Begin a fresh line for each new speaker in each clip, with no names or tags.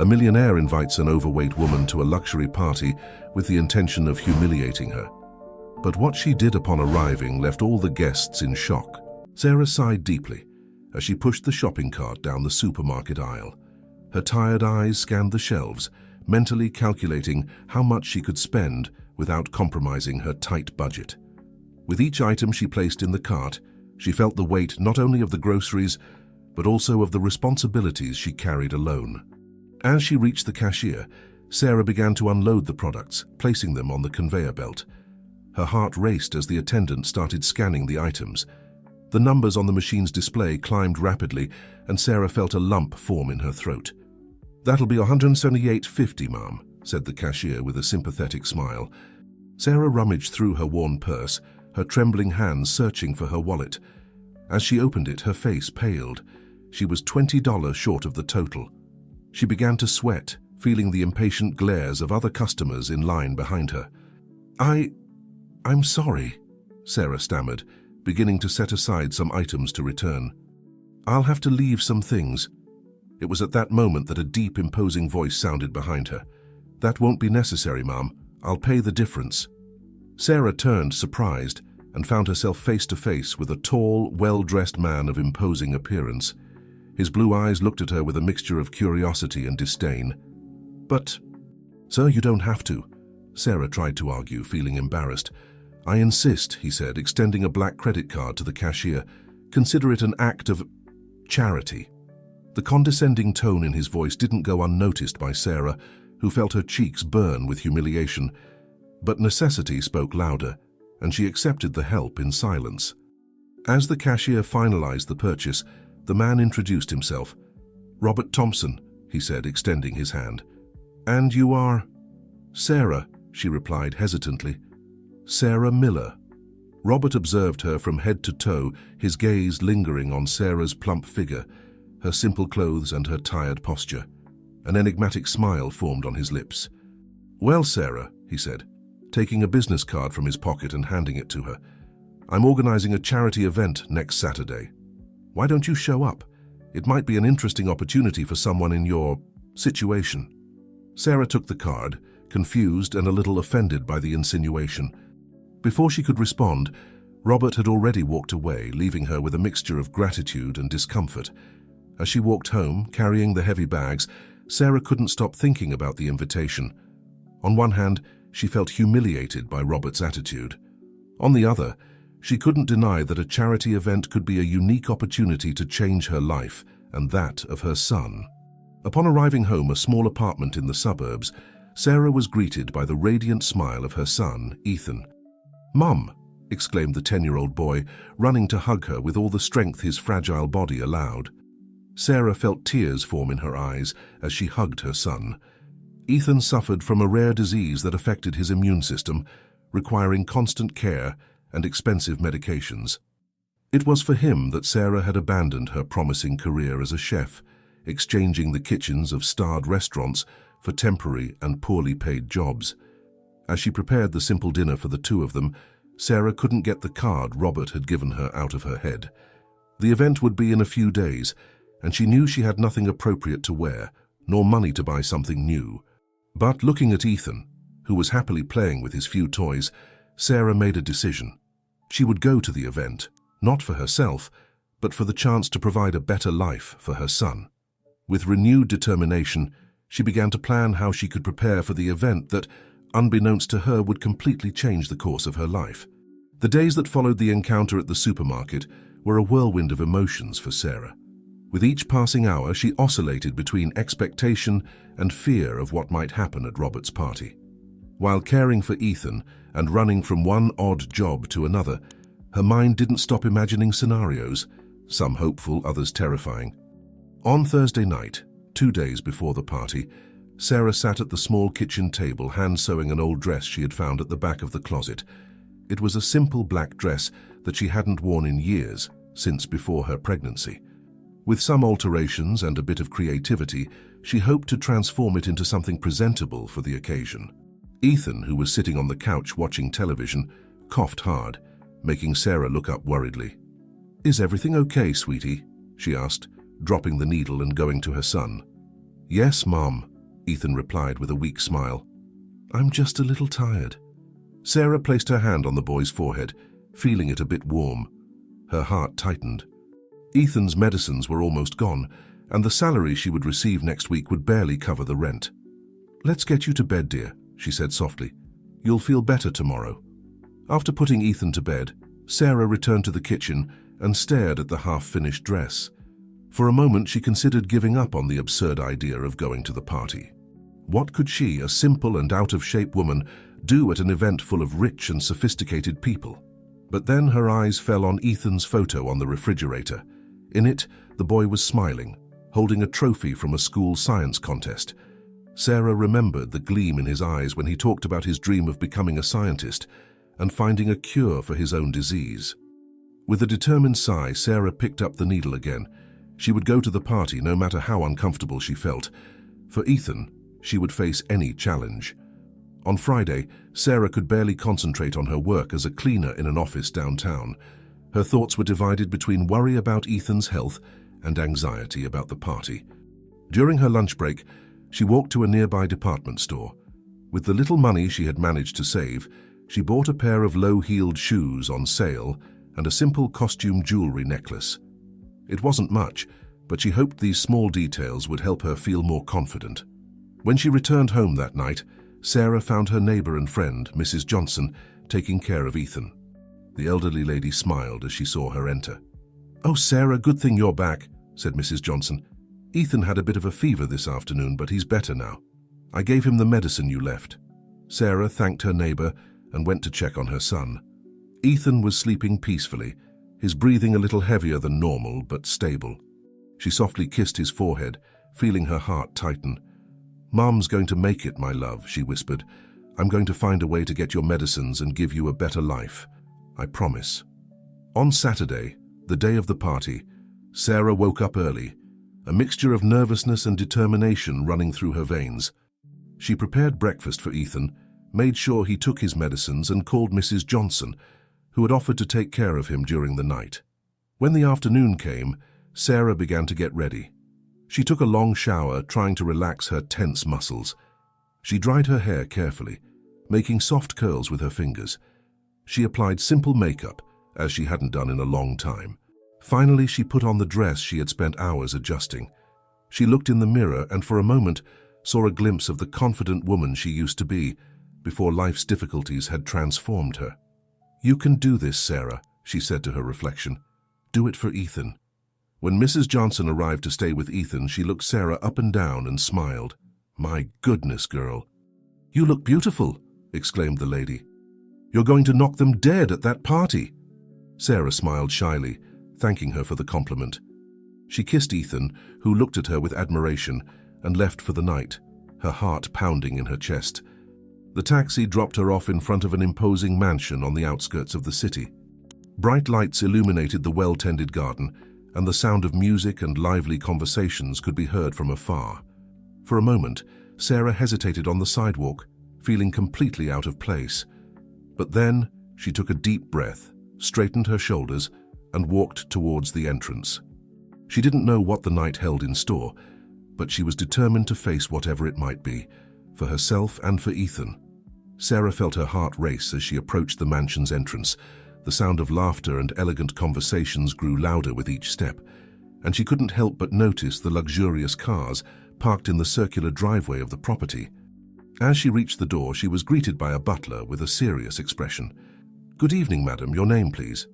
A millionaire invites an overweight woman to a luxury party with the intention of humiliating her. But what she did upon arriving left all the guests in shock. Sarah sighed deeply as she pushed the shopping cart down the supermarket aisle. Her tired eyes scanned the shelves, mentally calculating how much she could spend without compromising her tight budget. With each item she placed in the cart, she felt the weight not only of the groceries, but also of the responsibilities she carried alone. As she reached the cashier, Sarah began to unload the products, placing them on the conveyor belt. Her heart raced as the attendant started scanning the items. The numbers on the machine's display climbed rapidly, and Sarah felt a lump form in her throat. "That'll be $178.50, ma'am," said the cashier with a sympathetic smile. Sarah rummaged through her worn purse, her trembling hands searching for her wallet. As she opened it, her face paled. She was $20 short of the total. She began to sweat, feeling the impatient glares of other customers in line behind her. I'm sorry," Sarah stammered, beginning to set aside some items to return. "I'll have to leave some things." It was at that moment that a deep, imposing voice sounded behind her. "That won't be necessary, ma'am. I'll pay the difference." Sarah turned, surprised, and found herself face to face with a tall, well-dressed man of imposing appearance. His blue eyes looked at her with a mixture of curiosity and disdain. "But, sir, you don't have to," Sarah tried to argue, feeling embarrassed. "I insist," he said, extending a black credit card to the cashier. "Consider it an act of charity." The condescending tone in his voice didn't go unnoticed by Sarah, who felt her cheeks burn with humiliation. But necessity spoke louder, and she accepted the help in silence. As the cashier finalized the purchase, the man introduced himself. "Robert Thompson," he said, extending his hand. "And you are—" "Sarah," she replied hesitantly. "Sarah Miller." Robert observed her from head to toe, his gaze lingering on Sarah's plump figure, her simple clothes and her tired posture. An enigmatic smile formed on his lips. "Well, Sarah," he said, taking a business card from his pocket and handing it to her, "I'm organizing a charity event next Saturday. Why don't you show up? It might be an interesting opportunity for someone in your situation." Sarah took the card, confused and a little offended by the insinuation. Before she could respond, Robert had already walked away, leaving her with a mixture of gratitude and discomfort. As she walked home, carrying the heavy bags, Sarah couldn't stop thinking about the invitation. On one hand, she felt humiliated by Robert's attitude. On the other, she couldn't deny that a charity event could be a unique opportunity to change her life and that of her son. Upon arriving home, a small apartment in the suburbs, Sarah was greeted by the radiant smile of her son, Ethan. "Mum!" exclaimed the 10-year-old boy, running to hug her with all the strength his fragile body allowed. Sarah felt tears form in her eyes as she hugged her son. Ethan suffered from a rare disease that affected his immune system, requiring constant care and expensive medications. It was for him that Sarah had abandoned her promising career as a chef, exchanging the kitchens of starred restaurants for temporary and poorly paid jobs. As she prepared the simple dinner for the two of them, Sarah couldn't get the card Robert had given her out of her head. The event would be in a few days, and she knew she had nothing appropriate to wear, nor money to buy something new. But looking at Ethan, who was happily playing with his few toys, Sarah made a decision. She would go to the event, not for herself, but for the chance to provide a better life for her son. With renewed determination, she began to plan how she could prepare for the event that, unbeknownst to her, would completely change the course of her life. The days that followed the encounter at the supermarket were a whirlwind of emotions for Sarah. With each passing hour, she oscillated between expectation and fear of what might happen at Robert's party. While caring for Ethan and running from one odd job to another, her mind didn't stop imagining scenarios, some hopeful, others terrifying. On Thursday night, 2 days before the party, Sarah sat at the small kitchen table, hand-sewing an old dress she had found at the back of the closet. It was a simple black dress that she hadn't worn in years, since before her pregnancy. With some alterations and a bit of creativity, she hoped to transform it into something presentable for the occasion. Ethan, who was sitting on the couch watching television, coughed hard, making Sarah look up worriedly. "Is everything okay, sweetie?" she asked, dropping the needle and going to her son. "Yes, Mom," Ethan replied with a weak smile. "I'm just a little tired." Sarah placed her hand on the boy's forehead, feeling it a bit warm. Her heart tightened. Ethan's medicines were almost gone, and the salary she would receive next week would barely cover the rent. "Let's get you to bed, dear," she said softly. "You'll feel better tomorrow." After putting Ethan to bed, Sarah returned to the kitchen and stared at the half-finished dress. For a moment, she considered giving up on the absurd idea of going to the party. What could she, a simple and out-of-shape woman, do at an event full of rich and sophisticated people? But then her eyes fell on Ethan's photo on the refrigerator. In it, the boy was smiling, holding a trophy from a school science contest. Sarah remembered the gleam in his eyes when he talked about his dream of becoming a scientist and finding a cure for his own disease. With a determined sigh, Sarah picked up the needle again. She would go to the party no matter how uncomfortable she felt. For Ethan, she would face any challenge. On Friday, Sarah could barely concentrate on her work as a cleaner in an office downtown. Her thoughts were divided between worry about Ethan's health and anxiety about the party. During her lunch break, she walked to a nearby department store. With the little money she had managed to save, she bought a pair of low-heeled shoes on sale and a simple costume jewelry necklace. It wasn't much, but she hoped these small details would help her feel more confident. When she returned home that night, Sarah found her neighbor and friend, Mrs. Johnson, taking care of Ethan. The elderly lady smiled as she saw her enter. "Oh, Sarah, good thing you're back," said Mrs. Johnson. "Ethan had a bit of a fever this afternoon, but he's better now. I gave him the medicine you left." Sarah thanked her neighbor and went to check on her son. Ethan was sleeping peacefully, his breathing a little heavier than normal, but stable. She softly kissed his forehead, feeling her heart tighten. "Mom's going to make it, my love," she whispered. "I'm going to find a way to get your medicines and give you a better life. I promise." On Saturday, the day of the party, Sarah woke up early, a mixture of nervousness and determination running through her veins. She prepared breakfast for Ethan, made sure he took his medicines, and called Mrs. Johnson, who had offered to take care of him during the night. When the afternoon came, Sarah began to get ready. She took a long shower, trying to relax her tense muscles. She dried her hair carefully, making soft curls with her fingers. She applied simple makeup, as she hadn't done in a long time. Finally, she put on the dress she had spent hours adjusting. She looked in the mirror and for a moment saw a glimpse of the confident woman she used to be before life's difficulties had transformed her. "You can do this, Sarah," she said to her reflection. "Do it for Ethan." When Mrs. Johnson arrived to stay with Ethan, she looked Sarah up and down and smiled. "My goodness, girl." "You look beautiful," exclaimed the lady. "You're going to knock them dead at that party." Sarah smiled shyly, thanking her for the compliment. She kissed Ethan, who looked at her with admiration, and left for the night, her heart pounding in her chest. The taxi dropped her off in front of an imposing mansion on the outskirts of the city. Bright lights illuminated the well-tended garden, and the sound of music and lively conversations could be heard from afar. For a moment, Sarah hesitated on the sidewalk, feeling completely out of place. But then she took a deep breath, straightened her shoulders, and walked towards the entrance. She didn't know what the night held in store, but she was determined to face whatever it might be, for herself and for Ethan. Sarah felt her heart race as she approached the mansion's entrance. The sound of laughter and elegant conversations grew louder with each step, and she couldn't help but notice the luxurious cars parked in the circular driveway of the property. As she reached the door, she was greeted by a butler with a serious expression. "Good evening, madam. Your name, please?"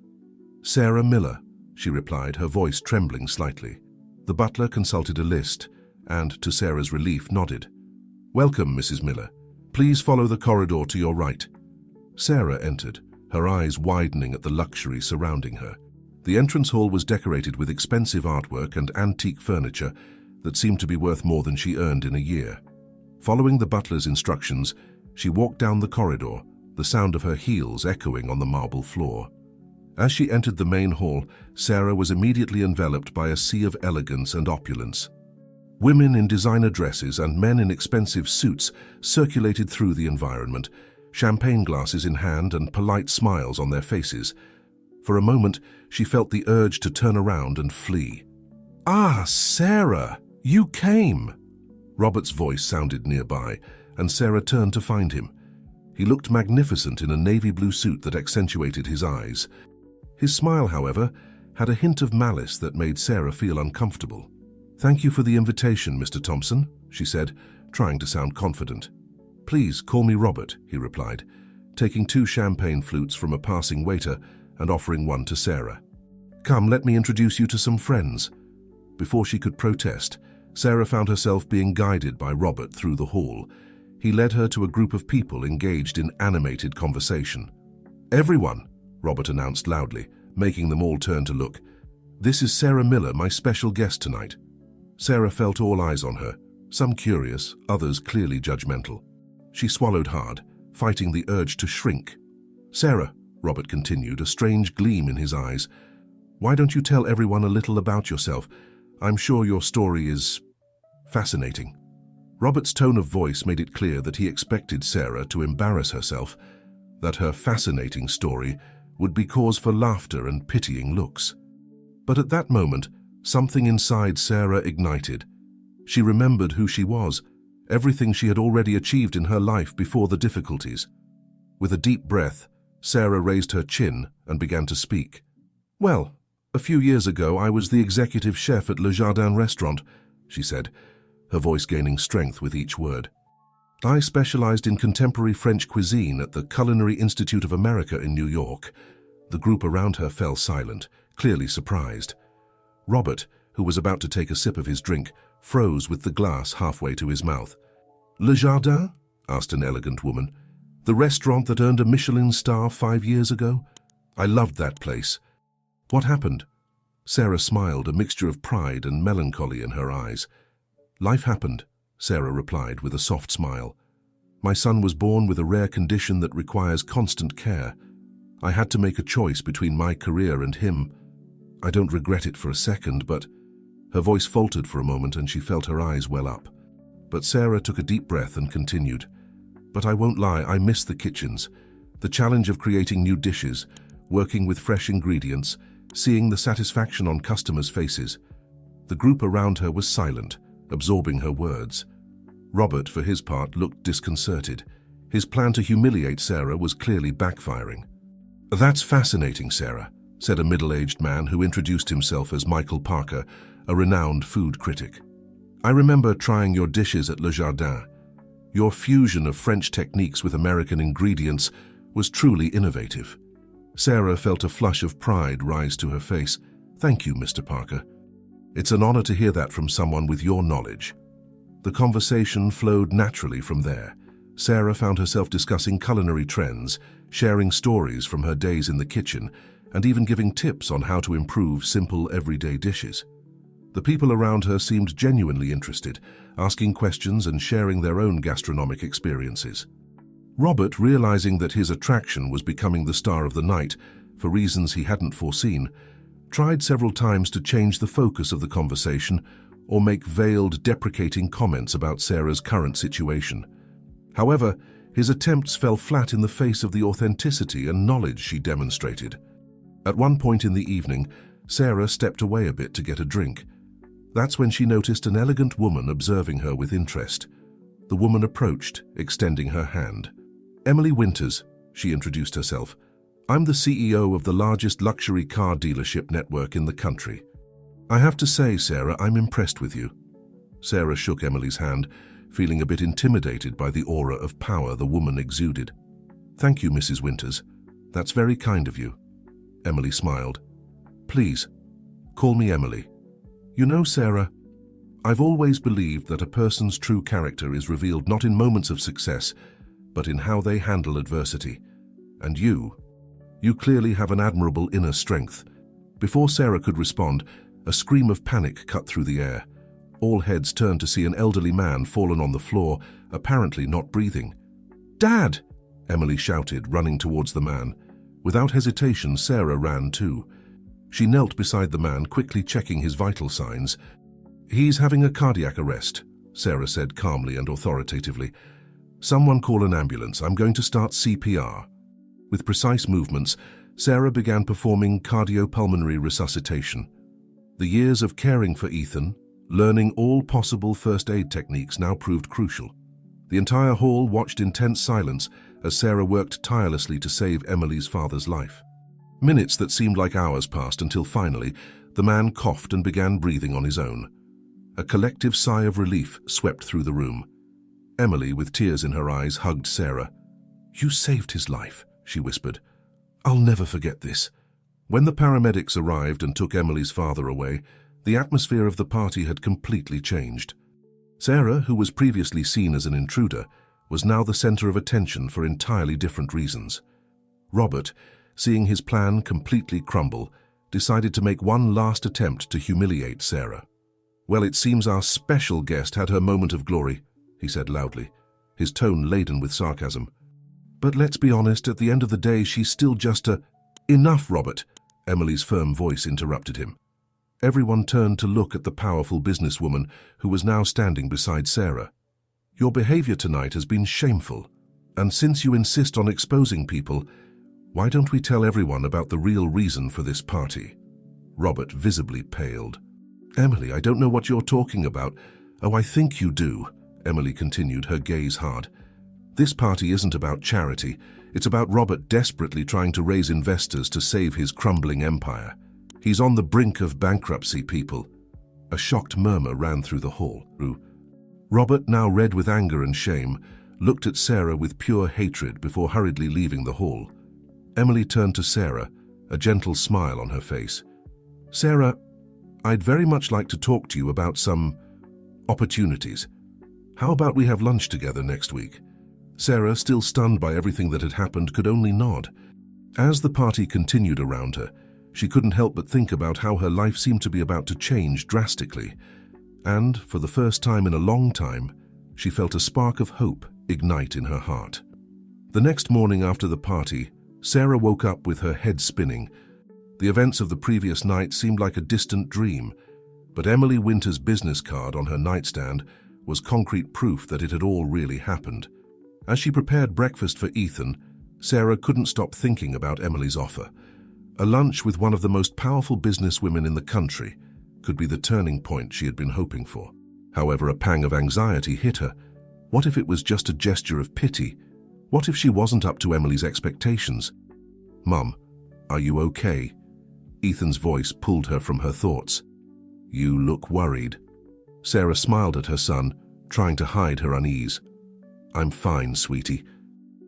"Sarah Miller," she replied, her voice trembling slightly. The butler consulted a list and, to Sarah's relief, nodded. "Welcome, Mrs. Miller. Please follow the corridor to your right." Sarah entered, her eyes widening at the luxury surrounding her. The entrance hall was decorated with expensive artwork and antique furniture that seemed to be worth more than she earned in a year. Following the butler's instructions, she walked down the corridor, the sound of her heels echoing on the marble floor. As she entered the main hall, Sarah was immediately enveloped by a sea of elegance and opulence. Women in designer dresses and men in expensive suits circulated through the environment, champagne glasses in hand and polite smiles on their faces. For a moment, she felt the urge to turn around and flee. "Ah, Sarah, you came!" Robert's voice sounded nearby, and Sarah turned to find him. He looked magnificent in a navy blue suit that accentuated his eyes. His smile, however, had a hint of malice that made Sarah feel uncomfortable. "Thank you for the invitation, Mr. Thompson," she said, trying to sound confident. "Please call me Robert," he replied, taking 2 champagne flutes from a passing waiter and offering one to Sarah. "Come, let me introduce you to some friends." Before she could protest, Sarah found herself being guided by Robert through the hall. He led her to a group of people engaged in animated conversation. "Everyone," Robert announced loudly, making them all turn to look. "This is Sarah Miller, my special guest tonight." Sarah felt all eyes on her, some curious, others clearly judgmental. She swallowed hard, fighting the urge to shrink. "Sarah," Robert continued, a strange gleam in his eyes, "why don't you tell everyone a little about yourself? I'm sure your story is fascinating." Robert's tone of voice made it clear that he expected Sarah to embarrass herself, that her fascinating story would be cause for laughter and pitying looks. But at that moment, something inside Sarah ignited. She remembered who she was, everything she had already achieved in her life before the difficulties. With a deep breath, Sarah raised her chin and began to speak. "Well, a few years ago I was the executive chef at Le Jardin restaurant," she said, her voice gaining strength with each word. "I specialized in contemporary French cuisine at the Culinary Institute of America in New York." The group around her fell silent, clearly surprised. Robert, who was about to take a sip of his drink, froze with the glass halfway to his mouth. "Le Jardin?" asked an elegant woman. "The restaurant that earned a Michelin star 5 years ago? I loved that place. What happened?" Sarah smiled, a mixture of pride and melancholy in her eyes. "Life happened," Sarah replied with a soft smile. "My son was born with a rare condition that requires constant care. I had to make a choice between my career and him. I don't regret it for a second, but..." Her voice faltered for a moment and she felt her eyes well up. But Sarah took a deep breath and continued. "But I won't lie, I miss the kitchens. The challenge of creating new dishes, working with fresh ingredients, seeing the satisfaction on customers' faces." The group around her was silent, absorbing her words. Robert, for his part, looked disconcerted. His plan to humiliate Sarah was clearly backfiring. "That's fascinating, Sarah," said a middle-aged man who introduced himself as Michael Parker, a renowned food critic. "I remember trying your dishes at Le Jardin. Your fusion of French techniques with American ingredients was truly innovative." Sarah felt a flush of pride rise to her face. "Thank you, Mr. Parker. It's an honor to hear that from someone with your knowledge." The conversation flowed naturally from there. Sarah found herself discussing culinary trends, sharing stories from her days in the kitchen, and even giving tips on how to improve simple, everyday dishes. The people around her seemed genuinely interested, asking questions and sharing their own gastronomic experiences. Robert, realizing that his attraction was becoming the star of the night, for reasons he hadn't foreseen, tried several times to change the focus of the conversation or make veiled, deprecating comments about Sarah's current situation. However, his attempts fell flat in the face of the authenticity and knowledge she demonstrated. At one point in the evening, Sarah stepped away a bit to get a drink. That's when she noticed an elegant woman observing her with interest. The woman approached, extending her hand. "Emily Winters," she introduced herself. "I'm the CEO of the largest luxury car dealership network in the country. I have to say, Sarah, I'm impressed with you." Sarah shook Emily's hand, feeling a bit intimidated by the aura of power the woman exuded. "Thank you, Mrs. Winters. That's very kind of you." Emily smiled. "Please, call me Emily. You know, Sarah, I've always believed that a person's true character is revealed not in moments of success, but in how they handle adversity. And you clearly have an admirable inner strength." Before Sarah could respond, a scream of panic cut through the air. All heads turned to see an elderly man fallen on the floor, apparently not breathing. "Dad!" Emily shouted, running towards the man. Without hesitation, Sarah ran too. She knelt beside the man, quickly checking his vital signs. "He's having a cardiac arrest," Sarah said calmly and authoritatively. "Someone call an ambulance. I'm going to start CPR." With precise movements, Sarah began performing cardiopulmonary resuscitation. The years of caring for Ethan, Learning all possible first aid techniques now proved crucial. The entire hall watched in tense silence as Sarah worked tirelessly to save Emily's father's life. Minutes that seemed like hours passed until finally, the man coughed and began breathing on his own. A collective sigh of relief swept through the room. Emily, with tears in her eyes, hugged Sarah. "You saved his life," she whispered. "I'll never forget this." When the paramedics arrived and took Emily's father away, the atmosphere of the party had completely changed. Sarah, who was previously seen as an intruder, was now the center of attention for entirely different reasons. Robert, seeing his plan completely crumble, decided to make one last attempt to humiliate Sarah. "Well, it seems our special guest had her moment of glory," he said loudly, his tone laden with sarcasm. "But let's be honest, at the end of the day, she's still just a—" "Enough, Robert," Emily's firm voice interrupted him. Everyone turned to look at the powerful businesswoman who was now standing beside Sarah. "Your behavior tonight has been shameful, and since you insist on exposing people, why don't we tell everyone about the real reason for this party?" Robert visibly paled. "Emily, I don't know what you're talking about." "Oh, I think you do," Emily continued, her gaze hard. "This party isn't about charity. It's about Robert desperately trying to raise investors to save his crumbling empire. He's on the brink of bankruptcy, people." A shocked murmur ran through the hall. Robert, now red with anger and shame, looked at Sarah with pure hatred before hurriedly leaving the hall. Emily turned to Sarah, a gentle smile on her face. "Sarah, I'd very much like to talk to you about some opportunities. How about we have lunch together next week?" Sarah, still stunned by everything that had happened, could only nod. As the party continued around her, she couldn't help but think about how her life seemed to be about to change drastically. And, for the first time in a long time, she felt a spark of hope ignite in her heart. The next morning after the party, Sarah woke up with her head spinning. The events of the previous night seemed like a distant dream, but Emily Winter's business card on her nightstand was concrete proof that it had all really happened. As she prepared breakfast for Ethan, Sarah couldn't stop thinking about Emily's offer. A lunch with one of the most powerful businesswomen in the country could be the turning point she had been hoping for. However, a pang of anxiety hit her. What if it was just a gesture of pity? What if she wasn't up to Emily's expectations? "Mum, are you okay?" Ethan's voice pulled her from her thoughts. "You look worried." Sarah smiled at her son, trying to hide her unease. "I'm fine, sweetie.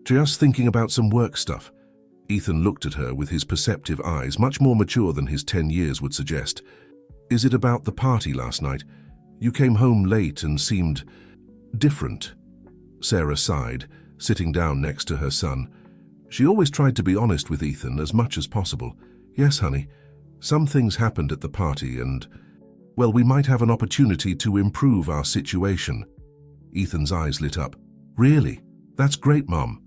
Just thinking about some work stuff." Ethan looked at her with his perceptive eyes, much more mature than his 10 years would suggest. "Is it about the party last night? You came home late and seemed different." Sarah sighed, sitting down next to her son. She always tried to be honest with Ethan as much as possible. "Yes, honey, some things happened at the party and, well, we might have an opportunity to improve our situation." Ethan's eyes lit up. "Really? That's great, Mom."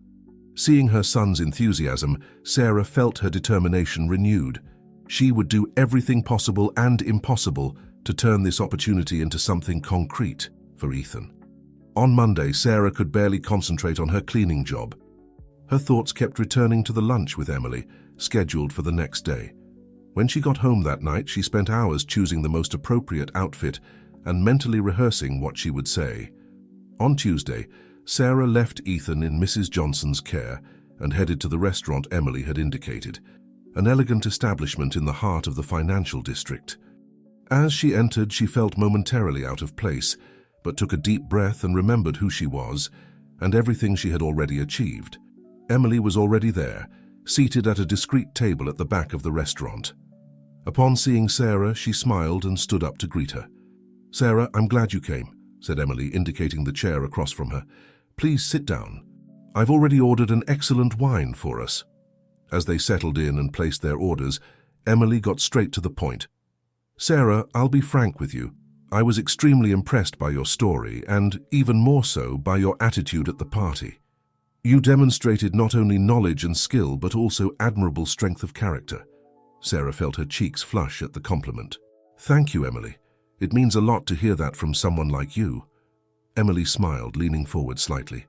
Seeing her son's enthusiasm, Sarah felt her determination renewed. She would do everything possible and impossible to turn this opportunity into something concrete for Ethan. On Monday, Sarah could barely concentrate on her cleaning job. Her thoughts kept returning to the lunch with Emily, scheduled for the next day. When she got home that night, she spent hours choosing the most appropriate outfit and mentally rehearsing what she would say. On Tuesday, Sarah left Ethan in Mrs. Johnson's care and headed to the restaurant Emily had indicated, an elegant establishment in the heart of the financial district. As she entered, she felt momentarily out of place, but took a deep breath and remembered who she was and everything she had already achieved. Emily was already there, seated at a discreet table at the back of the restaurant. Upon seeing Sarah, she smiled and stood up to greet her. "Sarah, I'm glad you came," said Emily, indicating the chair across from her. "Please sit down. I've already ordered an excellent wine for us." As they settled in and placed their orders, Emily got straight to the point. "Sarah, I'll be frank with you. I was extremely impressed by your story, and even more so by your attitude at the party. You demonstrated not only knowledge and skill, but also admirable strength of character." Sarah felt her cheeks flush at the compliment. "Thank you, Emily. It means a lot to hear that from someone like you." Emily smiled, leaning forward slightly.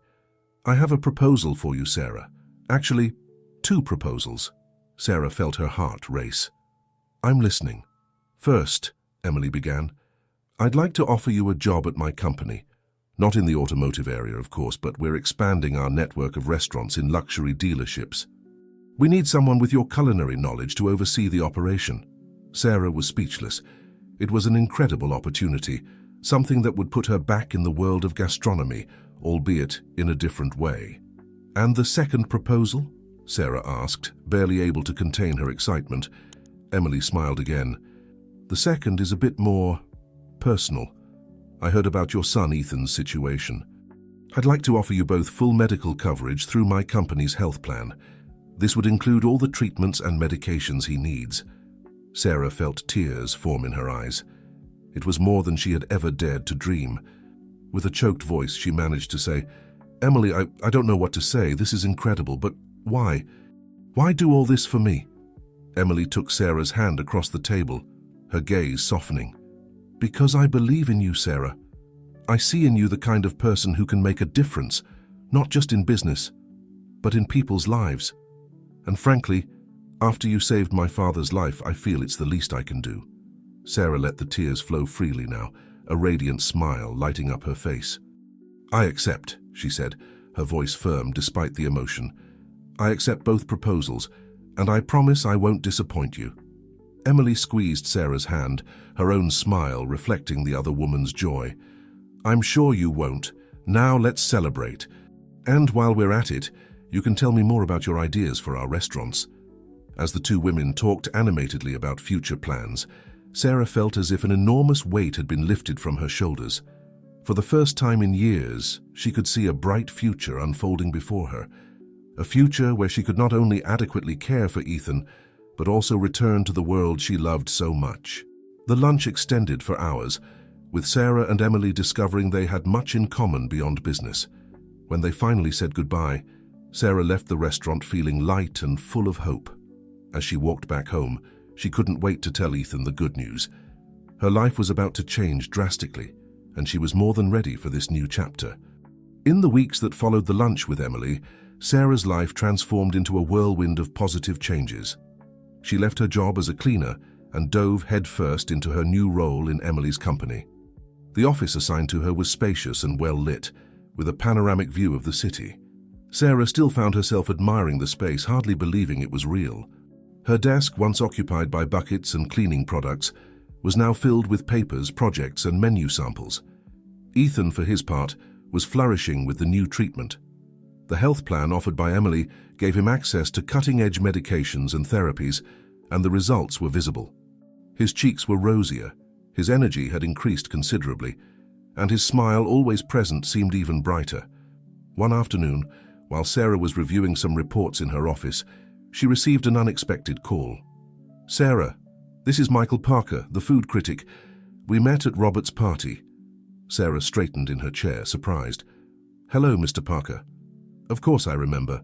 "I have a proposal for you, Sarah. Actually, 2 proposals." Sarah felt her heart race. "I'm listening." "First," Emily began, I'd like to offer you a job at my company. Not in the automotive area, of course, but we're expanding our network of restaurants in luxury dealerships. We need someone with your culinary knowledge to oversee the operation. Sarah was speechless. It was an incredible opportunity, something that would put her back in the world of gastronomy, albeit in a different way. And the second proposal? Sarah asked, barely able to contain her excitement. Emily smiled again. The second is a bit more personal. I heard about your son Ethan's situation. I'd like to offer you both full medical coverage through my company's health plan. This would include all the treatments and medications he needs. Sarah felt tears form in her eyes. It was more than she had ever dared to dream. With a choked voice, she managed to say, Emily, I don't know what to say. This is incredible, but why? Why do all this for me? Emily took Sarah's hand across the table, her gaze softening. Because I believe in you, Sarah. I see in you the kind of person who can make a difference, not just in business, but in people's lives. And frankly, after you saved my father's life, I feel it's the least I can do. Sarah let the tears flow freely now, a radiant smile lighting up her face. I accept, she said, her voice firm despite the emotion. I accept both proposals, and I promise I won't disappoint you. Emily squeezed Sarah's hand, her own smile reflecting the other woman's joy. I'm sure you won't. Now let's celebrate. And while we're at it, you can tell me more about your ideas for our restaurants. As the two women talked animatedly about future plans, Sarah felt as if an enormous weight had been lifted from her shoulders. For the first time in years, she could see a bright future unfolding before her. A future where she could not only adequately care for Ethan, but also return to the world she loved so much. The lunch extended for hours, with Sarah and Emily discovering they had much in common beyond business. When they finally said goodbye, Sarah left the restaurant feeling light and full of hope. As she walked back home, she couldn't wait to tell Ethan the good news. Her life was about to change drastically, and she was more than ready for this new chapter. In the weeks that followed the lunch with Emily, Sarah's life transformed into a whirlwind of positive changes. She left her job as a cleaner and dove headfirst into her new role in Emily's company. The office assigned to her was spacious and well lit, with a panoramic view of the city. Sarah still found herself admiring the space, hardly believing it was real. Her desk, once occupied by buckets and cleaning products, was now filled with papers, projects, and menu samples. Ethan, for his part, was flourishing with the new treatment. The health plan offered by Emily gave him access to cutting-edge medications and therapies, and the results were visible. His cheeks were rosier, his energy had increased considerably, and his smile, always present, seemed even brighter. One afternoon, while Sarah was reviewing some reports in her office, she received an unexpected call. Sarah, this is Michael Parker, the food critic. We met at Robert's party. Sarah straightened in her chair, surprised. Hello, Mr. Parker. Of course I remember.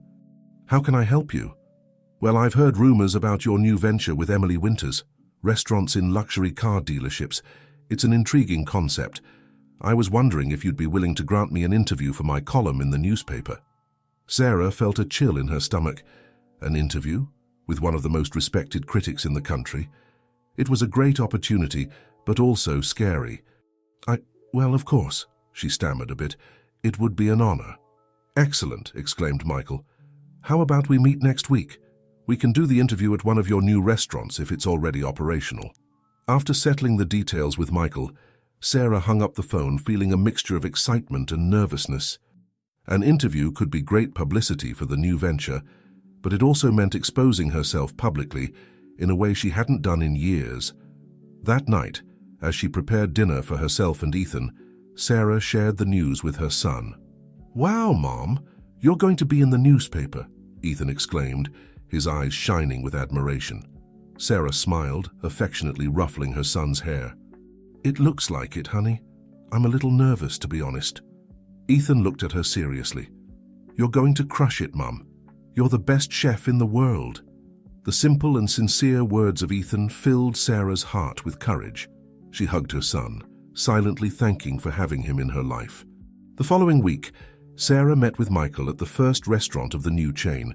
How can I help you? Well, I've heard rumors about your new venture with Emily Winters, restaurants in luxury car dealerships. It's an intriguing concept. I was wondering if you'd be willing to grant me an interview for my column in the newspaper. Sarah felt a chill in her stomach. An interview? With one of the most respected critics in the country? It was a great opportunity, but also scary. Well, of course, she stammered a bit. It would be an honor. Excellent, exclaimed Michael. How about we meet next week? We can do the interview at one of your new restaurants if it's already operational. After settling the details with Michael, Sarah hung up the phone feeling a mixture of excitement and nervousness. An interview could be great publicity for the new venture, but it also meant exposing herself publicly in a way she hadn't done in years. That night, as she prepared dinner for herself and Ethan, Sarah shared the news with her son. Wow, Mom, you're going to be in the newspaper, Ethan exclaimed, his eyes shining with admiration. Sarah smiled, affectionately ruffling her son's hair. It looks like it, honey. I'm a little nervous, to be honest. Ethan looked at her seriously. You're going to crush it, Mum. You're the best chef in the world. The simple and sincere words of Ethan filled Sarah's heart with courage. She hugged her son, silently thanking for having him in her life. The following week, Sarah met with Michael at the first restaurant of the new chain,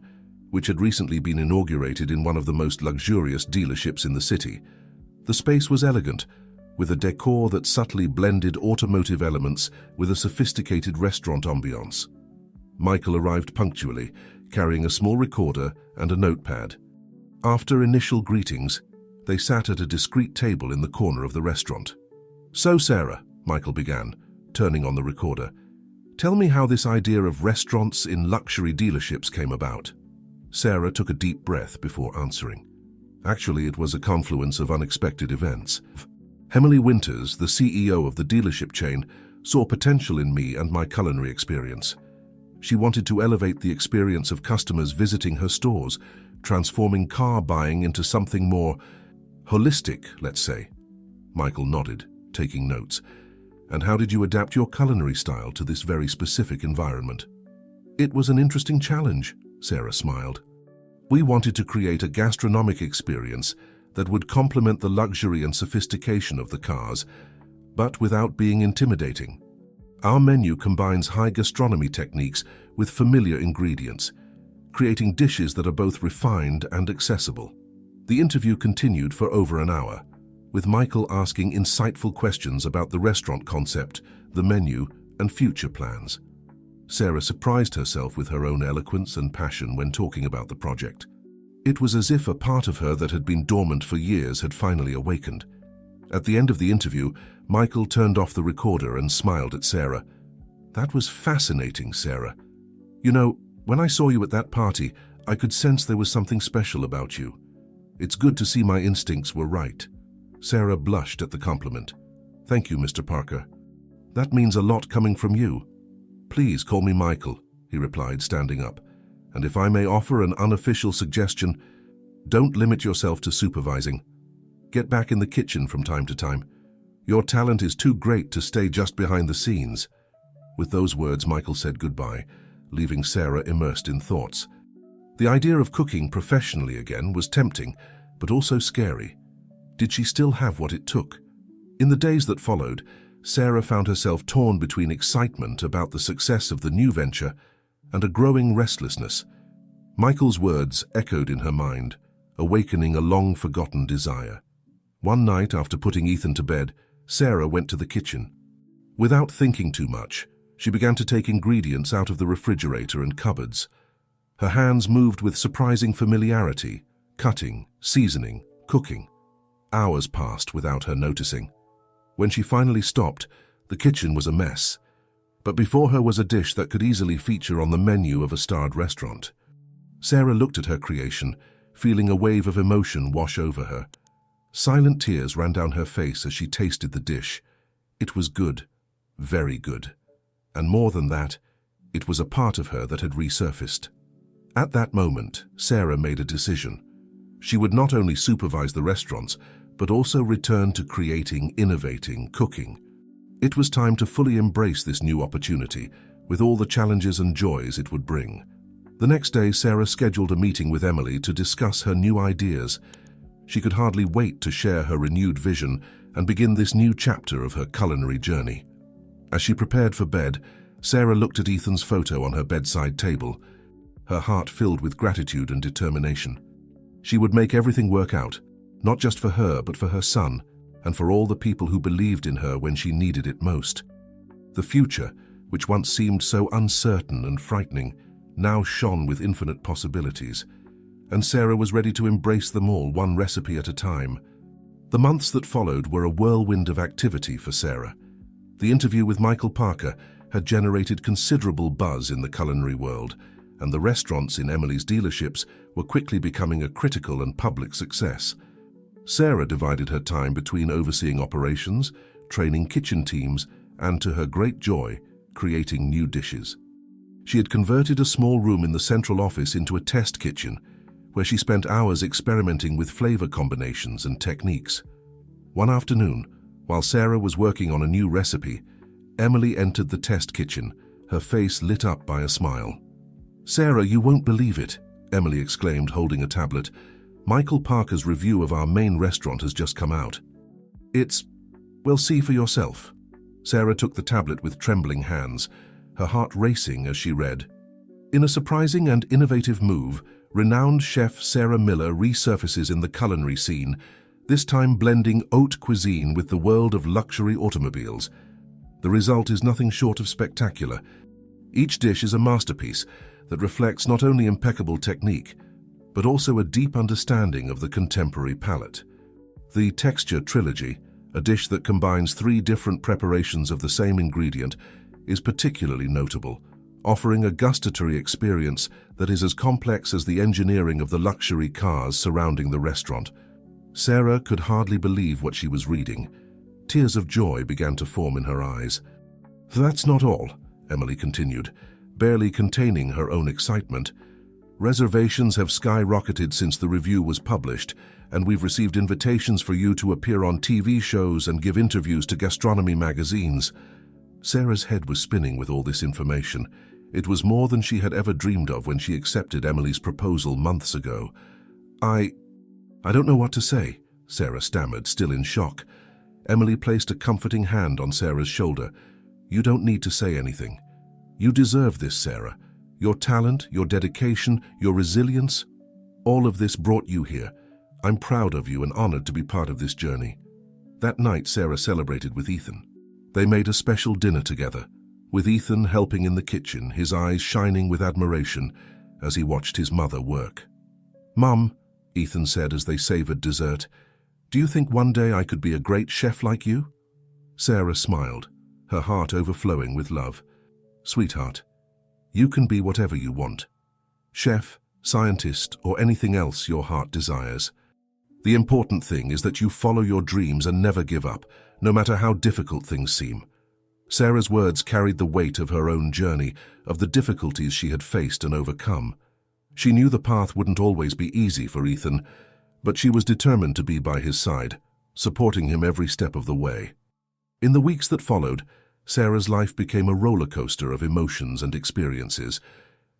which had recently been inaugurated in one of the most luxurious dealerships in the city. The space was elegant, with a decor that subtly blended automotive elements with a sophisticated restaurant ambiance. Michael arrived punctually, carrying a small recorder and a notepad. After initial greetings, they sat at a discreet table in the corner of the restaurant. "So, Sarah," Michael began, turning on the recorder, "tell me how this idea of restaurants in luxury dealerships came about." Sarah took a deep breath before answering. Actually, it was a confluence of unexpected events. Emily Winters, the CEO of the dealership chain, saw potential in me and my culinary experience. She wanted to elevate the experience of customers visiting her stores, transforming car buying into something more holistic, let's say. Michael nodded, taking notes. "And how did you adapt your culinary style to this very specific environment?" "It was an interesting challenge," Sarah smiled. "We wanted to create a gastronomic experience that would complement the luxury and sophistication of the cars, but without being intimidating. Our menu combines high gastronomy techniques with familiar ingredients, creating dishes that are both refined and accessible." The interview continued for over an hour, with Michael asking insightful questions about the restaurant concept, the menu, and future plans. Sarah surprised herself with her own eloquence and passion when talking about the project. It was as if a part of her that had been dormant for years had finally awakened. At the end of the interview, Michael turned off the recorder and smiled at Sarah. "That was fascinating, Sarah. You know, when I saw you at that party, I could sense there was something special about you. It's good to see my instincts were right." Sarah blushed at the compliment. "Thank you, Mr. Parker. That means a lot coming from you." "Please call me Michael," he replied, standing up. "And if I may offer an unofficial suggestion, don't limit yourself to supervising. Get back in the kitchen from time to time. Your talent is too great to stay just behind the scenes." With those words, Michael said goodbye, leaving Sarah immersed in thoughts. The idea of cooking professionally again was tempting, but also scary. Did she still have what it took? In the days that followed, Sarah found herself torn between excitement about the success of the new venture and a growing restlessness. Michael's words echoed in her mind, awakening a long-forgotten desire. One night, after putting Ethan to bed, Sarah went to the kitchen. Without thinking too much, she began to take ingredients out of the refrigerator and cupboards. Her hands moved with surprising familiarity, cutting, seasoning, cooking. Hours passed without her noticing. When she finally stopped, the kitchen was a mess. But before her was a dish that could easily feature on the menu of a starred restaurant. Sarah looked at her creation, feeling a wave of emotion wash over her. Silent tears ran down her face as she tasted the dish. It was good, very good. And more than that, it was a part of her that had resurfaced. At that moment, Sarah made a decision. She would not only supervise the restaurants, but also return to creating, innovating, cooking. It was time to fully embrace this new opportunity, with all the challenges and joys it would bring. The next day, Sarah scheduled a meeting with Emily to discuss her new ideas. She could hardly wait to share her renewed vision and begin this new chapter of her culinary journey. As she prepared for bed, Sarah looked at Ethan's photo on her bedside table, her heart filled with gratitude and determination. She would make everything work out, not just for her, but for her son, and for all the people who believed in her when she needed it most. The future, which once seemed so uncertain and frightening, now shone with infinite possibilities, and Sarah was ready to embrace them all, one recipe at a time. The months that followed were a whirlwind of activity for Sarah. The interview with Michael Parker had generated considerable buzz in the culinary world, and the restaurants in Emily's dealerships were quickly becoming a critical and public success. Sarah divided her time between overseeing operations, training kitchen teams, and, to her great joy, creating new dishes. She had converted a small room in the central office into a test kitchen, where she spent hours experimenting with flavor combinations and techniques. One afternoon, while Sarah was working on a new recipe, Emily entered the test kitchen, her face lit up by a smile. "Sarah, you won't believe it," Emily exclaimed, holding a tablet. "Michael Parker's review of our main restaurant has just come out. Well, see for yourself." Sarah took the tablet with trembling hands, her heart racing as she read. "In a surprising and innovative move, renowned chef Sarah Miller resurfaces in the culinary scene. this time blending haute cuisine with the world of luxury automobiles. The result is nothing short of spectacular. Each dish is a masterpiece that reflects not only impeccable technique, but also a deep understanding of the contemporary palate. The Texture Trilogy, a dish that combines 3 different preparations of the same ingredient, is particularly notable, offering a gustatory experience that is as complex as the engineering of the luxury cars surrounding the restaurant. Sarah could hardly believe what she was reading. Tears of joy began to form in her eyes. "That's not all," Emily continued, barely containing her own excitement. "Reservations have skyrocketed since the review was published, and we've received invitations for you to appear on TV shows and give interviews to gastronomy magazines." Sarah's head was spinning with all this information. It was more than she had ever dreamed of when she accepted Emily's proposal months ago. I don't know what to say," Sarah stammered, still in shock. Emily placed a comforting hand on Sarah's shoulder. "You don't need to say anything. You deserve this, Sarah. Your talent, your dedication, your resilience, all of this brought you here. I'm proud of you and honored to be part of this journey." That night, Sarah celebrated with Ethan. They made a special dinner together, with Ethan helping in the kitchen, his eyes shining with admiration as he watched his mother work. "Mum," Ethan said as they savored dessert, "do you think one day I could be a great chef like you?" Sarah smiled, her heart overflowing with love. "Sweetheart, you can be whatever you want. Chef, scientist, or anything else your heart desires. The important thing is that you follow your dreams and never give up, no matter how difficult things seem." Sarah's words carried the weight of her own journey, of the difficulties she had faced and overcome. She knew the path wouldn't always be easy for Ethan, but she was determined to be by his side, supporting him every step of the way. In the weeks that followed, Sarah's life became a roller coaster of emotions and experiences.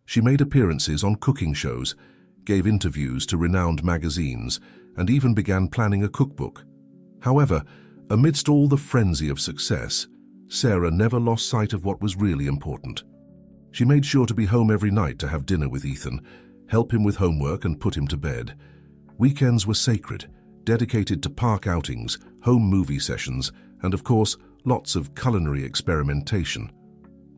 She made appearances on cooking shows, gave interviews to renowned magazines, and even began planning a cookbook. However, amidst all the frenzy of success, Sarah never lost sight of what was really important. She made sure to be home every night to have dinner with Ethan, help him with homework and put him to bed. Weekends were sacred, dedicated to park outings, home movie sessions, and of course, lots of culinary experimentation.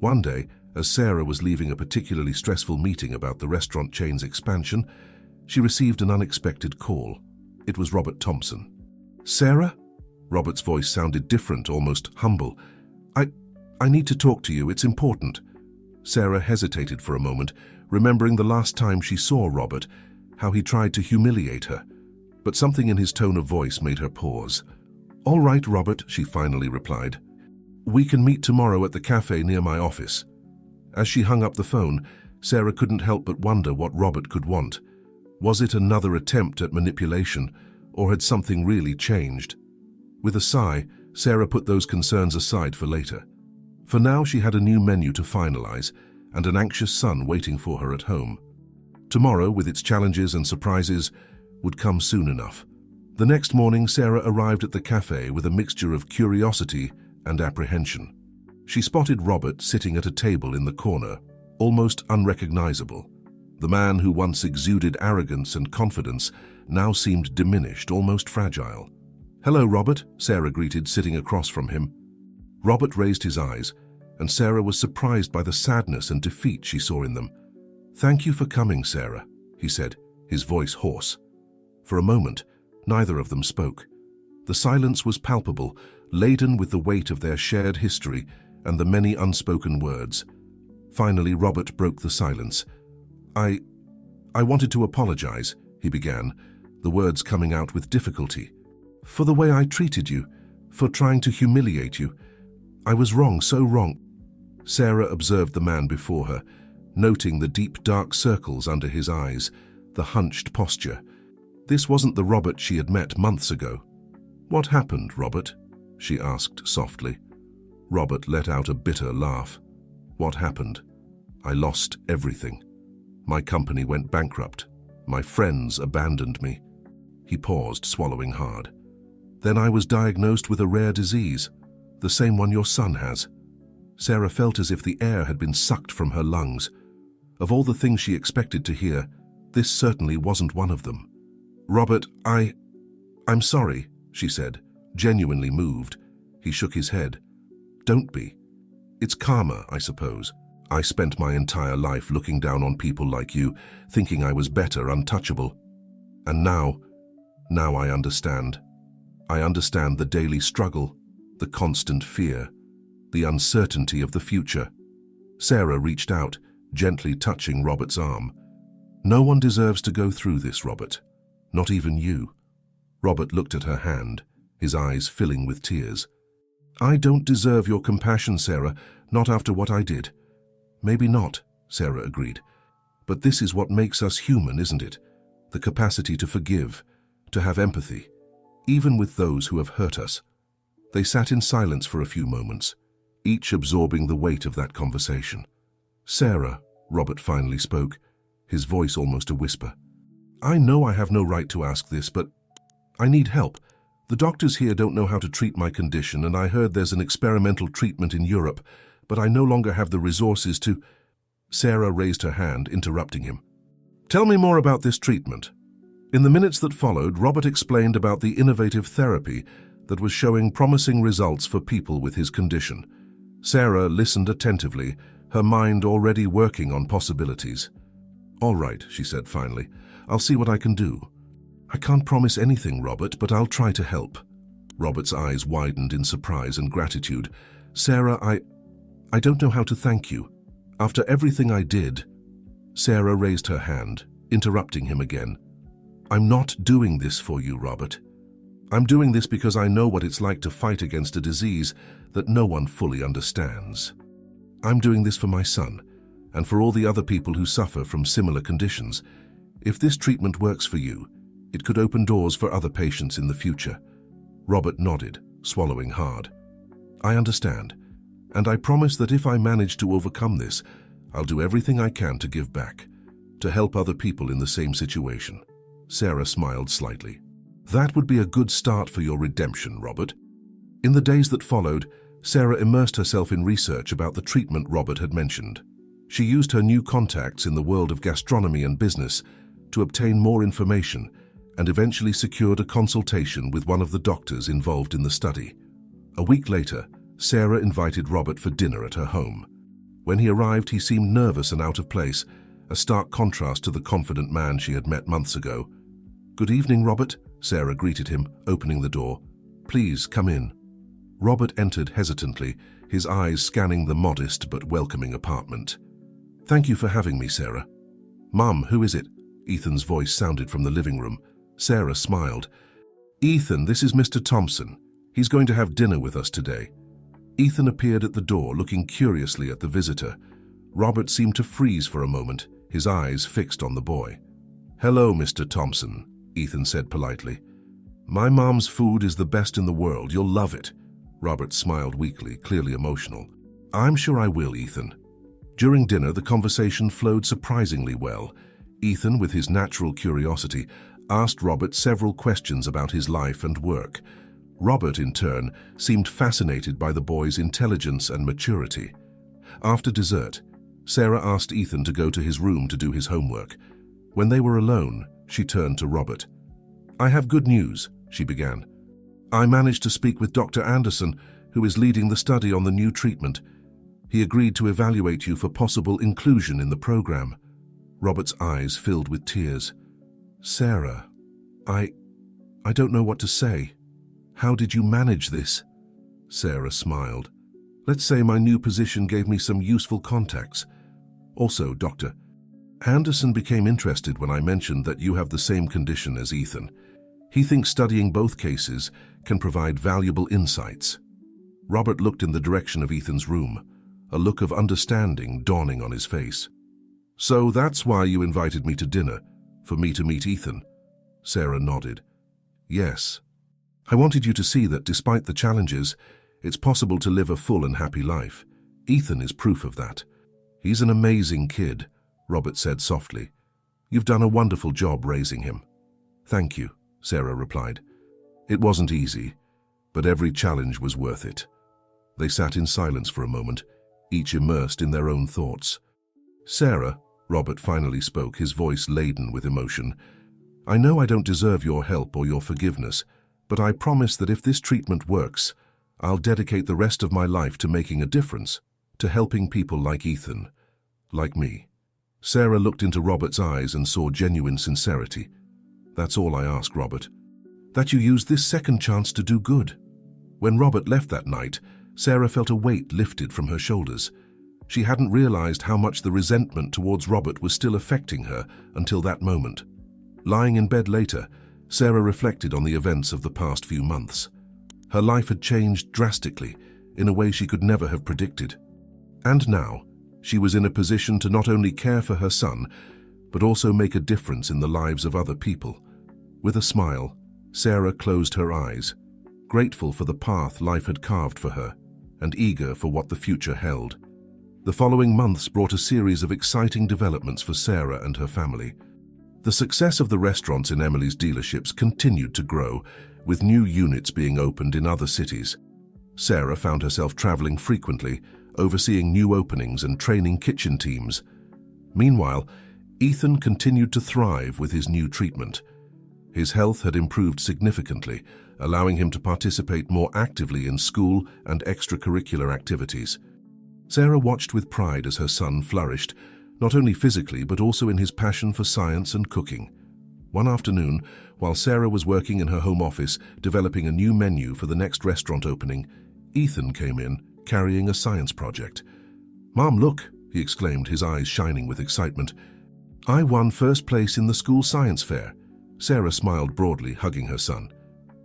One day, as Sarah was leaving a particularly stressful meeting about the restaurant chain's expansion, she received an unexpected call. It was Robert Thompson. "Sarah?" Robert's voice sounded different, almost humble. I need to talk to you, it's important." Sarah hesitated for a moment, remembering the last time she saw Robert, how he tried to humiliate her. But something in his tone of voice made her pause. "All right, Robert," she finally replied. "We can meet tomorrow at the cafe near my office." As she hung up the phone, Sarah couldn't help but wonder what Robert could want. Was it another attempt at manipulation, or had something really changed? With a sigh, Sarah put those concerns aside for later. For now, she had a new menu to finalize and an anxious son waiting for her at home. Tomorrow, with its challenges and surprises, would come soon enough. The next morning, Sarah arrived at the cafe with a mixture of curiosity and apprehension. She spotted Robert sitting at a table in the corner, almost unrecognizable. The man who once exuded arrogance and confidence now seemed diminished, almost fragile. "Hello, Robert," Sarah greeted, sitting across from him. Robert raised his eyes, and Sarah was surprised by the sadness and defeat she saw in them. "Thank you for coming, Sarah," he said, his voice hoarse. For a moment, neither of them spoke. The silence was palpable, laden with the weight of their shared history and the many unspoken words. Finally, Robert broke the silence. I wanted to apologize," he began, the words coming out with difficulty. "For the way I treated you, for trying to humiliate you. I was wrong, so wrong." Sarah observed the man before her, noting the deep, dark circles under his eyes, the hunched posture. This wasn't the Robert she had met months ago. "What happened, Robert?" she asked softly. Robert let out a bitter laugh. "What happened? I lost everything. My company went bankrupt. My friends abandoned me." He paused, swallowing hard. "Then I was diagnosed with a rare disease, the same one your son has." Sarah felt as if the air had been sucked from her lungs. Of all the things she expected to hear, this certainly wasn't one of them. "Robert, I "I'm sorry," she said, genuinely moved. He shook his head. "Don't be. It's karma, I suppose. I spent my entire life looking down on people like you, thinking I was better, untouchable. And now I understand. I understand the daily struggle, the constant fear, the uncertainty of the future." Sarah reached out, gently touching Robert's arm. "No one deserves to go through this, Robert. Not even you." Robert looked at her hand, his eyes filling with tears. "I don't deserve your compassion, Sarah, not after what I did." "Maybe not," Sarah agreed. "But this is what makes us human, isn't it? The capacity to forgive, to have empathy, even with those who have hurt us." They sat in silence for a few moments, each absorbing the weight of that conversation. "Sarah," Robert finally spoke, his voice almost a whisper. "I know I have no right to ask this, but I need help. The doctors here don't know how to treat my condition, and I heard there's an experimental treatment in Europe, but I no longer have the resources to—" Sarah raised her hand, interrupting him. "Tell me more about this treatment." In the minutes that followed, Robert explained about the innovative therapy that was showing promising results for people with his condition. Sarah listened attentively, her mind already working on possibilities. "All right," she said finally. "I'll see what I can do." "I can't promise anything, Robert, but I'll try to help." Robert's eyes widened in surprise and gratitude. "Sarah, I don't know how to thank you. After everything I did—" Sarah raised her hand, interrupting him again. "I'm not doing this for you, Robert. I'm doing this because I know what it's like to fight against a disease that no one fully understands. I'm doing this for my son, and for all the other people who suffer from similar conditions. If this treatment works for you, it could open doors for other patients in the future." Robert nodded, swallowing hard. "I understand, and I promise that if I manage to overcome this, I'll do everything I can to give back, to help other people in the same situation." Sarah smiled slightly. "That would be a good start for your redemption, Robert." In the days that followed, Sarah immersed herself in research about the treatment Robert had mentioned. She used her new contacts in the world of gastronomy and business to obtain more information and eventually secured a consultation with one of the doctors involved in the study. A week later, Sarah invited Robert for dinner at her home. When he arrived, he seemed nervous and out of place, a stark contrast to the confident man she had met months ago. "Good evening, Robert," Sarah greeted him, opening the door. "Please, come in." Robert entered hesitantly, his eyes scanning the modest but welcoming apartment. "Thank you for having me, Sarah." "Mum, who is it?" Ethan's voice sounded from the living room. Sarah smiled. "Ethan, this is Mr. Thompson. He's going to have dinner with us today." Ethan appeared at the door, looking curiously at the visitor. Robert seemed to freeze for a moment, his eyes fixed on the boy. "Hello, Mr. Thompson," Ethan said politely. "My mom's food is the best in the world. You'll love it." Robert smiled weakly, clearly emotional. "I'm sure I will, Ethan." During dinner, the conversation flowed surprisingly well. Ethan, with his natural curiosity, asked Robert several questions about his life and work. Robert, in turn, seemed fascinated by the boy's intelligence and maturity. After dessert, Sarah asked Ethan to go to his room to do his homework. When they were alone, she turned to Robert. "I have good news," she began. "I managed to speak with Dr. Anderson, who is leading the study on the new treatment. He agreed to evaluate you for possible inclusion in the program." Robert's eyes filled with tears. "Sarah, I don't know what to say. How did you manage this?" Sarah smiled. "Let's say my new position gave me some useful contacts. Also, Dr. Anderson became interested when I mentioned that you have the same condition as Ethan. He thinks studying both cases can provide valuable insights." Robert looked in the direction of Ethan's room, a look of understanding dawning on his face. "So that's why you invited me to dinner, for me to meet Ethan?" Sarah nodded. "Yes. I wanted you to see that despite the challenges, it's possible to live a full and happy life. Ethan is proof of that. He's an amazing kid," Robert said softly. "You've done a wonderful job raising him." "Thank you," Sarah replied. "It wasn't easy, but every challenge was worth it." They sat in silence for a moment, each immersed in their own thoughts. "Sarah," Robert finally spoke, his voice laden with emotion, "I know I don't deserve your help or your forgiveness, But I promise that if this treatment works, I'll dedicate the rest of my life to making a difference, to helping people like Ethan, like me." Sarah looked into Robert's eyes and saw genuine sincerity. "That's all I ask, Robert. That you use this second chance to do good." When Robert left that night, Sarah felt a weight lifted from her shoulders. She hadn't realized how much the resentment towards Robert was still affecting her until that moment. Lying in bed later, Sarah reflected on the events of the past few months. Her life had changed drastically, in a way she could never have predicted. And now, she was in a position to not only care for her son, but also make a difference in the lives of other people. With a smile, Sarah closed her eyes, grateful for the path life had carved for her, and eager for what the future held. The following months brought a series of exciting developments for Sarah and her family. The success of the restaurants in Emily's dealerships continued to grow, with new units being opened in other cities. Sarah found herself traveling frequently, overseeing new openings and training kitchen teams. Meanwhile, Ethan continued to thrive with his new treatment. His health had improved significantly, allowing him to participate more actively in school and extracurricular activities. Sarah watched with pride as her son flourished, not only physically but also in his passion for science and cooking. One afternoon, while Sarah was working in her home office developing a new menu for the next restaurant opening, Ethan came in, carrying a science project. "Mom, look," he exclaimed, his eyes shining with excitement. "I won first place in the school science fair." Sarah smiled broadly, hugging her son.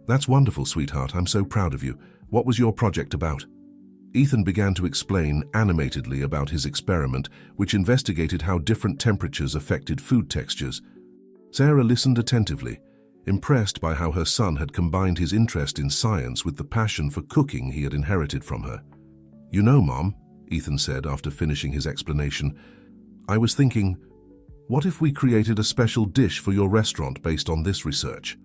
"That's wonderful, sweetheart. I'm so proud of you. What was your project about?" Ethan began to explain animatedly about his experiment, which investigated how different temperatures affected food textures. Sarah listened attentively, impressed by how her son had combined his interest in science with the passion for cooking he had inherited from her. "You know, Mom," Ethan said after finishing his explanation, "I was thinking, what if we created a special dish for your restaurant based on this research?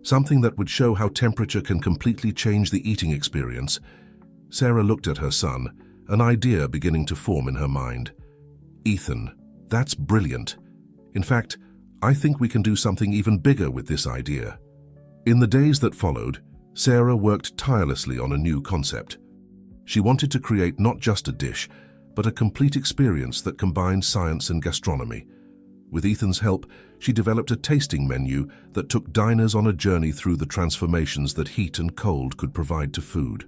Something that would show how temperature can completely change the eating experience." Sarah looked at her son, an idea beginning to form in her mind. "Ethan, that's brilliant. In fact, I think we can do something even bigger with this idea." In the days that followed, Sarah worked tirelessly on a new concept. She wanted to create not just a dish, but a complete experience that combined science and gastronomy. With Ethan's help, she developed a tasting menu that took diners on a journey through the transformations that heat and cold could provide to food.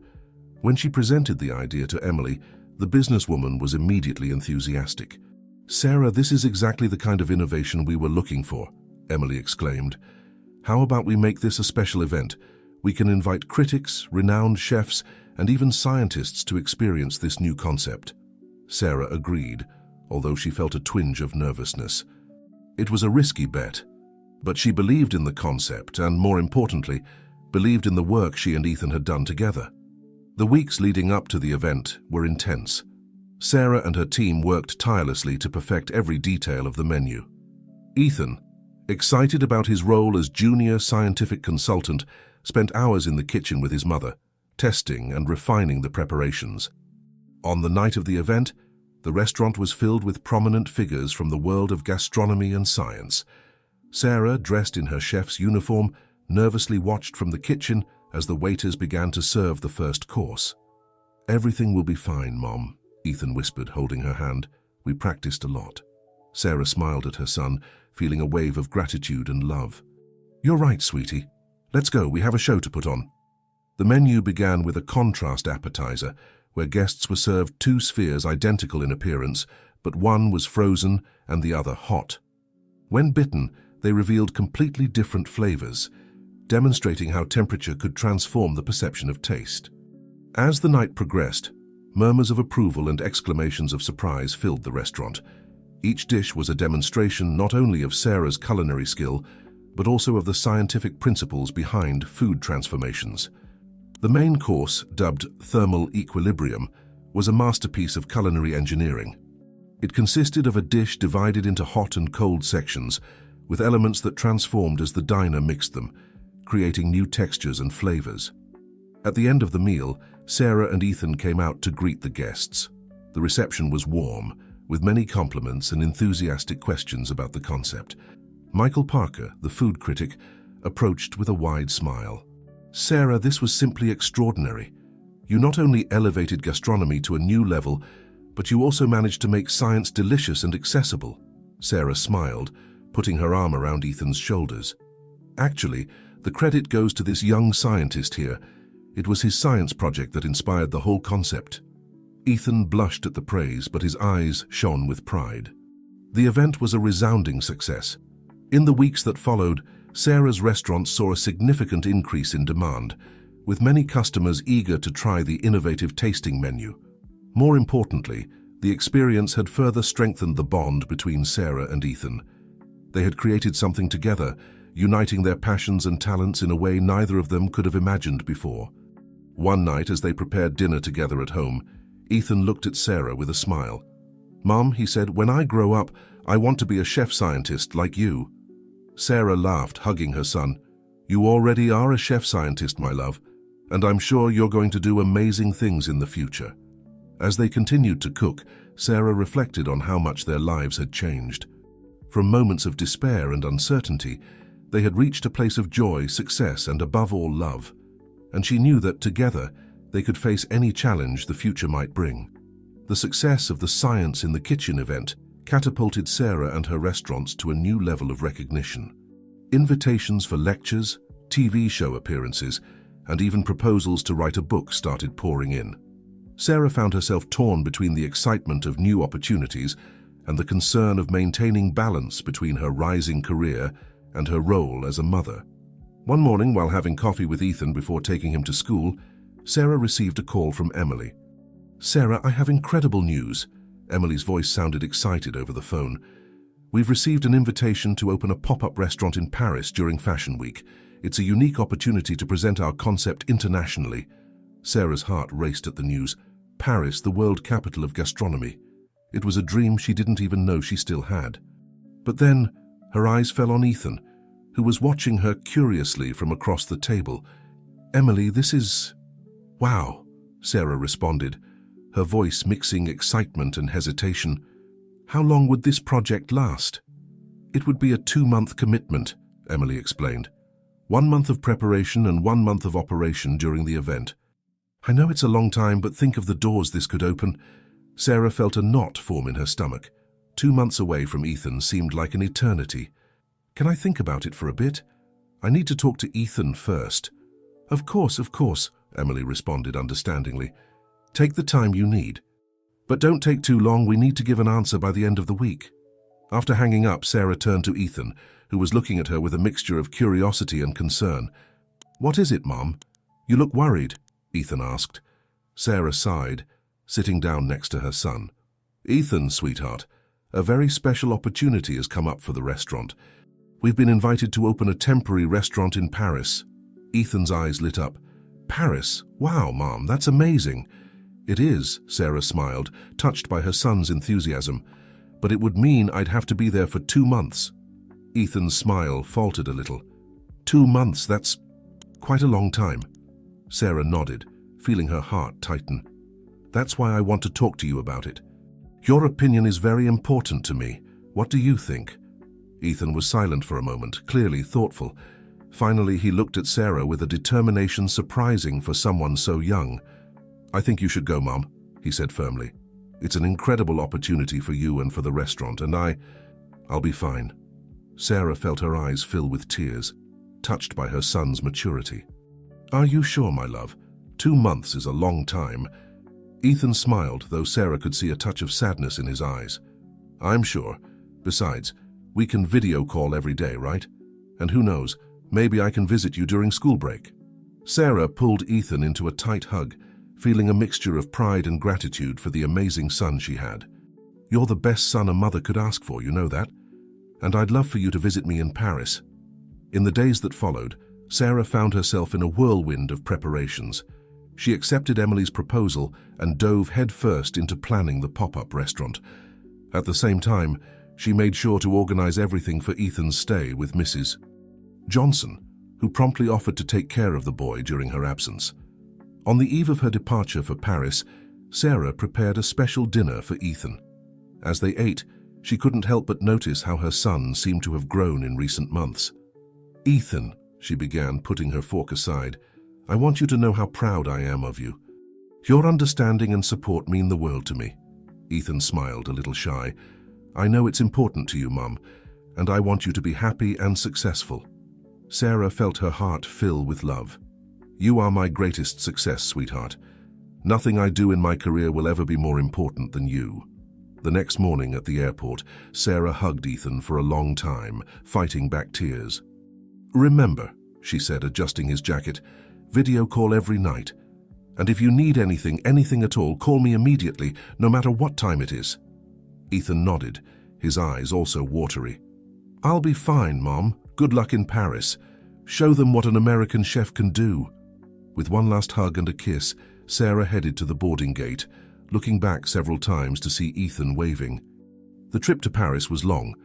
When she presented the idea to Emily, the businesswoman was immediately enthusiastic. "Sarah, this is exactly the kind of innovation we were looking for," Emily exclaimed. "How about we make this a special event? We can invite critics, renowned chefs, and even scientists to experience this new concept." Sarah agreed, although she felt a twinge of nervousness. It was a risky bet, but she believed in the concept and, more importantly, believed in the work she and Ethan had done together. The weeks leading up to the event were intense. Sarah and her team worked tirelessly to perfect every detail of the menu. Ethan, excited about his role as junior scientific consultant, spent hours in the kitchen with his mother, testing and refining the preparations. On the night of the event, the restaurant was filled with prominent figures from the world of gastronomy and science. Sarah, dressed in her chef's uniform, nervously watched from the kitchen as the waiters began to serve the first course. "Everything will be fine, Mom," Ethan whispered, holding her hand. "We practiced a lot." Sarah smiled at her son, feeling a wave of gratitude and love. "You're right, sweetie. Let's go, we have a show to put on." The menu began with a contrast appetizer, where guests were served two spheres identical in appearance, but one was frozen and the other hot. When bitten, they revealed completely different flavors, demonstrating how temperature could transform the perception of taste. As the night progressed, murmurs of approval and exclamations of surprise filled the restaurant. Each dish was a demonstration not only of Sarah's culinary skill, but also of the scientific principles behind food transformations. The main course, dubbed Thermal Equilibrium, was a masterpiece of culinary engineering. It consisted of a dish divided into hot and cold sections, with elements that transformed as the diner mixed them, creating new textures and flavors. At the end of the meal, Sarah and Ethan came out to greet the guests. The reception was warm, with many compliments and enthusiastic questions about the concept. Michael Parker, the food critic, approached with a wide smile. Sarah, this was simply extraordinary. You not only elevated gastronomy to a new level, but you also managed to make science delicious and accessible. Sarah smiled, putting her arm around Ethan's shoulders. Actually, the credit goes to this young scientist here. It was his science project that inspired the whole concept. Ethan blushed at the praise, but his eyes shone with pride. The event was a resounding success. In the weeks that followed, Sarah's restaurant saw a significant increase in demand, with many customers eager to try the innovative tasting menu. More importantly, the experience had further strengthened the bond between Sarah and Ethan. They had created something together, uniting their passions and talents in a way neither of them could have imagined before. One night, as they prepared dinner together at home, Ethan looked at Sarah with a smile. "Mom," he said, "when I grow up, I want to be a chef scientist like you." Sarah laughed, hugging her son. "You already are a chef scientist, my love, and I'm sure you're going to do amazing things in the future." As they continued to cook, Sarah reflected on how much their lives had changed. From moments of despair and uncertainty, they had reached a place of joy, success, and above all, love. And she knew that together, they could face any challenge the future might bring. The success of the Science in the Kitchen event catapulted Sarah and her restaurants to a new level of recognition. Invitations for lectures, TV show appearances, and even proposals to write a book started pouring in. Sarah found herself torn between the excitement of new opportunities and the concern of maintaining balance between her rising career and her role as a mother. One morning, while having coffee with Ethan before taking him to school, Sarah received a call from Emily. "Sarah, I have incredible news." Emily's voice sounded excited over the phone. "We've received an invitation to open a pop-up restaurant in Paris during Fashion Week. It's a unique opportunity to present our concept internationally." Sarah's heart raced at the news. Paris, the world capital of gastronomy. It was a dream she didn't even know she still had. But then, her eyes fell on Ethan, who was watching her curiously from across the table. "Emily, this is... wow," Sarah responded, her voice mixing excitement and hesitation. "How long would this project last?" "It would be a 2-month commitment," Emily explained. 1 month of preparation and 1 month of operation during the event. "I know it's a long time, but think of the doors this could open." Sarah felt a knot form in her stomach. 2 months away from Ethan seemed like an eternity. "Can I think about it for a bit? I need to talk to Ethan first." Of course," Emily responded understandingly. "Take the time you need. But don't take too long, we need to give an answer by the end of the week." After hanging up, Sarah turned to Ethan, who was looking at her with a mixture of curiosity and concern. "What is it, Mom? You look worried," Ethan asked. Sarah sighed, sitting down next to her son. "Ethan, sweetheart, a very special opportunity has come up for the restaurant. We've been invited to open a temporary restaurant in Paris." Ethan's eyes lit up. "Paris? Wow, Mom, that's amazing." "It is," Sarah smiled, touched by her son's enthusiasm. "But it would mean I'd have to be there for 2 months. Ethan's smile faltered a little. 2 months, that's quite a long time." Sarah nodded, feeling her heart tighten. "That's why I want to talk to you about it. Your opinion is very important to me. What do you think?" Ethan was silent for a moment, clearly thoughtful. Finally, he looked at Sarah with a determination surprising for someone so young. "I think you should go, Mom," he said firmly. "It's an incredible opportunity for you and for the restaurant, and I'll be fine." Sarah felt her eyes fill with tears, touched by her son's maturity. "Are you sure, my love? 2 months is a long time." Ethan smiled, though Sarah could see a touch of sadness in his eyes. "I'm sure. Besides, we can video call every day, right? And who knows, maybe I can visit you during school break." Sarah pulled Ethan into a tight hug, feeling a mixture of pride and gratitude for the amazing son she had. "You're the best son a mother could ask for, you know that? And I'd love for you to visit me in Paris." In the days that followed, Sarah found herself in a whirlwind of preparations. She accepted Emily's proposal and dove headfirst into planning the pop-up restaurant. At the same time, she made sure to organize everything for Ethan's stay with Mrs. Johnson, who promptly offered to take care of the boy during her absence. On the eve of her departure for Paris, Sarah prepared a special dinner for Ethan. As they ate, she couldn't help but notice how her son seemed to have grown in recent months. "Ethan," she began, putting her fork aside, I want you to know how proud I am of you. Your understanding and support mean the world to me." Ethan smiled, a little shy. "I know it's important to you, Mum, and I want you to be happy and successful." Sarah felt her heart fill with love. "You are my greatest success, sweetheart. Nothing I do in my career will ever be more important than you." The next morning at the airport, Sarah hugged Ethan for a long time, fighting back tears. "Remember," she said, adjusting his jacket, "video call every night. And if you need anything at all, call me immediately, no matter what time it is." Ethan nodded, his eyes also watery. "I'll be fine, Mom. Good luck in Paris. Show them what an American chef can do." With one last hug and a kiss, Sarah headed to the boarding gate, looking back several times to see Ethan waving. The trip to Paris was long,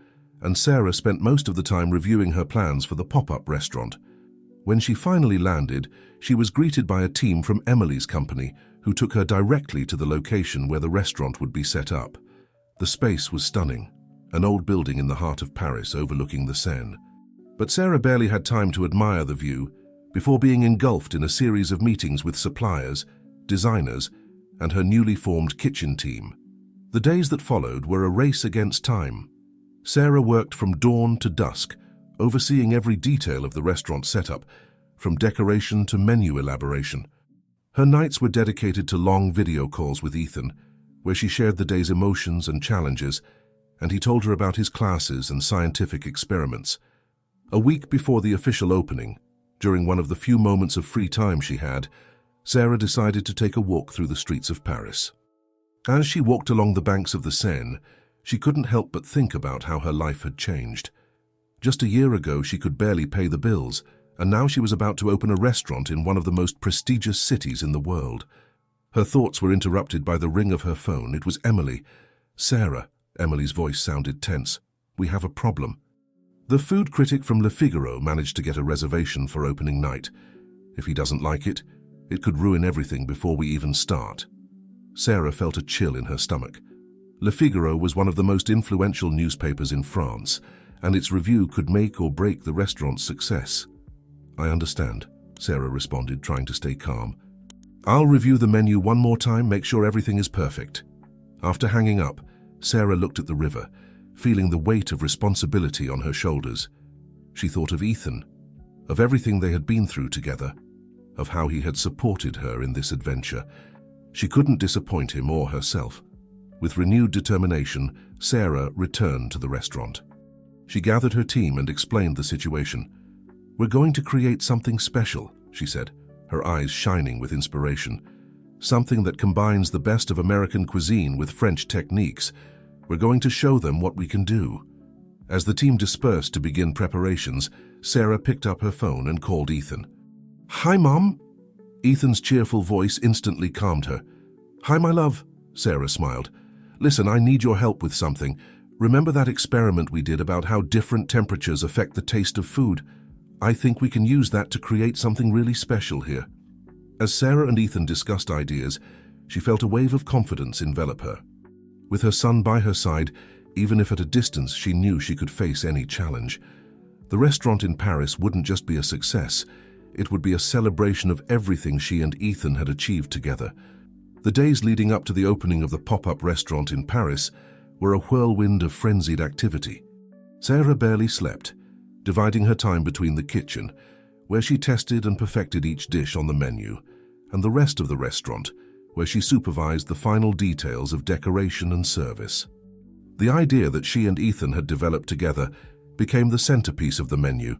and Sarah spent most of the time reviewing her plans for the pop-up restaurant. When she finally landed, she was greeted by a team from Emily's company, who took her directly to the location where the restaurant would be set up. The space was stunning, an old building in the heart of Paris overlooking the Seine. But Sarah barely had time to admire the view before being engulfed in a series of meetings with suppliers, designers, and her newly formed kitchen team. The days that followed were a race against time. Sarah worked from dawn to dusk, overseeing every detail of the restaurant setup, from decoration to menu elaboration. Her nights were dedicated to long video calls with Ethan, where she shared the day's emotions and challenges, and he told her about his classes and scientific experiments. A week before the official opening, during one of the few moments of free time she had, Sarah decided to take a walk through the streets of Paris. As she walked along the banks of the Seine, she couldn't help but think about how her life had changed. Just a year ago, she could barely pay the bills, and now she was about to open a restaurant in one of the most prestigious cities in the world. Her thoughts were interrupted by the ring of her phone. It was Emily. "Sarah," Emily's voice sounded tense. "We have a problem." The food critic from Le Figaro managed to get a reservation for opening night. If he doesn't like it, it could ruin everything before we even start. Sarah felt a chill in her stomach. Le Figaro was one of the most influential newspapers in France, and its review could make or break the restaurant's success. "I understand," Sarah responded, trying to stay calm. "I'll review the menu one more time, make sure everything is perfect." After hanging up, Sarah looked at the river, feeling the weight of responsibility on her shoulders. She thought of Ethan, of everything they had been through together, of how he had supported her in this adventure. She couldn't disappoint him or herself. With renewed determination, Sarah returned to the restaurant. She gathered her team and explained the situation. "We're going to create something special," she said, her eyes shining with inspiration. "Something that combines the best of American cuisine with French techniques. We're going to show them what we can do." As the team dispersed to begin preparations, Sarah picked up her phone and called Ethan. "Hi, Mom." Ethan's cheerful voice instantly calmed her. "Hi, my love," Sarah smiled. "Listen, I need your help with something. Remember that experiment we did about how different temperatures affect the taste of food? I think we can use that to create something really special here." As Sarah and Ethan discussed ideas, she felt a wave of confidence envelop her. With her son by her side, even if at a distance, she knew she could face any challenge. The restaurant in Paris wouldn't just be a success, it would be a celebration of everything she and Ethan had achieved together. The days leading up to the opening of the pop-up restaurant in Paris were a whirlwind of frenzied activity. Sarah barely slept, dividing her time between the kitchen, where she tested and perfected each dish on the menu, and the rest of the restaurant, where she supervised the final details of decoration and service. The idea that she and Ethan had developed together became the centerpiece of the menu,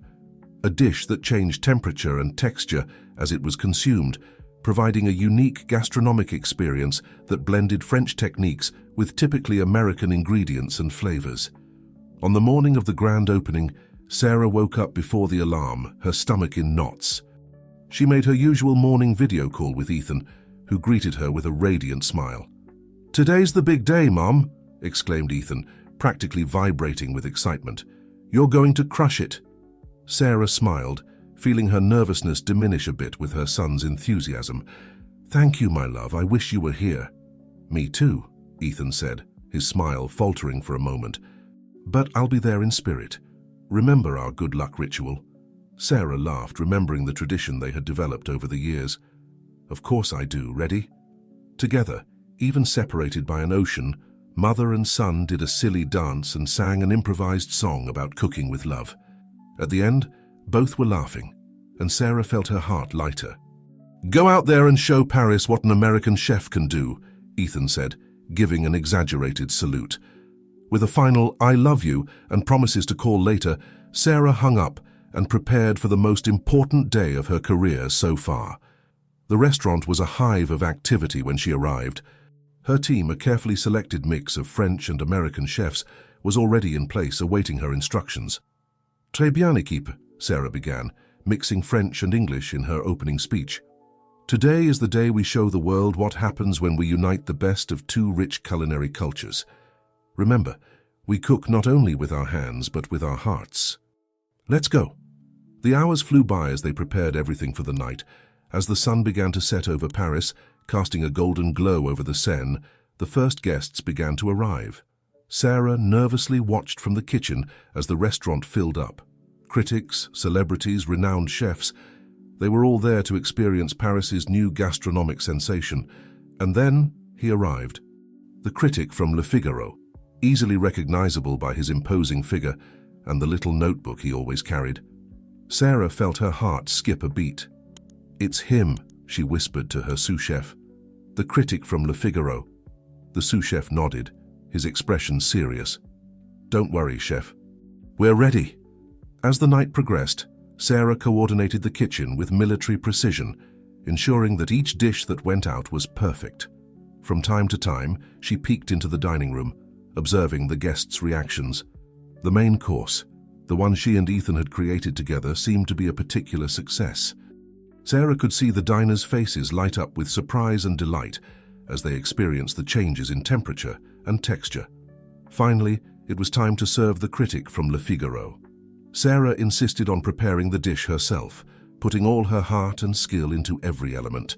a dish that changed temperature and texture as it was consumed, providing a unique gastronomic experience that blended French techniques with typically American ingredients and flavors. On the morning of the grand opening, Sarah woke up before the alarm, her stomach in knots. She made her usual morning video call with Ethan, who greeted her with a radiant smile. "Today's the big day, Mom," exclaimed Ethan, practically vibrating with excitement. "You're going to crush it." Sarah smiled, feeling her nervousness diminish a bit with her son's enthusiasm. "Thank you, my love. I wish you were here." "Me too," Ethan said, his smile faltering for a moment. "But I'll be there in spirit. Remember our good luck ritual. Sarah laughed, remembering the tradition they had developed over the years. Of course I do. Ready? Together, even separated by an ocean, mother and son did a silly dance and sang an improvised song about cooking with love. At the end, both were laughing, and Sarah felt her heart lighter. Go out there and show Paris what an American chef can do, Ethan said, giving an exaggerated salute. With a final "I love you" and promises to call later, Sarah hung up and prepared for the most important day of her career so far. The restaurant was a hive of activity when she arrived. Her team, a carefully selected mix of French and American chefs, was already in place awaiting her instructions. Très bien, équipe, Sarah began, mixing French and English in her opening speech. Today is the day we show the world what happens when we unite the best of two rich culinary cultures. Remember, we cook not only with our hands, but with our hearts. Let's go. The hours flew by as they prepared everything for the night. As the sun began to set over Paris, casting a golden glow over the Seine, the first guests began to arrive. Sarah nervously watched from the kitchen as the restaurant filled up. Critics, celebrities, renowned chefs, they were all there to experience Paris's new gastronomic sensation. And then he arrived. The critic from Le Figaro, easily recognizable by his imposing figure and the little notebook he always carried. Sarah felt her heart skip a beat. It's him, she whispered to her sous chef. The critic from Le Figaro. The sous chef nodded, his expression serious. Don't worry, chef. We're ready. As the night progressed, Sarah coordinated the kitchen with military precision, ensuring that each dish that went out was perfect. From time to time, she peeked into the dining room, observing the guests' reactions. The main course, the one she and Ethan had created together, seemed to be a particular success. Sarah could see the diners' faces light up with surprise and delight as they experienced the changes in temperature and texture. Finally, it was time to serve the critic from Le Figaro. Sarah insisted on preparing the dish herself, putting all her heart and skill into every element.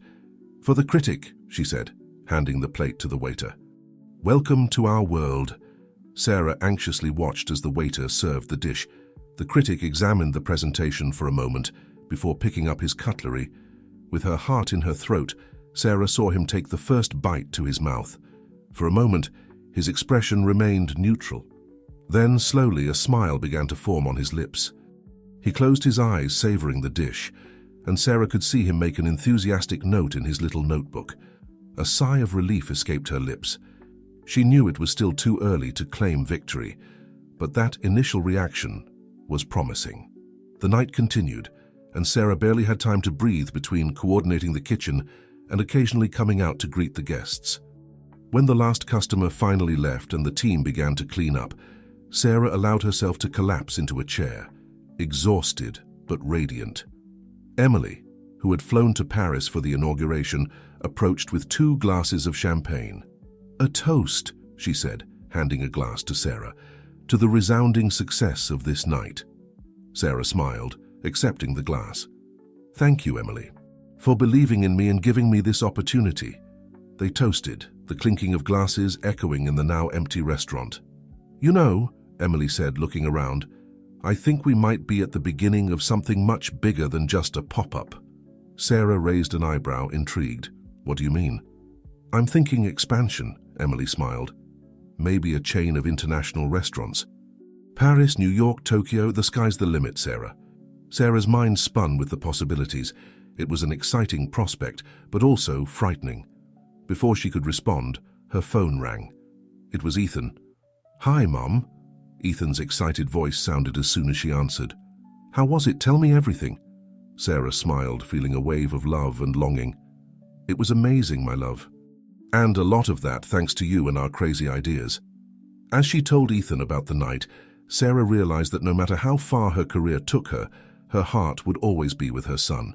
For the critic, she said, handing the plate to the waiter. Welcome to our world. Sarah anxiously watched as the waiter served the dish. The critic examined the presentation for a moment before picking up his cutlery. With her heart in her throat, Sarah saw him take the first bite to his mouth. For a moment, his expression remained neutral. Then, slowly, a smile began to form on his lips. He closed his eyes, savoring the dish, and Sarah could see him make an enthusiastic note in his little notebook. A sigh of relief escaped her lips. She knew it was still too early to claim victory, but that initial reaction was promising. The night continued, and Sarah barely had time to breathe between coordinating the kitchen and occasionally coming out to greet the guests. When the last customer finally left and the team began to clean up, Sarah allowed herself to collapse into a chair, exhausted but radiant. Emily, who had flown to Paris for the inauguration, approached with 2 glasses of champagne. A toast, she said, handing a glass to Sarah, to the resounding success of this night. Sarah smiled, accepting the glass. Thank you, Emily, for believing in me and giving me this opportunity. They toasted, the clinking of glasses echoing in the now empty restaurant. You know, Emily said, looking around, I think we might be at the beginning of something much bigger than just a pop-up. Sarah raised an eyebrow, intrigued. What do you mean? I'm thinking expansion, Emily smiled. Maybe a chain of international restaurants. Paris, New York, Tokyo, the sky's the limit, Sarah. Sarah's mind spun with the possibilities. It was an exciting prospect, but also frightening. Before she could respond, her phone rang. It was Ethan. Hi, Mom. Ethan's excited voice sounded as soon as she answered. How was it? Tell me everything. Sarah smiled, feeling a wave of love and longing. It was amazing, my love. And a lot of that thanks to you and our crazy ideas. As she told Ethan about the night, Sarah realized that no matter how far her career took her, her heart would always be with her son.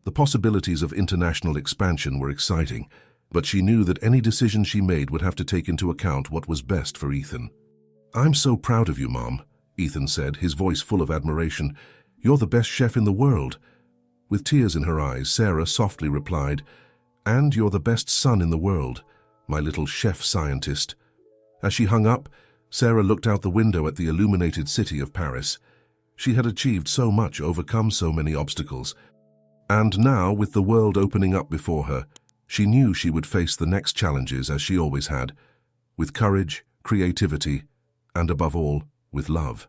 The possibilities of international expansion were exciting, but she knew that any decision she made would have to take into account what was best for Ethan. I'm so proud of you, Mom, Ethan said, his voice full of admiration. You're the best chef in the world. With tears in her eyes, Sarah softly replied, And you're the best son in the world, my little chef scientist. As she hung up, Sarah looked out the window at the illuminated city of Paris. She had achieved so much, overcome so many obstacles. And now, with the world opening up before her, she knew she would face the next challenges as she always had, with courage, creativity, and above all, with love.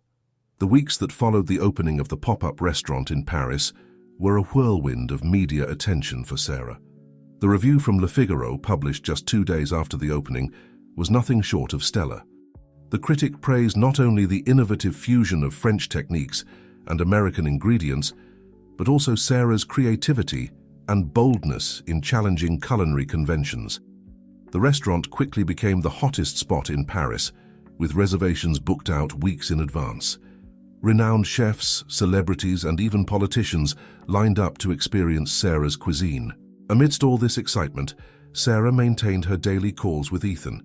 The weeks that followed the opening of the pop-up restaurant in Paris were a whirlwind of media attention for Sarah. The review from Le Figaro, published just 2 days after the opening, was nothing short of stellar. The critic praised not only the innovative fusion of French techniques and American ingredients, but also Sarah's creativity and boldness in challenging culinary conventions. The restaurant quickly became the hottest spot in Paris, with reservations booked out weeks in advance. Renowned chefs, celebrities, and even politicians lined up to experience Sarah's cuisine. Amidst all this excitement, Sarah maintained her daily calls with Ethan.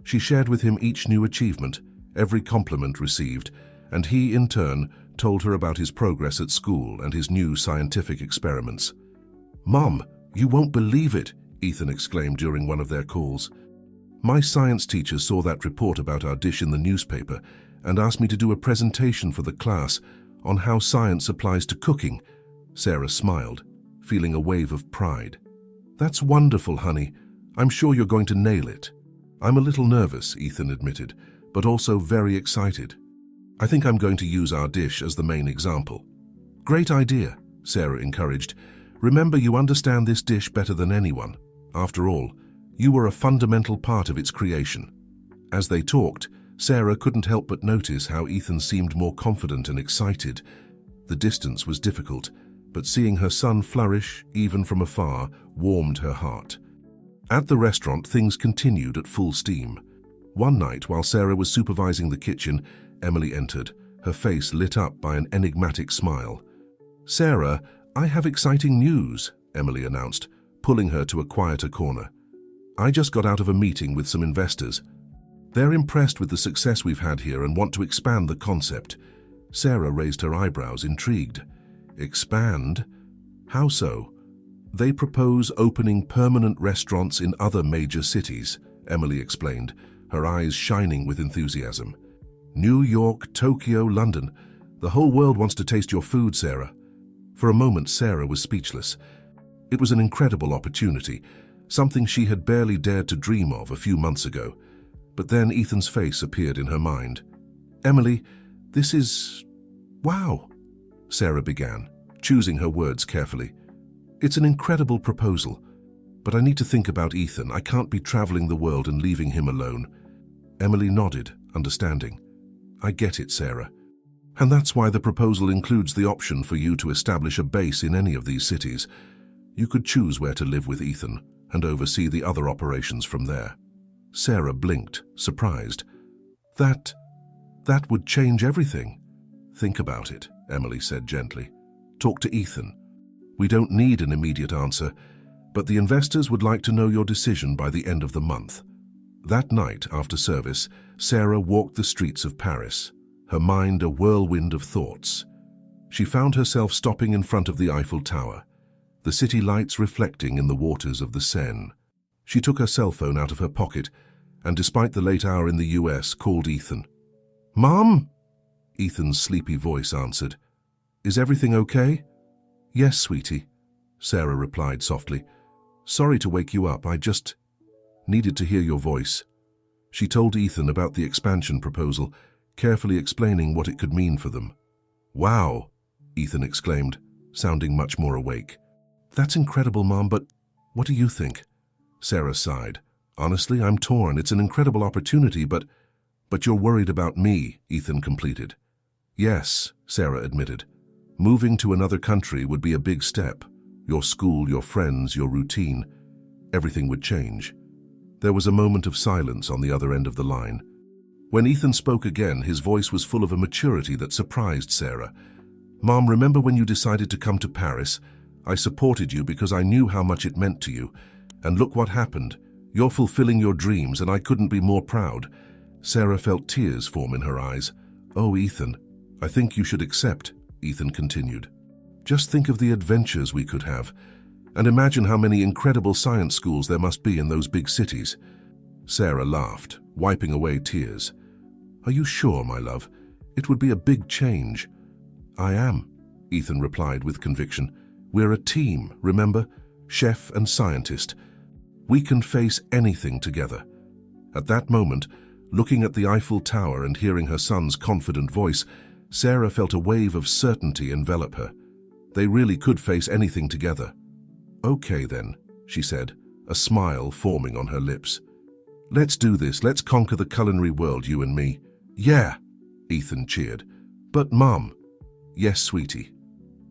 She shared with him each new achievement, every compliment received, and he, in turn, told her about his progress at school and his new scientific experiments. "Mom, you won't believe it," Ethan exclaimed during one of their calls. "My science teacher saw that report about our dish in the newspaper and asked me to do a presentation for the class on how science applies to cooking." Sarah smiled, feeling a wave of pride. "That's wonderful, honey. I'm sure you're going to nail it." "I'm a little nervous," Ethan admitted, "but also very excited. I think I'm going to use our dish as the main example." "Great idea," Sarah encouraged. "Remember, you understand this dish better than anyone. After all, you were a fundamental part of its creation." As they talked, Sarah couldn't help but notice how Ethan seemed more confident and excited. The distance was difficult, but seeing her son flourish, even from afar, warmed her heart. At the restaurant, things continued at full steam. One night, while Sarah was supervising the kitchen, Emily entered, her face lit up by an enigmatic smile. "Sarah, I have exciting news," Emily announced, pulling her to a quieter corner. "I just got out of a meeting with some investors. They're impressed with the success we've had here and want to expand the concept." Sarah raised her eyebrows, intrigued. "Expand? How so?" "They propose opening permanent restaurants in other major cities," Emily explained, her eyes shining with enthusiasm. "New York, Tokyo, London. The whole world wants to taste your food, Sarah." For a moment, Sarah was speechless. It was an incredible opportunity, something she had barely dared to dream of a few months ago. But then Ethan's face appeared in her mind. "Emily, this is... wow," Sarah began, choosing her words carefully. "It's an incredible proposal, but I need to think about Ethan. I can't be traveling the world and leaving him alone." Emily nodded, understanding. "I get it, Sarah. And that's why the proposal includes the option for you to establish a base in any of these cities. You could choose where to live with Ethan and oversee the other operations from there." Sarah blinked, surprised. That would change everything." "Think about it," Emily said gently. "Talk to Ethan. We don't need an immediate answer, but the investors would like to know your decision by the end of the month." That night, after service, Sarah walked the streets of Paris, her mind a whirlwind of thoughts. She found herself stopping in front of the Eiffel Tower, the city lights reflecting in the waters of the Seine. She took her cell phone out of her pocket and, despite the late hour in the US, called Ethan. "Mom?" Ethan's sleepy voice answered. "Is everything okay?" "Yes, sweetie," Sarah replied softly. "Sorry to wake you up. I just needed to hear your voice." She told Ethan about the expansion proposal, carefully explaining what it could mean for them. "Wow," Ethan exclaimed, sounding much more awake. "That's incredible, Mom, but what do you think?" Sarah sighed. "Honestly, I'm torn. It's an incredible opportunity, but you're worried about me," Ethan completed. "Yes," Sarah admitted. "Moving to another country would be a big step. Your school, your friends, your routine. Everything would change." There was a moment of silence on the other end of the line. When Ethan spoke again, his voice was full of a maturity that surprised Sarah. "Mom, remember when you decided to come to Paris? I supported you because I knew how much it meant to you. And look what happened. You're fulfilling your dreams, and I couldn't be more proud." Sarah felt tears form in her eyes. "Oh, Ethan, I think you should accept," Ethan continued. "Just think of the adventures we could have. And imagine how many incredible science schools there must be in those big cities." Sarah laughed, wiping away tears. "Are you sure, my love? It would be a big change." I am, Ethan replied with conviction. We're a team, remember? Chef and scientist. We can face anything together. At that moment, looking at the Eiffel Tower and hearing her son's confident voice, Sarah felt a wave of certainty envelop her. They really could face anything together. Okay then, she said, a smile forming on her lips. Let's do this. Let's conquer the culinary world, you and me. Yeah, Ethan cheered. But Mum. Yes, sweetie.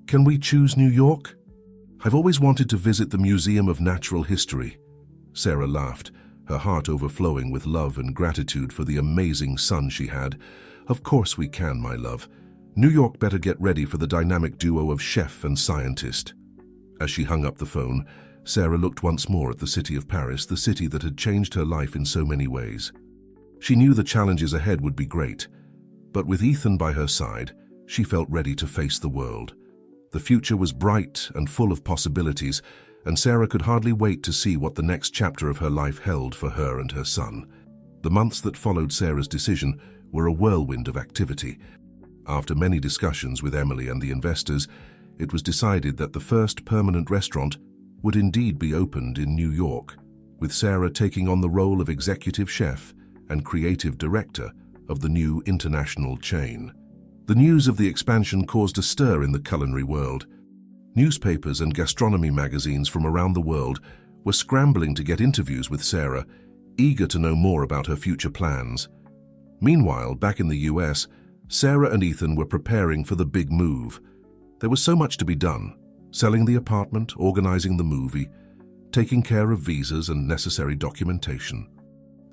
Can we choose New York? I've always wanted to visit the Museum of Natural History. Sarah laughed, her heart overflowing with love and gratitude for the amazing son she had. Of course we can, my love. New York better get ready for the dynamic duo of chef and scientist. As she hung up the phone, Sarah looked once more at the city of Paris, the city that had changed her life in so many ways. She knew the challenges ahead would be great, but with Ethan by her side, she felt ready to face the world. The future was bright and full of possibilities, and Sarah could hardly wait to see what the next chapter of her life held for her and her son. The months that followed Sarah's decision were a whirlwind of activity. After many discussions with Emily and the investors, it was decided that the first permanent restaurant would indeed be opened in New York, with Sarah taking on the role of executive chef and creative director of the new international chain. The news of the expansion caused a stir in the culinary world. Newspapers and gastronomy magazines from around the world were scrambling to get interviews with Sarah, eager to know more about her future plans. Meanwhile, back in the US, Sarah and Ethan were preparing for the big move. There was so much to be done: selling the apartment, organizing the movie, taking care of visas and necessary documentation.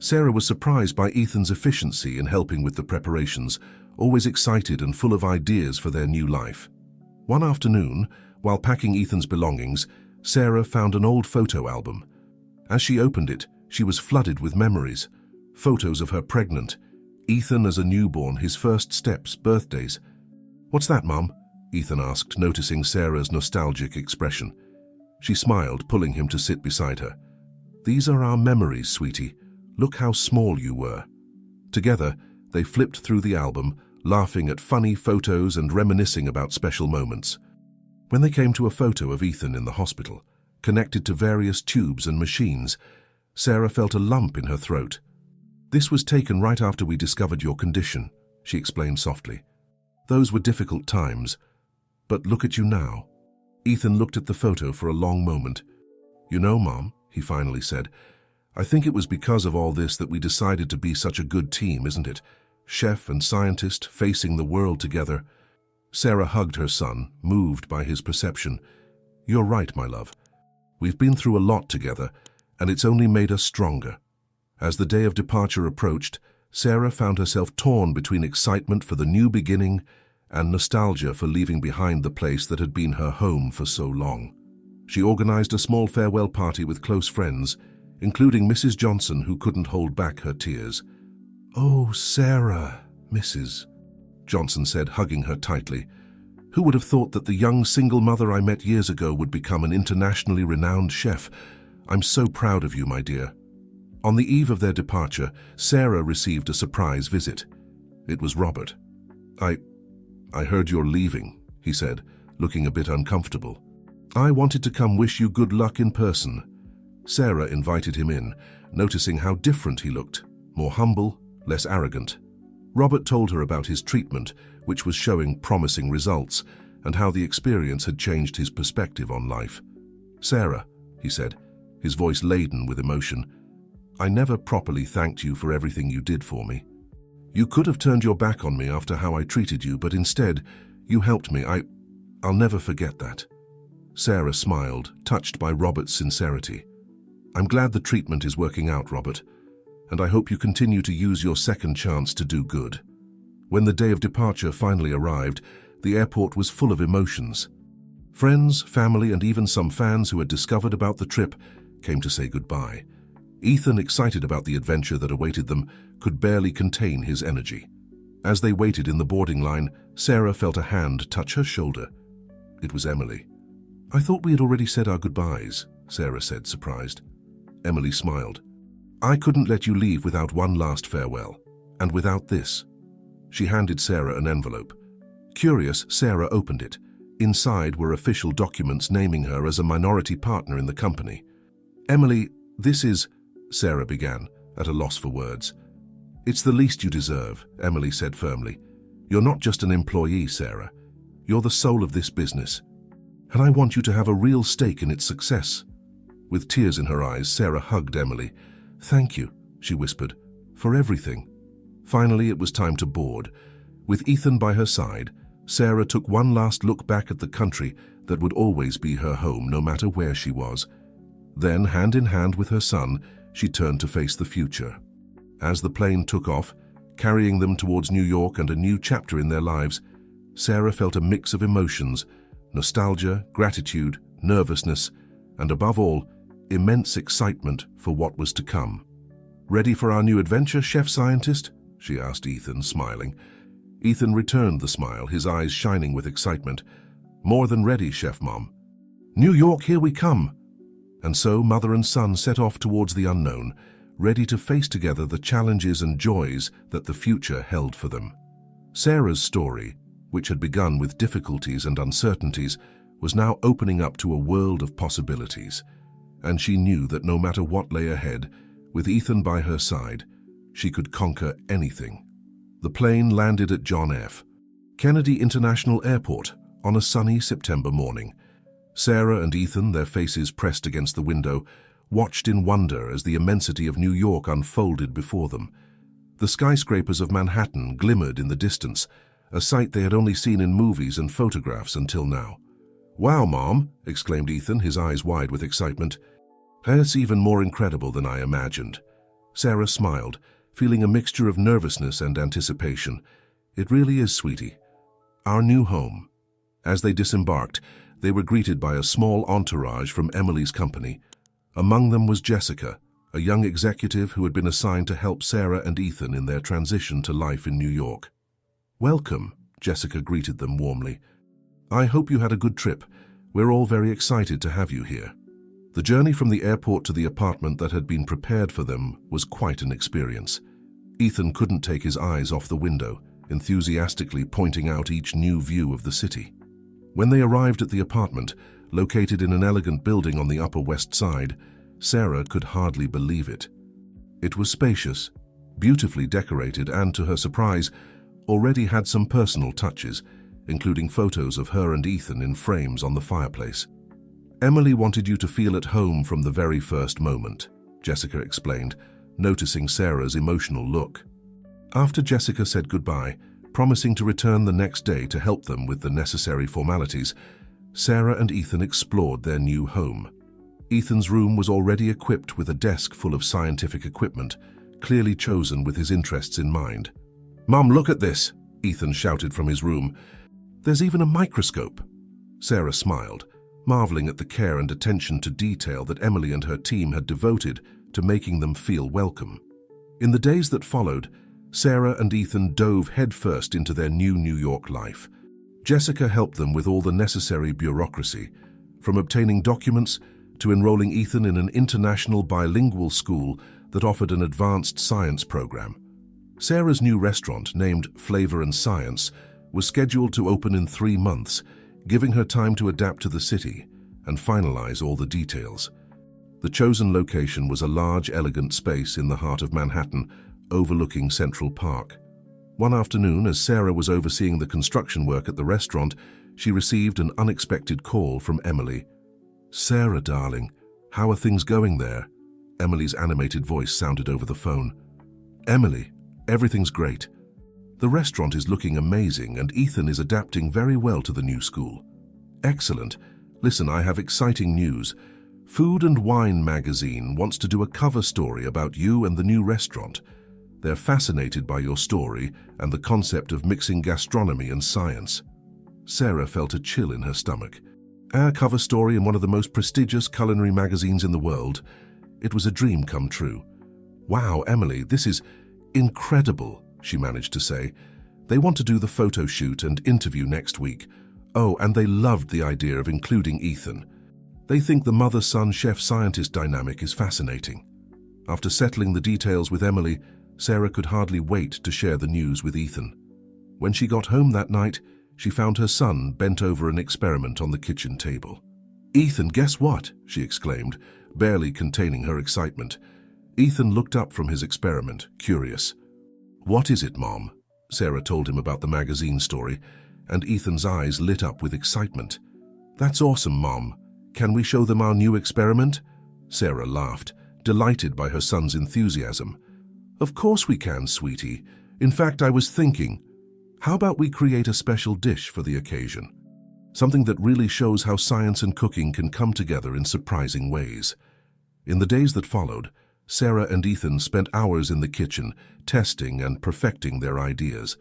Sarah was surprised by Ethan's efficiency in helping with the preparations, always excited and full of ideas for their new life. One afternoon, while packing Ethan's belongings, Sarah found an old photo album. As she opened it, she was flooded with memories. Photos of her pregnant, Ethan as a newborn, his first steps, birthdays. "What's that, Mum?" Ethan asked, noticing Sarah's nostalgic expression. She smiled, pulling him to sit beside her. "These are our memories, sweetie. Look how small you were." Together, they flipped through the album, laughing at funny photos and reminiscing about special moments. When they came to a photo of Ethan in the hospital, connected to various tubes and machines, Sarah felt a lump in her throat. "This was taken right after we discovered your condition," she explained softly. "Those were difficult times, but look at you now." Ethan looked at the photo for a long moment. "You know, Mom," he finally said, "I think it was because of all this that we decided to be such a good team, isn't it? Chef and scientist facing the world together." Sarah hugged her son, moved by his perception. "You're right, my love. We've been through a lot together, and it's only made us stronger." As the day of departure approached, Sarah found herself torn between excitement for the new beginning and nostalgia for leaving behind the place that had been her home for so long. She organized a small farewell party with close friends, including Mrs. Johnson, who couldn't hold back her tears. "Oh, Sarah," Mrs. Johnson said, hugging her tightly. "Who would have thought that the young single mother I met years ago would become an internationally renowned chef? I'm so proud of you, my dear." On the eve of their departure, Sarah received a surprise visit. It was Robert. I heard you're leaving," he said, looking a bit uncomfortable. "I wanted to come wish you good luck in person." Sarah invited him in, noticing how different he looked, more humble, less arrogant. Robert told her about his treatment, which was showing promising results, and how the experience had changed his perspective on life. "Sarah," he said, his voice laden with emotion, "I never properly thanked you for everything you did for me. You could have turned your back on me after how I treated you, but instead, you helped me. I'll never forget that." Sarah smiled, touched by Robert's sincerity. "I'm glad the treatment is working out, Robert, and I hope you continue to use your second chance to do good." When the day of departure finally arrived, the airport was full of emotions. Friends, family, and even some fans who had discovered about the trip came to say goodbye. Ethan, excited about the adventure that awaited them, could barely contain his energy. As they waited in the boarding line, Sarah felt a hand touch her shoulder. It was Emily. "I thought we had already said our goodbyes," Sarah said, surprised. Emily smiled. "I couldn't let you leave without one last farewell, and without this." She handed Sarah an envelope. Curious, Sarah opened it. Inside were official documents naming her as a minority partner in the company. "Emily, this is," Sarah began, at a loss for words. "It's the least you deserve," Emily said firmly. "You're not just an employee, Sarah. You're the soul of this business. And I want you to have a real stake in its success." With tears in her eyes, Sarah hugged Emily. "Thank you," she whispered, "for everything." Finally, it was time to board. With Ethan by her side, Sarah took one last look back at the country that would always be her home, no matter where she was. Then, hand in hand with her son, she turned to face the future. As the plane took off, carrying them towards New York and a new chapter in their lives, Sarah felt a mix of emotions: nostalgia, gratitude, nervousness, and above all, immense excitement for what was to come. "Ready for our new adventure, Chef Scientist?" she asked Ethan, smiling. Ethan returned the smile, his eyes shining with excitement. "More than ready, Chef Mom." "New York, here we come!" And so mother and son set off towards the unknown, ready to face together the challenges and joys that the future held for them. Sarah's story, which had begun with difficulties and uncertainties, was now opening up to a world of possibilities. And she knew that no matter what lay ahead, with Ethan by her side, she could conquer anything. The plane landed at John F. Kennedy International Airport on a sunny September morning. Sarah and Ethan, their faces pressed against the window, watched in wonder as the immensity of New York unfolded before them. The skyscrapers of Manhattan glimmered in the distance, a sight they had only seen in movies and photographs until now. "Wow, Mom!" exclaimed Ethan, his eyes wide with excitement. "That's even more incredible than I imagined." Sarah smiled, feeling a mixture of nervousness and anticipation. "It really is, sweetie. Our new home." As they disembarked, they were greeted by a small entourage from Emily's company. Among them was Jessica, a young executive who had been assigned to help Sarah and Ethan in their transition to life in New York. "Welcome," Jessica greeted them warmly. "I hope you had a good trip. We're all very excited to have you here." The journey from the airport to the apartment that had been prepared for them was quite an experience. Ethan couldn't take his eyes off the window, enthusiastically pointing out each new view of the city. When they arrived at the apartment, located in an elegant building on the Upper West Side, Sarah could hardly believe it. It was spacious, beautifully decorated, and, to her surprise, already had some personal touches, including photos of her and Ethan in frames on the fireplace. "Emily wanted you to feel at home from the very first moment," Jessica explained, noticing Sarah's emotional look. After Jessica said goodbye, promising to return the next day to help them with the necessary formalities, Sarah and Ethan explored their new home. Ethan's room was already equipped with a desk full of scientific equipment, clearly chosen with his interests in mind. "Mom, look at this!" Ethan shouted from his room. "There's even a microscope." Sarah smiled, marveling at the care and attention to detail that Emily and her team had devoted to making them feel welcome. In the days that followed, Sarah and Ethan dove headfirst into their new New York life. Jessica helped them with all the necessary bureaucracy, from obtaining documents to enrolling Ethan in an international bilingual school that offered an advanced science program. Sarah's new restaurant, named Flavor and Science, was scheduled to open in 3 months, giving her time to adapt to the city and finalize all the details. The chosen location was a large, elegant space in the heart of Manhattan, overlooking Central Park. One afternoon, as Sarah was overseeing the construction work at the restaurant, she received an unexpected call from Emily. "Sarah, darling, how are things going there?" Emily's animated voice sounded over the phone. "Emily, everything's great. The restaurant is looking amazing and Ethan is adapting very well to the new school." "Excellent. Listen, I have exciting news. Food and Wine magazine wants to do a cover story about you and the new restaurant. They're fascinated by your story and the concept of mixing gastronomy and science." Sarah felt a chill in her stomach. Our cover story in one of the most prestigious culinary magazines in the world. It was a dream come true. "Wow, Emily, this is incredible," she managed to say. "They want to do the photo shoot and interview next week. Oh, and they loved the idea of including Ethan. They think the mother-son chef-scientist dynamic is fascinating." After settling the details with Emily, Sarah could hardly wait to share the news with Ethan. When she got home that night, she found her son bent over an experiment on the kitchen table. "Ethan, guess what?" she exclaimed, barely containing her excitement. Ethan looked up from his experiment, curious. "What is it, Mom?" Sarah told him about the magazine story, and Ethan's eyes lit up with excitement. "That's awesome, Mom. Can we show them our new experiment?" Sarah laughed, delighted by her son's enthusiasm. "Of course we can, sweetie. In fact, I was thinking, how about we create a special dish for the occasion? Something that really shows how science and cooking can come together in surprising ways." In the days that followed, Sarah and Ethan spent hours in the kitchen, testing and perfecting their ideas.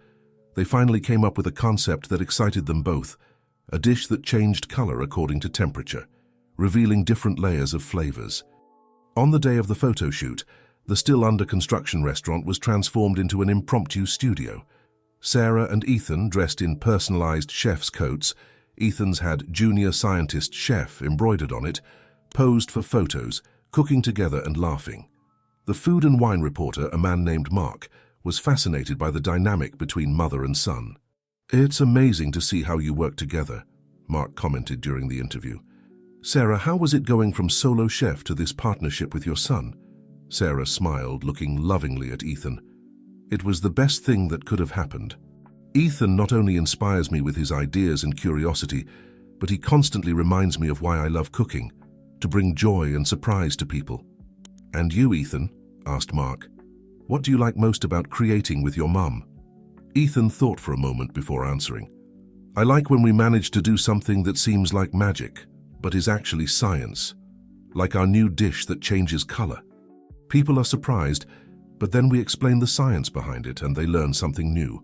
They finally came up with a concept that excited them both, a dish that changed color according to temperature, revealing different layers of flavors. On the day of the photo shoot, the still under construction restaurant was transformed into an impromptu studio. Sarah and Ethan, dressed in personalized chef's coats, Ethan's had Junior Scientist Chef embroidered on it, posed for photos, cooking together and laughing. The food and wine reporter, a man named Mark, was fascinated by the dynamic between mother and son. "It's amazing to see how you work together," Mark commented during the interview. "Sarah, how was it going from solo chef to this partnership with your son?" Sarah smiled, looking lovingly at Ethan. "It was the best thing that could have happened. Ethan not only inspires me with his ideas and curiosity, but he constantly reminds me of why I love cooking, to bring joy and surprise to people." "And you, Ethan?" asked Mark. "What do you like most about creating with your mum?" Ethan thought for a moment before answering. "I like when we manage to do something that seems like magic, but is actually science, like our new dish that changes color. People are surprised, but then we explain the science behind it and they learn something new."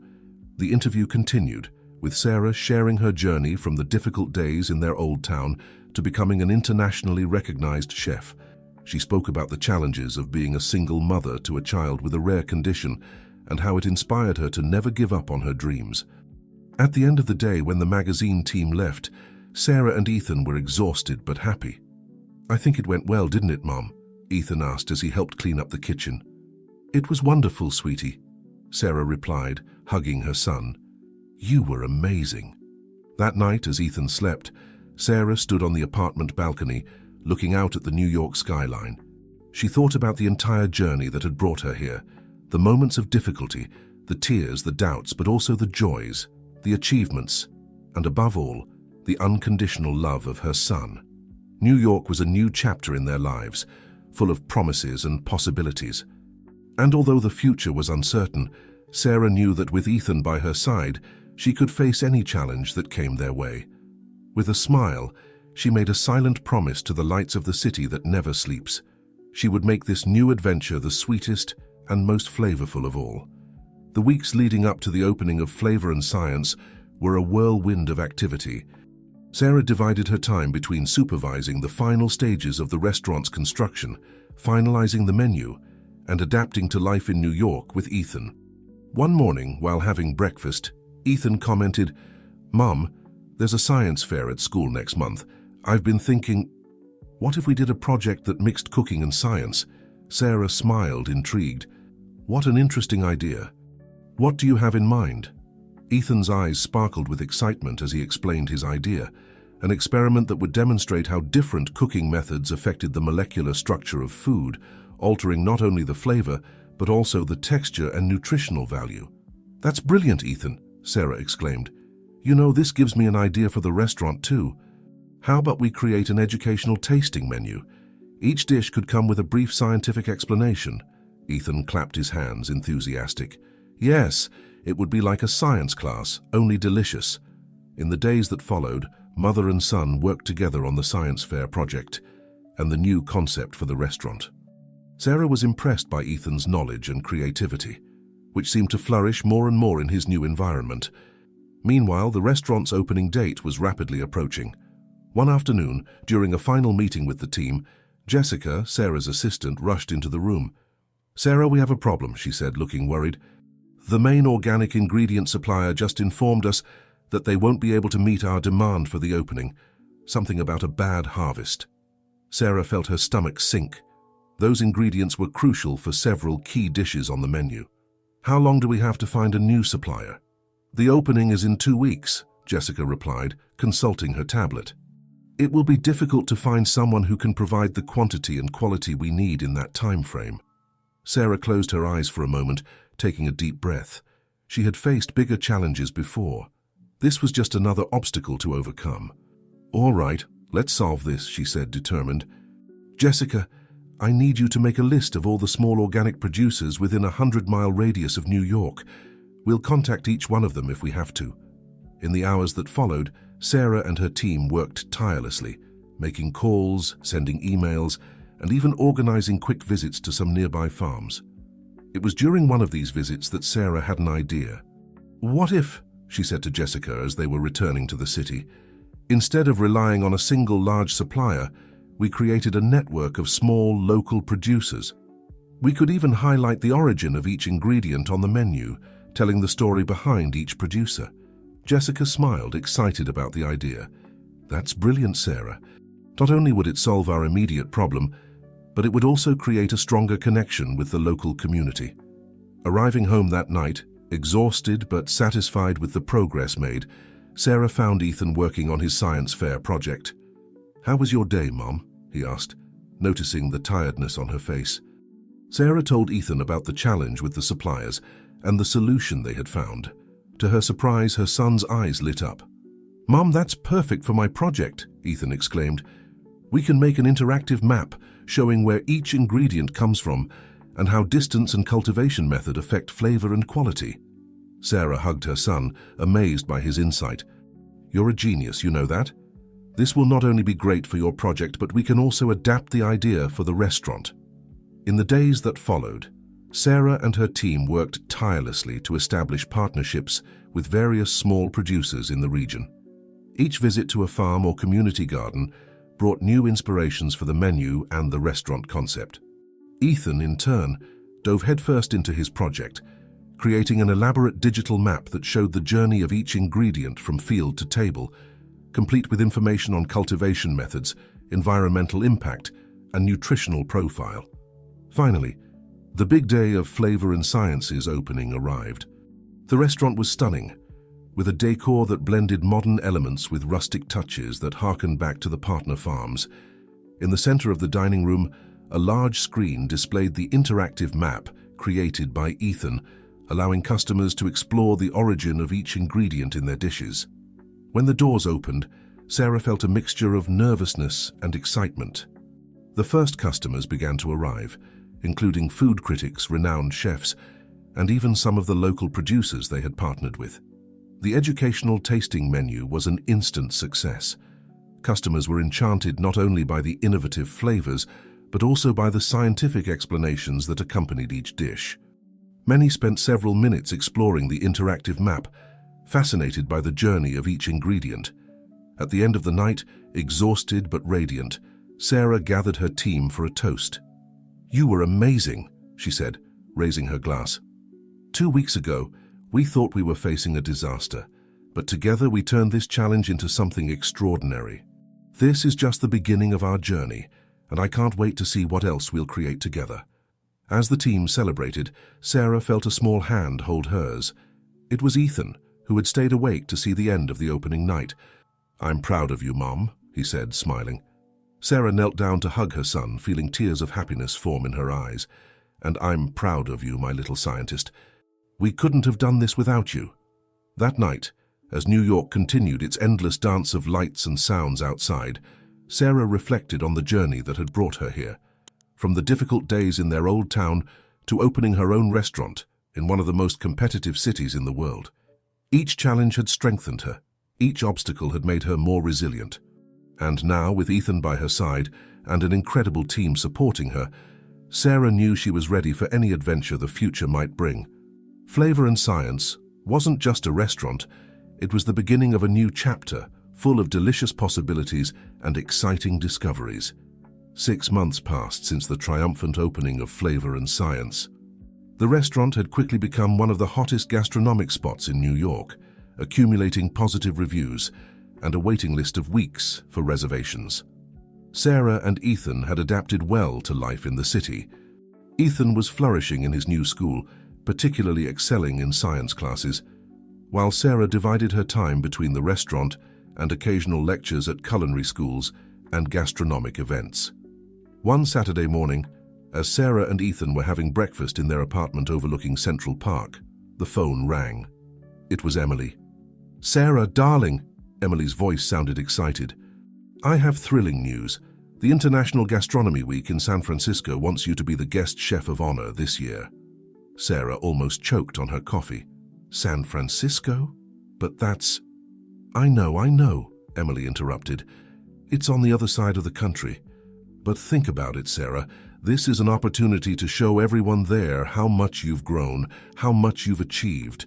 The interview continued, with Sarah sharing her journey from the difficult days in their old town to becoming an internationally recognized chef. She spoke about the challenges of being a single mother to a child with a rare condition and how it inspired her to never give up on her dreams. At the end of the day, when the magazine team left, Sarah and Ethan were exhausted but happy. "I think it went well, didn't it, Mom?" Ethan asked as he helped clean up the kitchen. "It was wonderful, sweetie," Sarah replied, hugging her son. "You were amazing." That night, as Ethan slept, Sarah stood on the apartment balcony, looking out at the New York skyline. She thought about the entire journey that had brought her here, the moments of difficulty, the tears, the doubts, but also the joys, the achievements, and above all, the unconditional love of her son. New York was a new chapter in their lives, full of promises and possibilities. And although the future was uncertain, Sarah knew that with Ethan by her side, she could face any challenge that came their way. With a smile, she made a silent promise to the lights of the city that never sleeps. She would make this new adventure the sweetest and most flavorful of all. The weeks leading up to the opening of Flavor and Science were a whirlwind of activity. Sarah divided her time between supervising the final stages of the restaurant's construction, finalizing the menu, and adapting to life in New York with Ethan. One morning, while having breakfast, Ethan commented, "Mom, there's a science fair at school next month. I've been thinking, what if we did a project that mixed cooking and science?" Sarah smiled, intrigued. "What an interesting idea. What do you have in mind?" Ethan's eyes sparkled with excitement as he explained his idea, an experiment that would demonstrate how different cooking methods affected the molecular structure of food, altering not only the flavor, but also the texture and nutritional value. "That's brilliant, Ethan," Sarah exclaimed. "You know, this gives me an idea for the restaurant too. How about we create an educational tasting menu? Each dish could come with a brief scientific explanation." Ethan clapped his hands, enthusiastic. "Yes, it would be like a science class, only delicious." In the days that followed, mother and son worked together on the science fair project and the new concept for the restaurant. Sarah was impressed by Ethan's knowledge and creativity, which seemed to flourish more and more in his new environment. Meanwhile, the restaurant's opening date was rapidly approaching. One afternoon, during a final meeting with the team, Jessica, Sarah's assistant, rushed into the room. "Sarah, we have a problem," she said, looking worried. "The main organic ingredient supplier just informed us that they won't be able to meet our demand for the opening. Something about a bad harvest." Sarah felt her stomach sink. Those ingredients were crucial for several key dishes on the menu. "How long do we have to find a new supplier?" "The opening is in 2 weeks," Jessica replied, consulting her tablet. It will be difficult to find someone who can provide the quantity and quality we need in that time frame. Sarah closed her eyes for a moment, taking a deep breath. She had faced bigger challenges before. This was just another obstacle to overcome. All right, let's solve this, she said, determined. Jessica, I need you to make a list of all the small organic producers within a 100-mile radius of New York. We'll contact each one of them if we have to. In the hours that followed, Sarah and her team worked tirelessly, making calls, sending emails, and even organizing quick visits to some nearby farms. It was during one of these visits that Sarah had an idea. What if, she said to Jessica as they were returning to the city, instead of relying on a single large supplier, we created a network of small local producers. We could even highlight the origin of each ingredient on the menu, telling the story behind each producer. Jessica smiled, excited about the idea. That's brilliant, Sarah. Not only would it solve our immediate problem, but it would also create a stronger connection with the local community. Arriving home that night, exhausted but satisfied with the progress made, Sarah found Ethan working on his science fair project. "How was your day, Mom?" he asked, noticing the tiredness on her face. Sarah told Ethan about the challenge with the suppliers and the solution they had found. To her surprise, her son's eyes lit up. "Mom, that's perfect for my project," Ethan exclaimed. "We can make an interactive map showing where each ingredient comes from and how distance and cultivation method affect flavor and quality." Sarah hugged her son, amazed by his insight. "You're a genius, you know that? This will not only be great for your project, but we can also adapt the idea for the restaurant." In the days that followed, Sarah and her team worked tirelessly to establish partnerships with various small producers in the region. Each visit to a farm or community garden brought new inspirations for the menu and the restaurant concept. Ethan, in turn, dove headfirst into his project, creating an elaborate digital map that showed the journey of each ingredient from field to table, complete with information on cultivation methods, environmental impact, and nutritional profile. Finally, the big day of Flavor and Science's opening arrived. The restaurant was stunning, with a decor that blended modern elements with rustic touches that harkened back to the partner farms. In the center of the dining room, a large screen displayed the interactive map created by Ethan, allowing customers to explore the origin of each ingredient in their dishes. When the doors opened, Sarah felt a mixture of nervousness and excitement. The first customers began to arrive, including food critics, renowned chefs, and even some of the local producers they had partnered with. The educational tasting menu was an instant success. Customers were enchanted not only by the innovative flavors, but also by the scientific explanations that accompanied each dish. Many spent several minutes exploring the interactive map, fascinated by the journey of each ingredient. At the end of the night, exhausted but radiant, Sarah gathered her team for a toast. "You were amazing," she said, raising her glass. "2 weeks ago, we thought we were facing a disaster, but together we turned this challenge into something extraordinary. This is just the beginning of our journey, and I can't wait to see what else we'll create together." As the team celebrated, Sarah felt a small hand hold hers. It was Ethan, who had stayed awake to see the end of the opening night. "I'm proud of you, Mom," he said, smiling. Sarah knelt down to hug her son, feeling tears of happiness form in her eyes. "And I'm proud of you, my little scientist. We couldn't have done this without you." That night, as New York continued its endless dance of lights and sounds outside, Sarah reflected on the journey that had brought her here. From the difficult days in their old town to opening her own restaurant in one of the most competitive cities in the world. Each challenge had strengthened her. Each obstacle had made her more resilient. And now, with Ethan by her side and an incredible team supporting her, Sarah knew she was ready for any adventure the future might bring. Flavor and Science wasn't just a restaurant, it was the beginning of a new chapter, full of delicious possibilities and exciting discoveries. 6 months passed since the triumphant opening of Flavor and Science. The restaurant had quickly become one of the hottest gastronomic spots in New York, accumulating positive reviews and a waiting list of weeks for reservations. Sarah and Ethan had adapted well to life in the city. Ethan was flourishing in his new school, particularly excelling in science classes. while Sarah divided her time between the restaurant and occasional lectures at culinary schools and gastronomic events. One Saturday morning, as Sarah and Ethan were having breakfast in their apartment overlooking Central Park, the phone rang. It was Emily. "Sarah, darling," Emily's voice sounded excited. "I have thrilling news. The International Gastronomy Week in San Francisco wants you to be the guest chef of honor this year." Sarah almost choked on her coffee. "San Francisco? But that's—" I know," Emily interrupted. "It's on the other side of the country. But think about it, Sarah. This is an opportunity to show everyone there how much you've grown, how much you've achieved.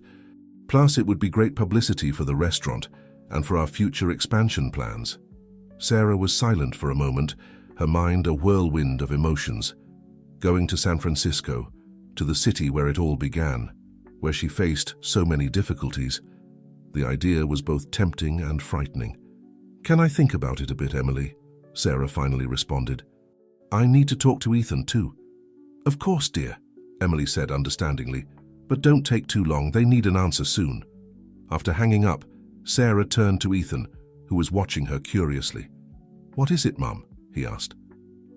Plus, it would be great publicity for the restaurant and for our future expansion plans." Sarah was silent for a moment, her mind a whirlwind of emotions. Going to San Francisco, to the city where it all began, where she faced so many difficulties. The idea was both tempting and frightening. "Can I think about it a bit, Emily?" Sarah finally responded. "I need to talk to Ethan too." "Of course, dear," Emily said understandingly. "But don't take too long, they need an answer soon." After hanging up, Sarah turned to Ethan, who was watching her curiously. "What is it, Mum?" he asked.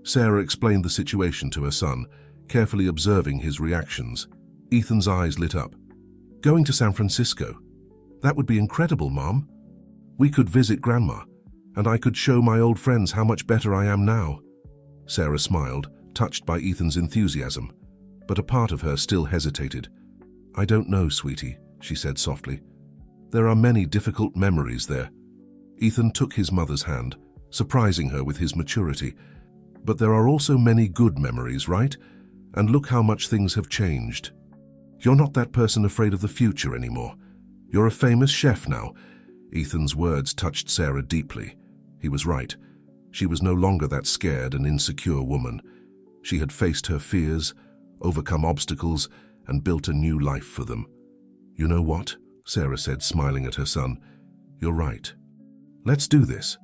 Sarah explained the situation to her son, carefully observing his reactions. Ethan's eyes lit up. "Going to San Francisco? That would be incredible, Mom. We could visit Grandma, and I could show my old friends how much better I am now." Sarah smiled, touched by Ethan's enthusiasm, but a part of her still hesitated. "I don't know, sweetie," she said softly. "There are many difficult memories there." Ethan took his mother's hand, surprising her with his maturity. "But there are also many good memories, right? And look how much things have changed. You're not that person afraid of the future anymore. You're a famous chef now." Ethan's words touched Sarah deeply. He was right. She was no longer that scared and insecure woman. She had faced her fears, overcome obstacles, and built a new life for them. "You know what?" Sarah said, smiling at her son. "You're right. Let's do this."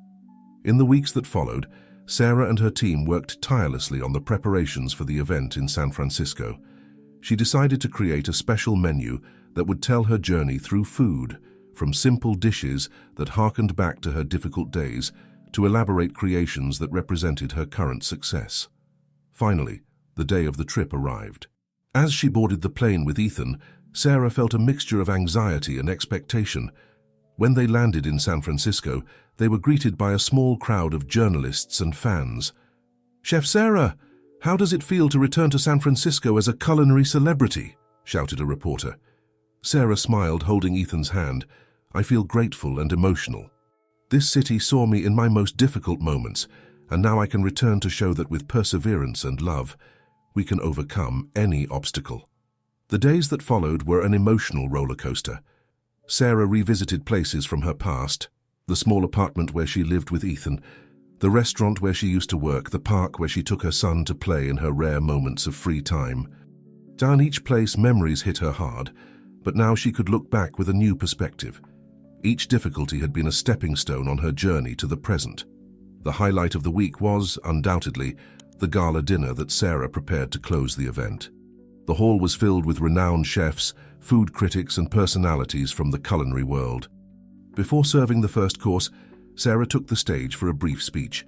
In the weeks that followed, Sarah and her team worked tirelessly on the preparations for the event in San Francisco. She decided to create a special menu that would tell her journey through food, from simple dishes that harkened back to her difficult days to elaborate creations that represented her current success. Finally, the day of the trip arrived. As she boarded the plane with Ethan, Sarah felt a mixture of anxiety and expectation. When they landed in San Francisco, they were greeted by a small crowd of journalists and fans. "Chef Sarah, how does it feel to return to San Francisco as a culinary celebrity?" shouted a reporter. Sarah smiled, holding Ethan's hand. "I feel grateful and emotional. This city saw me in my most difficult moments, and now I can return to show that with perseverance and love, we can overcome any obstacle." The days that followed were an emotional roller coaster. Sarah revisited places from her past, the small apartment where she lived with Ethan, the restaurant where she used to work, the park where she took her son to play in her rare moments of free time. Down each place, memories hit her hard, but now she could look back with a new perspective. Each difficulty had been a stepping stone on her journey to the present. The highlight of the week was, undoubtedly, the gala dinner that Sarah prepared to close the event. The hall was filled with renowned chefs, food critics, and personalities from the culinary world. Before serving the first course, Sarah took the stage for a brief speech.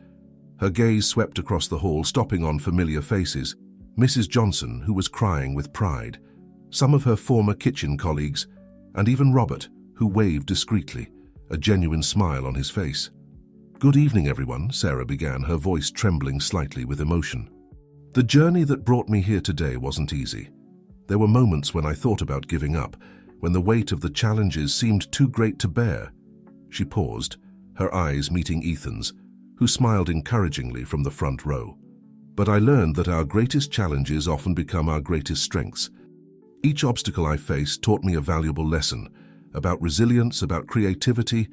Her gaze swept across the hall, stopping on familiar faces. Mrs. Johnson, who was crying with pride, some of her former kitchen colleagues, and even Robert, who waved discreetly, a genuine smile on his face. "Good evening, everyone," Sarah began, her voice trembling slightly with emotion. "The journey that brought me here today wasn't easy. There were moments when I thought about giving up, when the weight of the challenges seemed too great to bear." She paused, her eyes meeting Ethan's, who smiled encouragingly from the front row. "But I learned that our greatest challenges often become our greatest strengths. Each obstacle I faced taught me a valuable lesson about resilience, about creativity,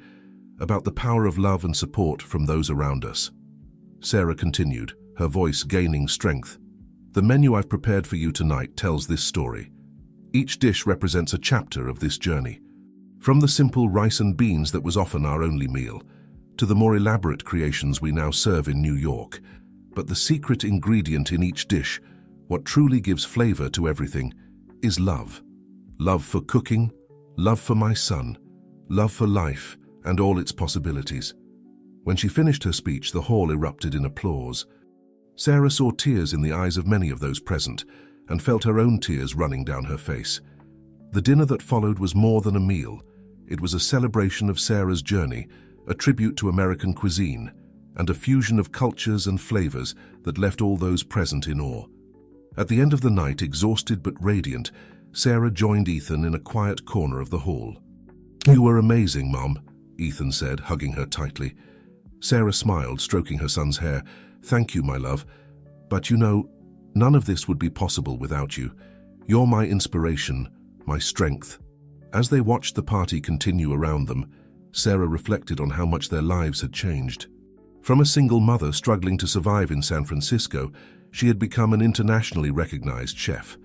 about the power of love and support from those around us." Sarah continued, her voice gaining strength. "The menu I've prepared for you tonight tells this story. Each dish represents a chapter of this journey. From the simple rice and beans that was often our only meal, to the more elaborate creations we now serve in New York. But the secret ingredient in each dish, what truly gives flavor to everything, is love. Love for cooking, Love for my son, love for life and all its possibilities. When she finished her speech, the hall erupted in applause. Sarah saw tears in the eyes of many of those present and felt her own tears running down her face. The dinner that followed was more than a meal. It was a celebration of Sarah's journey, a tribute to American cuisine, and a fusion of cultures and flavors that left all those present in awe. At the end of the night, exhausted but radiant, Sarah joined Ethan in a quiet corner of the hall. "You were amazing, Mom," Ethan said, hugging her tightly. Sarah smiled, stroking her son's hair. "Thank you, my love. But you know, none of this would be possible without you. You're my inspiration, my strength." As they watched the party continue around them, Sarah reflected on how much their lives had changed. From a single mother struggling to survive in San Francisco, she had become an internationally recognized chef.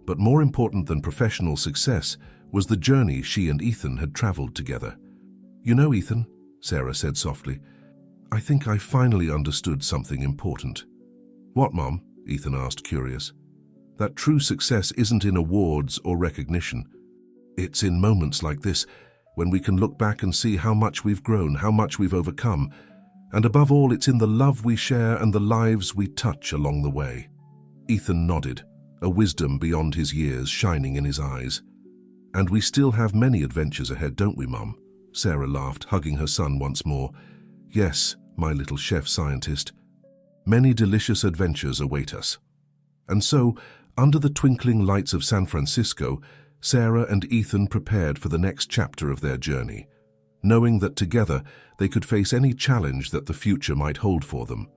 But more important than professional success was the journey she and Ethan had traveled together. "You know, Ethan," Sarah said softly, "I think I finally understood something important." "What, Mom?" Ethan asked, curious. "That true success isn't in awards or recognition. It's in moments like this, when we can look back and see how much we've grown, how much we've overcome. And above all, it's in the love we share and the lives we touch along the way." Ethan nodded, a wisdom beyond his years shining in his eyes. "And we still have many adventures ahead, don't we, Mum?" Sarah laughed, hugging her son once more. "Yes, my little chef scientist. Many delicious adventures await us." And so, under the twinkling lights of San Francisco, Sarah and Ethan prepared for the next chapter of their journey, knowing that together they could face any challenge that the future might hold for them.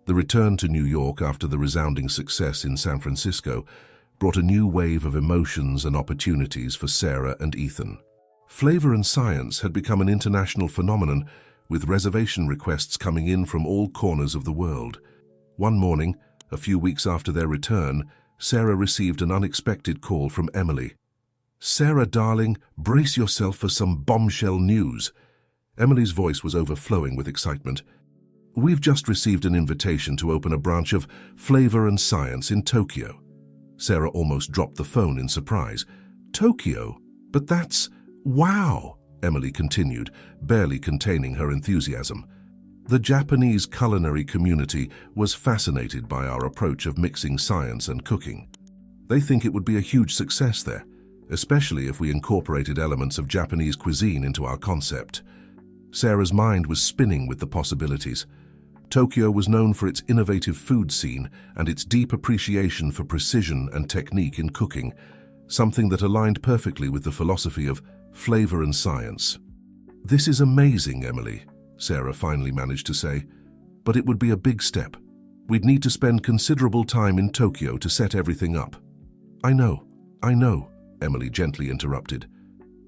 The return to New York after the resounding success in San Francisco brought a new wave of emotions and opportunities for Sarah and Ethan. Flavor and science had become an international phenomenon, with reservation requests coming in from all corners of the world. One morning, a few weeks after their return, Sarah received an unexpected call from Emily. "Sarah, darling, brace yourself for some bombshell news." Emily's voice was overflowing with excitement. "We've just received an invitation to open a branch of Flavor and Science in Tokyo." Sarah almost dropped the phone in surprise. "Tokyo? But that's... wow!" Emily continued, barely containing her enthusiasm. "The Japanese culinary community was fascinated by our approach of mixing science and cooking. They think it would be a huge success there, especially if we incorporated elements of Japanese cuisine into our concept." Sarah's mind was spinning with the possibilities. Tokyo was known for its innovative food scene and its deep appreciation for precision and technique in cooking, something that aligned perfectly with the philosophy of flavor and science. "This is amazing, Emily," Sarah finally managed to say, "but it would be a big step. We'd need to spend considerable time in Tokyo to set everything up." I know, Emily gently interrupted.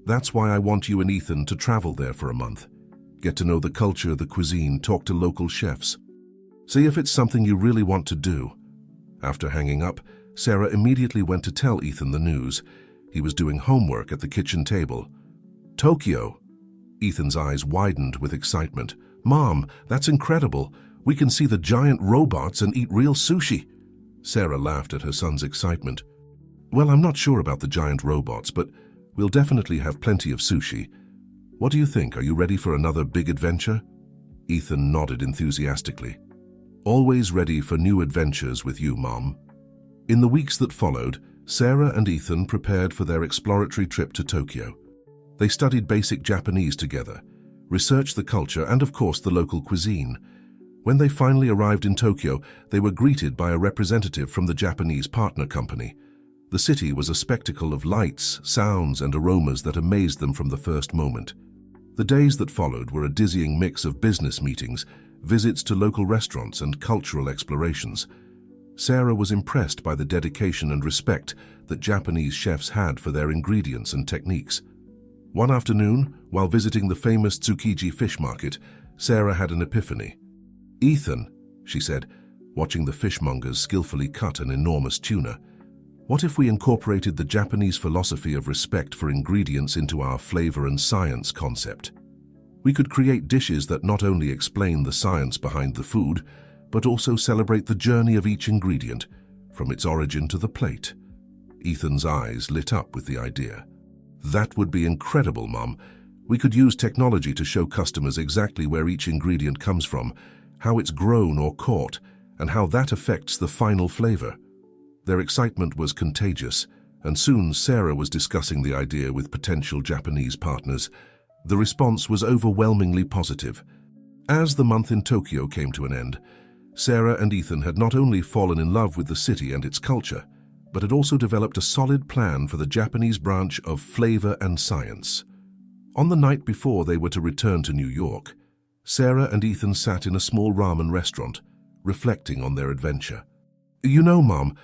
"That's why I want you and Ethan to travel there for a month. Get to know the culture, the cuisine, talk to local chefs. See if it's something you really want to do." After hanging up, Sarah immediately went to tell Ethan the news. He was doing homework at the kitchen table. "Tokyo?" Ethan's eyes widened with excitement. "Mom, that's incredible. We can see the giant robots and eat real sushi." Sarah laughed at her son's excitement. "Well, I'm not sure about the giant robots, but we'll definitely have plenty of sushi. What do you think? Are you ready for another big adventure?" Ethan nodded enthusiastically. "Always ready for new adventures with you, Mom." In the weeks that followed, Sarah and Ethan prepared for their exploratory trip to Tokyo. They studied basic Japanese together, researched the culture and, of course, the local cuisine. When they finally arrived in Tokyo, they were greeted by a representative from the Japanese partner company. The city was a spectacle of lights, sounds, and aromas that amazed them from the first moment. The days that followed were a dizzying mix of business meetings, visits to local restaurants, and cultural explorations. Sarah was impressed by the dedication and respect that Japanese chefs had for their ingredients and techniques. One afternoon, while visiting the famous Tsukiji fish market, Sarah had an epiphany. "Ethan," she said, watching the fishmongers skillfully cut an enormous tuna, "what if we incorporated the Japanese philosophy of respect for ingredients into our flavor and science concept? We could create dishes that not only explain the science behind the food, but also celebrate the journey of each ingredient, from its origin to the plate." Ethan's eyes lit up with the idea. That would be incredible, Mom. We could use technology to show customers exactly where each ingredient comes from, how it's grown or caught, and how that affects the final flavor. Their excitement was contagious, and soon Sarah was discussing the idea with potential Japanese partners. The response was overwhelmingly positive. As the month in Tokyo came to an end, Sarah and Ethan had not only fallen in love with the city and its culture, but had also developed a solid plan for the Japanese branch of Flavor and Science. On the night before they were to return to New York, Sarah and Ethan sat in a small ramen restaurant, reflecting on their adventure. "You know, Mom,"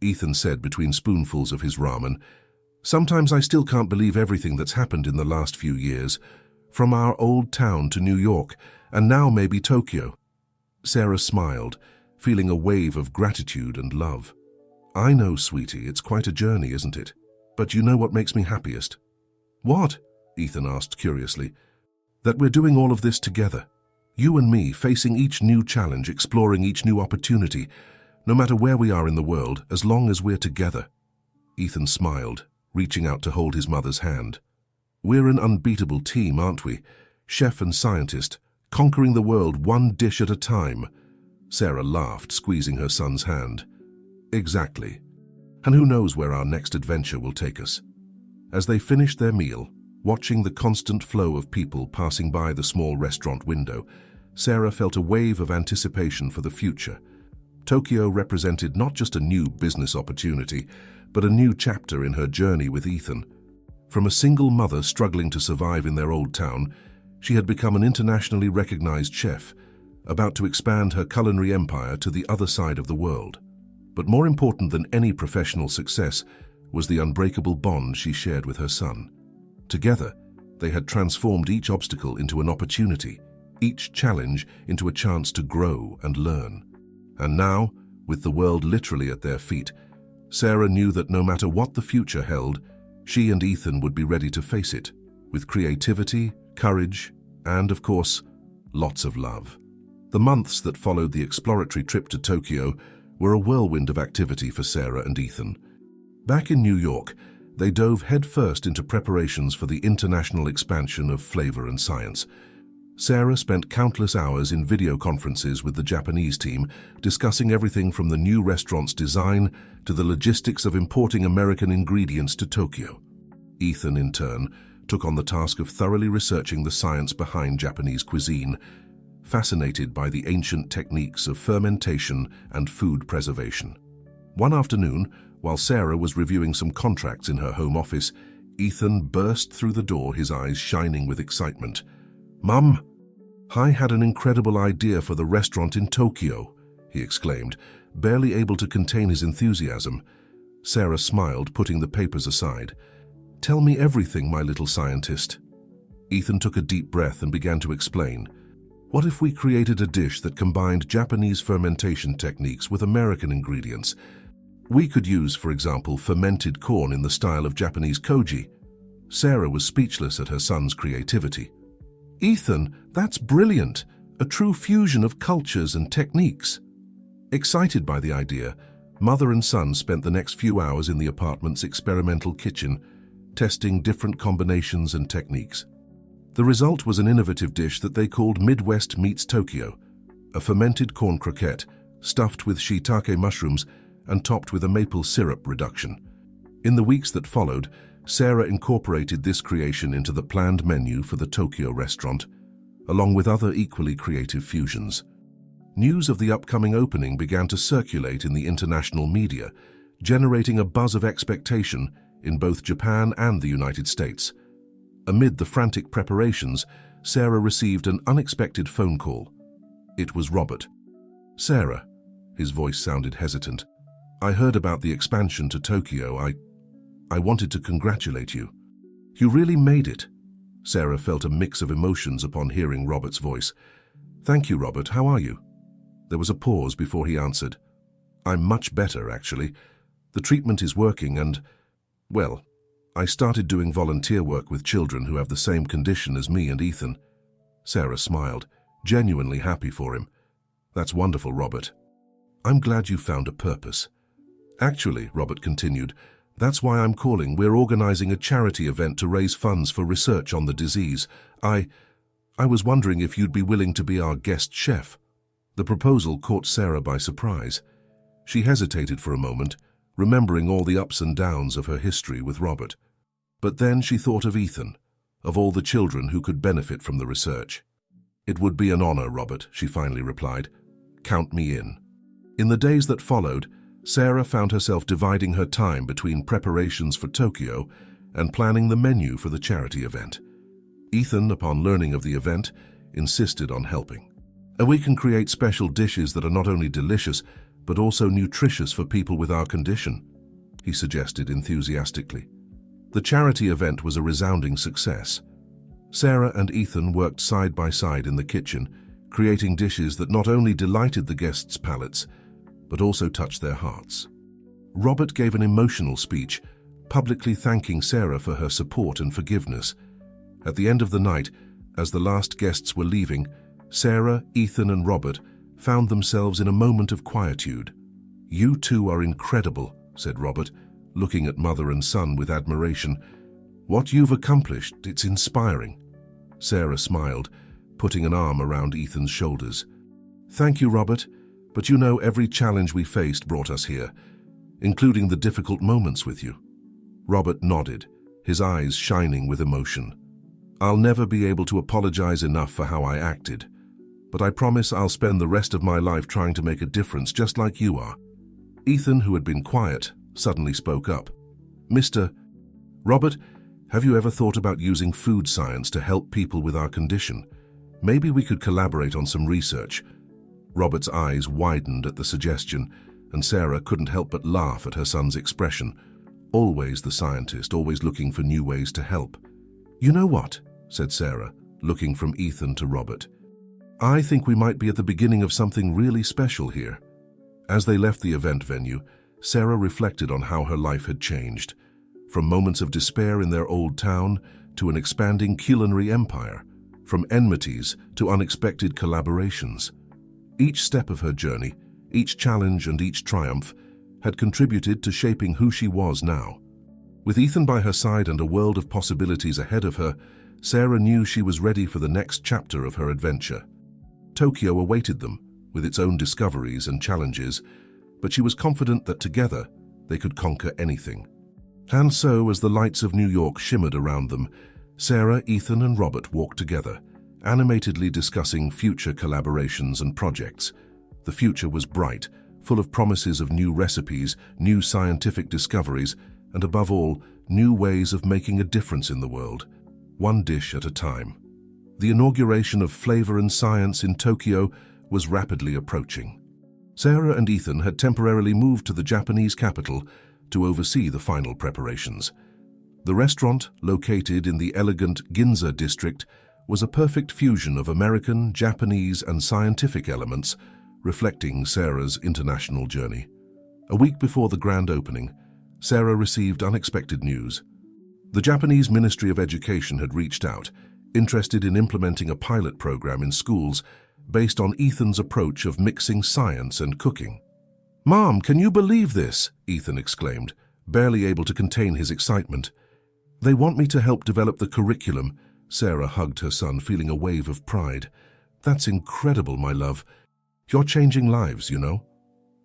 Ethan said between spoonfuls of his ramen, "sometimes I still can't believe everything that's happened in the last few years, from our old town to New York, and now maybe Tokyo." Sarah smiled, feeling a wave of gratitude and love. "I know, sweetie, it's quite a journey, isn't it? But you know what makes me happiest?" "What?" Ethan asked curiously. "That we're doing all of this together. You and me, facing each new challenge, exploring each new opportunity, no matter where we are in the world, as long as we're together." Ethan smiled, reaching out to hold his mother's hand. "We're an unbeatable team, aren't we? Chef and scientist, conquering the world one dish at a time." Sarah laughed, squeezing her son's hand. "Exactly. And who knows where our next adventure will take us?" As they finished their meal, watching the constant flow of people passing by the small restaurant window, Sarah felt a wave of anticipation for the future. Tokyo represented not just a new business opportunity, but a new chapter in her journey with Ethan. From a single mother struggling to survive in their old town, she had become an internationally recognized chef, about to expand her culinary empire to the other side of the world. But more important than any professional success was the unbreakable bond she shared with her son. Together, they had transformed each obstacle into an opportunity, each challenge into a chance to grow and learn. And now, with the world literally at their feet, Sarah knew that no matter what the future held, she and Ethan would be ready to face it, with creativity, courage, and, of course, lots of love. The months that followed the exploratory trip to Tokyo were a whirlwind of activity for Sarah and Ethan. Back in New York, they dove headfirst into preparations for the international expansion of Flavor and Science. Sarah spent countless hours in video conferences with the Japanese team, discussing everything from the new restaurant's design to the logistics of importing American ingredients to Tokyo. Ethan, in turn, took on the task of thoroughly researching the science behind Japanese cuisine, fascinated by the ancient techniques of fermentation and food preservation. One afternoon, while Sarah was reviewing some contracts in her home office, Ethan burst through the door, his eyes shining with excitement. "Mum, I had an incredible idea for the restaurant in Tokyo," he exclaimed, barely able to contain his enthusiasm. Sarah smiled, putting the papers aside. "Tell me everything, my little scientist." Ethan took a deep breath and began to explain. "What if we created a dish that combined Japanese fermentation techniques with American ingredients? We could use, for example, fermented corn in the style of Japanese koji." Sarah was speechless at her son's creativity. "Ethan, that's brilliant! A true fusion of cultures and techniques." Excited by the idea, mother and son spent the next few hours in the apartment's experimental kitchen, testing different combinations and techniques. The result was an innovative dish that they called Midwest Meets Tokyo, a fermented corn croquette stuffed with shiitake mushrooms and topped with a maple syrup reduction. In the weeks that followed, Sarah incorporated this creation into the planned menu for the Tokyo restaurant, along with other equally creative fusions. News of the upcoming opening began to circulate in the international media, generating a buzz of expectation in both Japan and the United States. Amid the frantic preparations, Sarah received an unexpected phone call. It was Robert. "Sarah," his voice sounded hesitant, "I heard about the expansion to Tokyo. I wanted to congratulate you. You really made it." Sarah felt a mix of emotions upon hearing Robert's voice. "Thank you, Robert. How are you?" There was a pause before he answered. "I'm much better, actually. The treatment is working and, well, I started doing volunteer work with children who have the same condition as me and Ethan." Sarah smiled, genuinely happy for him. "That's wonderful, Robert. I'm glad you found a purpose." "Actually," Robert continued, That's why I'm calling. We're organizing a charity event to raise funds for research on the disease. I was wondering if you'd be willing to be our guest chef." The proposal caught Sarah by surprise. She hesitated for a moment, remembering all the ups and downs of her history with Robert. But then she thought of Ethan, of all the children who could benefit from the research. "It would be an honor, Robert," she finally replied. "Count me in." In the days that followed, Sarah found herself dividing her time between preparations for Tokyo and planning the menu for the charity event. Ethan, upon learning of the event, insisted on helping. "And we can create special dishes that are not only delicious, but also nutritious for people with our condition," he suggested enthusiastically. The charity event was a resounding success. Sarah and Ethan worked side by side in the kitchen, creating dishes that not only delighted the guests' palates, but also touched their hearts. Robert gave an emotional speech, publicly thanking Sarah for her support and forgiveness. At the end of the night, as the last guests were leaving, Sarah, Ethan, and Robert found themselves in a moment of quietude. "You two are incredible," said Robert, looking at mother and son with admiration. "What you've accomplished, it's inspiring." Sarah smiled, putting an arm around Ethan's shoulders. "Thank you, Robert, but you know every challenge we faced brought us here, including the difficult moments with you." Robert nodded, his eyes shining with emotion. "I'll never be able to apologize enough for how I acted, but I promise I'll spend the rest of my life trying to make a difference just like you are." Ethan, who had been quiet, suddenly spoke up. "Mr. Robert, have you ever thought about using food science to help people with our condition? Maybe we could collaborate on some research." Robert's eyes widened at the suggestion, and Sarah couldn't help but laugh at her son's expression. Always the scientist, always looking for new ways to help. "You know what?" said Sarah, looking from Ethan to Robert. "I think we might be at the beginning of something really special here." As they left the event venue, Sarah reflected on how her life had changed, from moments of despair in their old town to an expanding culinary empire, from enmities to unexpected collaborations. Each step of her journey, each challenge and each triumph, had contributed to shaping who she was now. With Ethan by her side and a world of possibilities ahead of her, Sarah knew she was ready for the next chapter of her adventure. Tokyo awaited them, with its own discoveries and challenges, but she was confident that together they could conquer anything. And so, as the lights of New York shimmered around them, Sarah, Ethan, and Robert walked together, animatedly discussing future collaborations and projects. The future was bright, full of promises of new recipes, new scientific discoveries, and above all, new ways of making a difference in the world, one dish at a time. The inauguration of Flavor and Science in Tokyo was rapidly approaching. Sarah and Ethan had temporarily moved to the Japanese capital to oversee the final preparations. The restaurant, located in the elegant Ginza district, was a perfect fusion of American, Japanese, and scientific elements, reflecting Sarah's international journey. A week before the grand opening, Sarah received unexpected news. The Japanese Ministry of Education had reached out, interested in implementing a pilot program in schools based on Ethan's approach of mixing science and cooking. "Mom, can you believe this?" Ethan exclaimed, barely able to contain his excitement. "They want me to help develop the curriculum." Sarah hugged her son, feeling a wave of pride. "That's incredible, my love. You're changing lives, you know."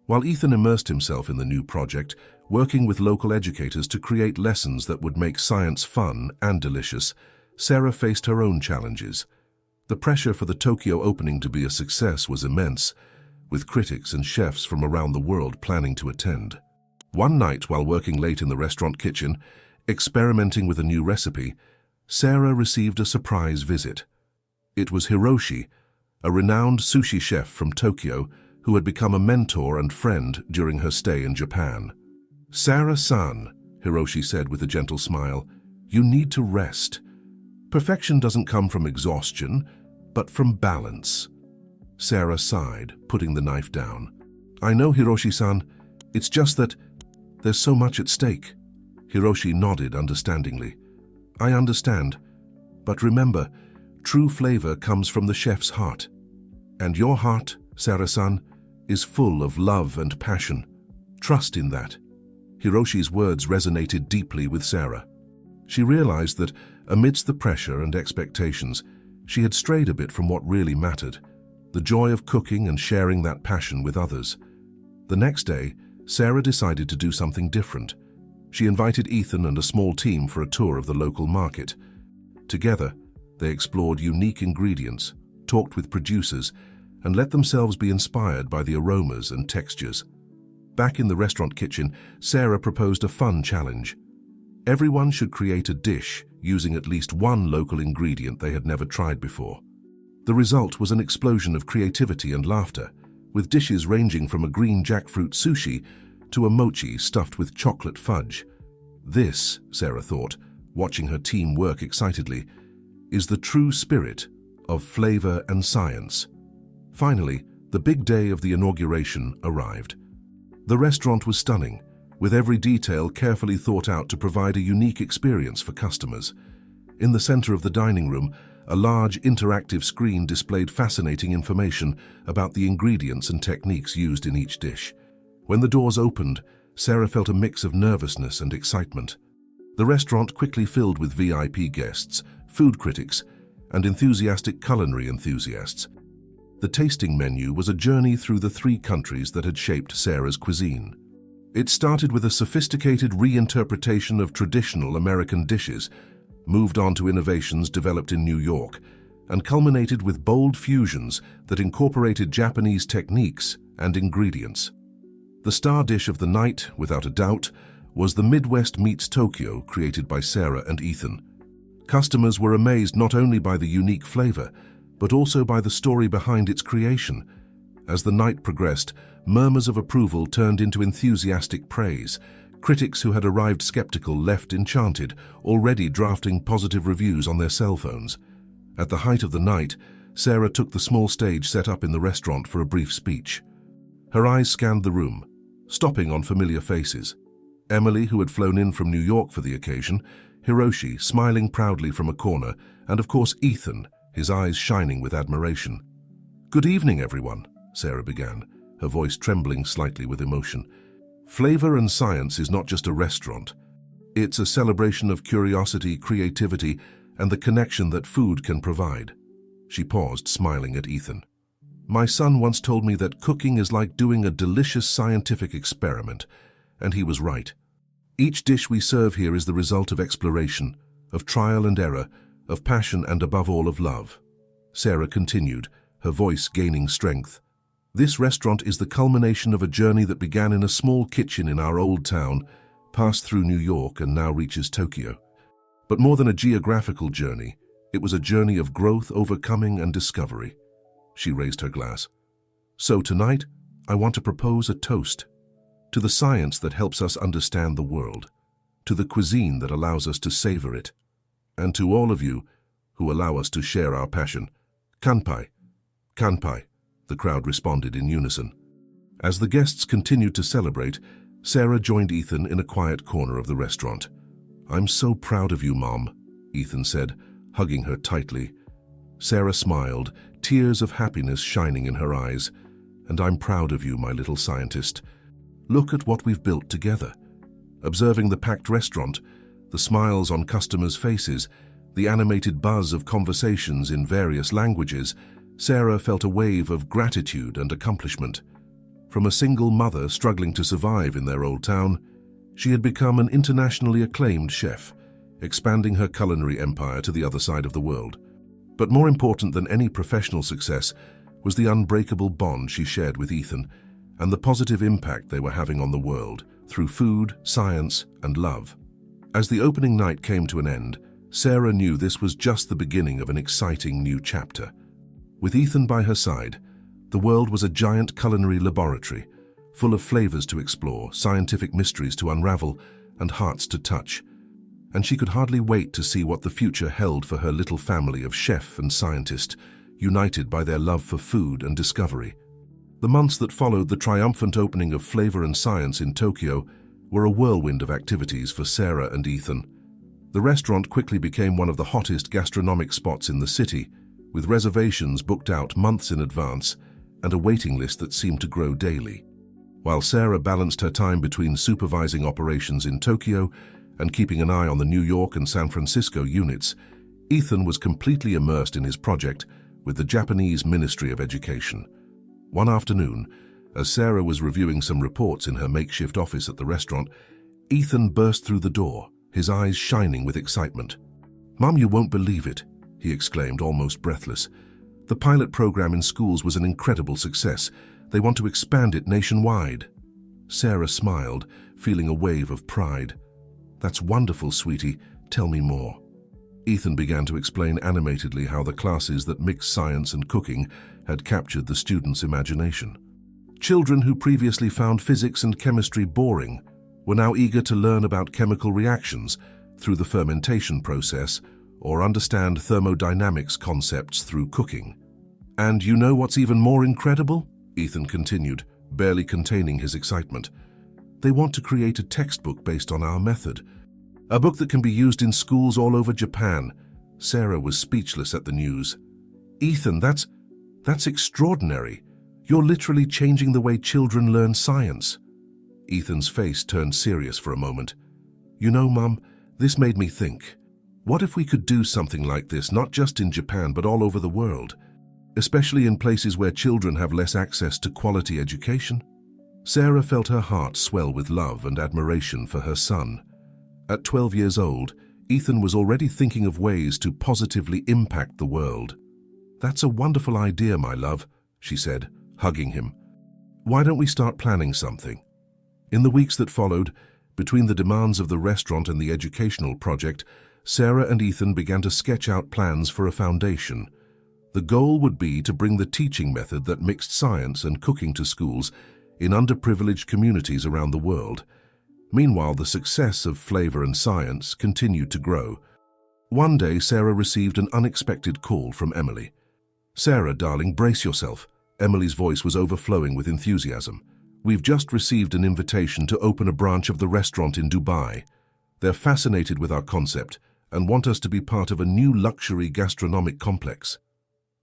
While Ethan immersed himself in the new project, working with local educators to create lessons that would make science fun and delicious, Sarah faced her own challenges. The pressure for the Tokyo opening to be a success was immense, with critics and chefs from around the world planning to attend. One night, while working late in the restaurant kitchen, experimenting with a new recipe, Sarah received a surprise visit. It was Hiroshi, a renowned sushi chef from Tokyo who had become a mentor and friend during her stay in Japan. "Sarah-san," Hiroshi said with a gentle smile, "you need to rest. Perfection doesn't come from exhaustion, but from balance." Sarah sighed, putting the knife down. "I know, Hiroshi-san. It's just that there's so much at stake." Hiroshi nodded understandingly. "I understand. But remember, true flavor comes from the chef's heart. And your heart, Sarah-san, is full of love and passion. Trust in that." Hiroshi's words resonated deeply with Sarah. She realized that, amidst the pressure and expectations, she had strayed a bit from what really mattered, the joy of cooking and sharing that passion with others. The next day, Sarah decided to do something different. She invited Ethan and a small team for a tour of the local market. Together, they explored unique ingredients, talked with producers, and let themselves be inspired by the aromas and textures. Back in the restaurant kitchen, Sarah proposed a fun challenge. Everyone should create a dish using at least one local ingredient they had never tried before. The result was an explosion of creativity and laughter, with dishes ranging from a green jackfruit sushi to a mochi stuffed with chocolate fudge. This, Sarah thought, watching her team work excitedly, is the true spirit of flavor and science. Finally, the big day of the inauguration arrived. The restaurant was stunning, with every detail carefully thought out to provide a unique experience for customers. In the center of the dining room, a large interactive screen displayed fascinating information about the ingredients and techniques used in each dish. When the doors opened, Sarah felt a mix of nervousness and excitement. The restaurant quickly filled with VIP guests, food critics, and enthusiastic culinary enthusiasts. The tasting menu was a journey through the 3 countries that had shaped Sarah's cuisine. It started with a sophisticated reinterpretation of traditional American dishes, moved on to innovations developed in New York, and culminated with bold fusions that incorporated Japanese techniques and ingredients. The star dish of the night, without a doubt, was the Midwest Meets Tokyo created by Sarah and Ethan. Customers were amazed not only by the unique flavor, but also by the story behind its creation. As the night progressed, murmurs of approval turned into enthusiastic praise. Critics who had arrived skeptical left enchanted, already drafting positive reviews on their cell phones. At the height of the night, Sarah took the small stage set up in the restaurant for a brief speech. Her eyes scanned the room, stopping on familiar faces. Emily, who had flown in from New York for the occasion, Hiroshi, smiling proudly from a corner, and of course Ethan, his eyes shining with admiration. "Good evening, everyone," Sarah began, her voice trembling slightly with emotion. "Flavor and science is not just a restaurant. It's a celebration of curiosity, creativity, and the connection that food can provide." She paused, smiling at Ethan. "My son once told me that cooking is like doing a delicious scientific experiment, and he was right. Each dish we serve here is the result of exploration, of trial and error, of passion, and above all of love." Sarah continued, her voice gaining strength. "This restaurant is the culmination of a journey that began in a small kitchen in our old town, passed through New York, and now reaches Tokyo. But more than a geographical journey, it was a journey of growth, overcoming, and discovery." She raised her glass. "So tonight, I want to propose a toast to the science that helps us understand the world, to the cuisine that allows us to savor it, and to all of you who allow us to share our passion. Kanpai, kanpai," the crowd responded in unison. As the guests continued to celebrate, Sarah joined Ethan in a quiet corner of the restaurant. "I'm so proud of you, Mom," Ethan said, hugging her tightly. Sarah smiled, tears of happiness shining in her eyes. "And I'm proud of you, my little scientist. Look at what we've built together." Observing the packed restaurant, the smiles on customers' faces, the animated buzz of conversations in various languages, Sarah felt a wave of gratitude and accomplishment. From a single mother struggling to survive in their old town, she had become an internationally acclaimed chef, expanding her culinary empire to the other side of the world. But more important than any professional success was the unbreakable bond she shared with Ethan and the positive impact they were having on the world through food, science, and love. As the opening night came to an end, Sarah knew this was just the beginning of an exciting new chapter. With Ethan by her side, the world was a giant culinary laboratory, full of flavors to explore, scientific mysteries to unravel, and hearts to touch. And she could hardly wait to see what the future held for her little family of chef and scientist, united by their love for food and discovery. The months that followed the triumphant opening of Flavor and Science in Tokyo were a whirlwind of activities for Sarah and Ethan. The restaurant quickly became one of the hottest gastronomic spots in the city, with reservations booked out months in advance and a waiting list that seemed to grow daily. While Sarah balanced her time between supervising operations in Tokyo and keeping an eye on the New York and San Francisco units, Ethan was completely immersed in his project with the Japanese Ministry of Education. One afternoon, as Sarah was reviewing some reports in her makeshift office at the restaurant, Ethan burst through the door, his eyes shining with excitement. "Mom, you won't believe it," he exclaimed, almost breathless. "The pilot program in schools was an incredible success. They want to expand it nationwide." Sarah smiled, feeling a wave of pride. "That's wonderful, sweetie. Tell me more." Ethan began to explain animatedly how the classes that mixed science and cooking had captured the students' imagination. Children who previously found physics and chemistry boring were now eager to learn about chemical reactions through the fermentation process or understand thermodynamics concepts through cooking. "And you know what's even more incredible?" Ethan continued, barely containing his excitement. "They want to create a textbook based on our method. A book that can be used in schools all over Japan." Sarah was speechless at the news. "Ethan, that's extraordinary. You're literally changing the way children learn science." Ethan's face turned serious for a moment. "You know, Mum, this made me think. What if we could do something like this, not just in Japan, but all over the world, especially in places where children have less access to quality education?" Sarah felt her heart swell with love and admiration for her son. At 12 years old, Ethan was already thinking of ways to positively impact the world. "That's a wonderful idea, my love," she said, hugging him. "Why don't we start planning something?" In the weeks that followed, between the demands of the restaurant and the educational project, Sarah and Ethan began to sketch out plans for a foundation. The goal would be to bring the teaching method that mixed science and cooking to schools in underprivileged communities around the world. Meanwhile, the success of Flavor and Science continued to grow. One day, Sarah received an unexpected call from Emily. "Sarah, darling, brace yourself." Emily's voice was overflowing with enthusiasm. "We've just received an invitation to open a branch of the restaurant in Dubai. They're fascinated with our concept and want us to be part of a new luxury gastronomic complex."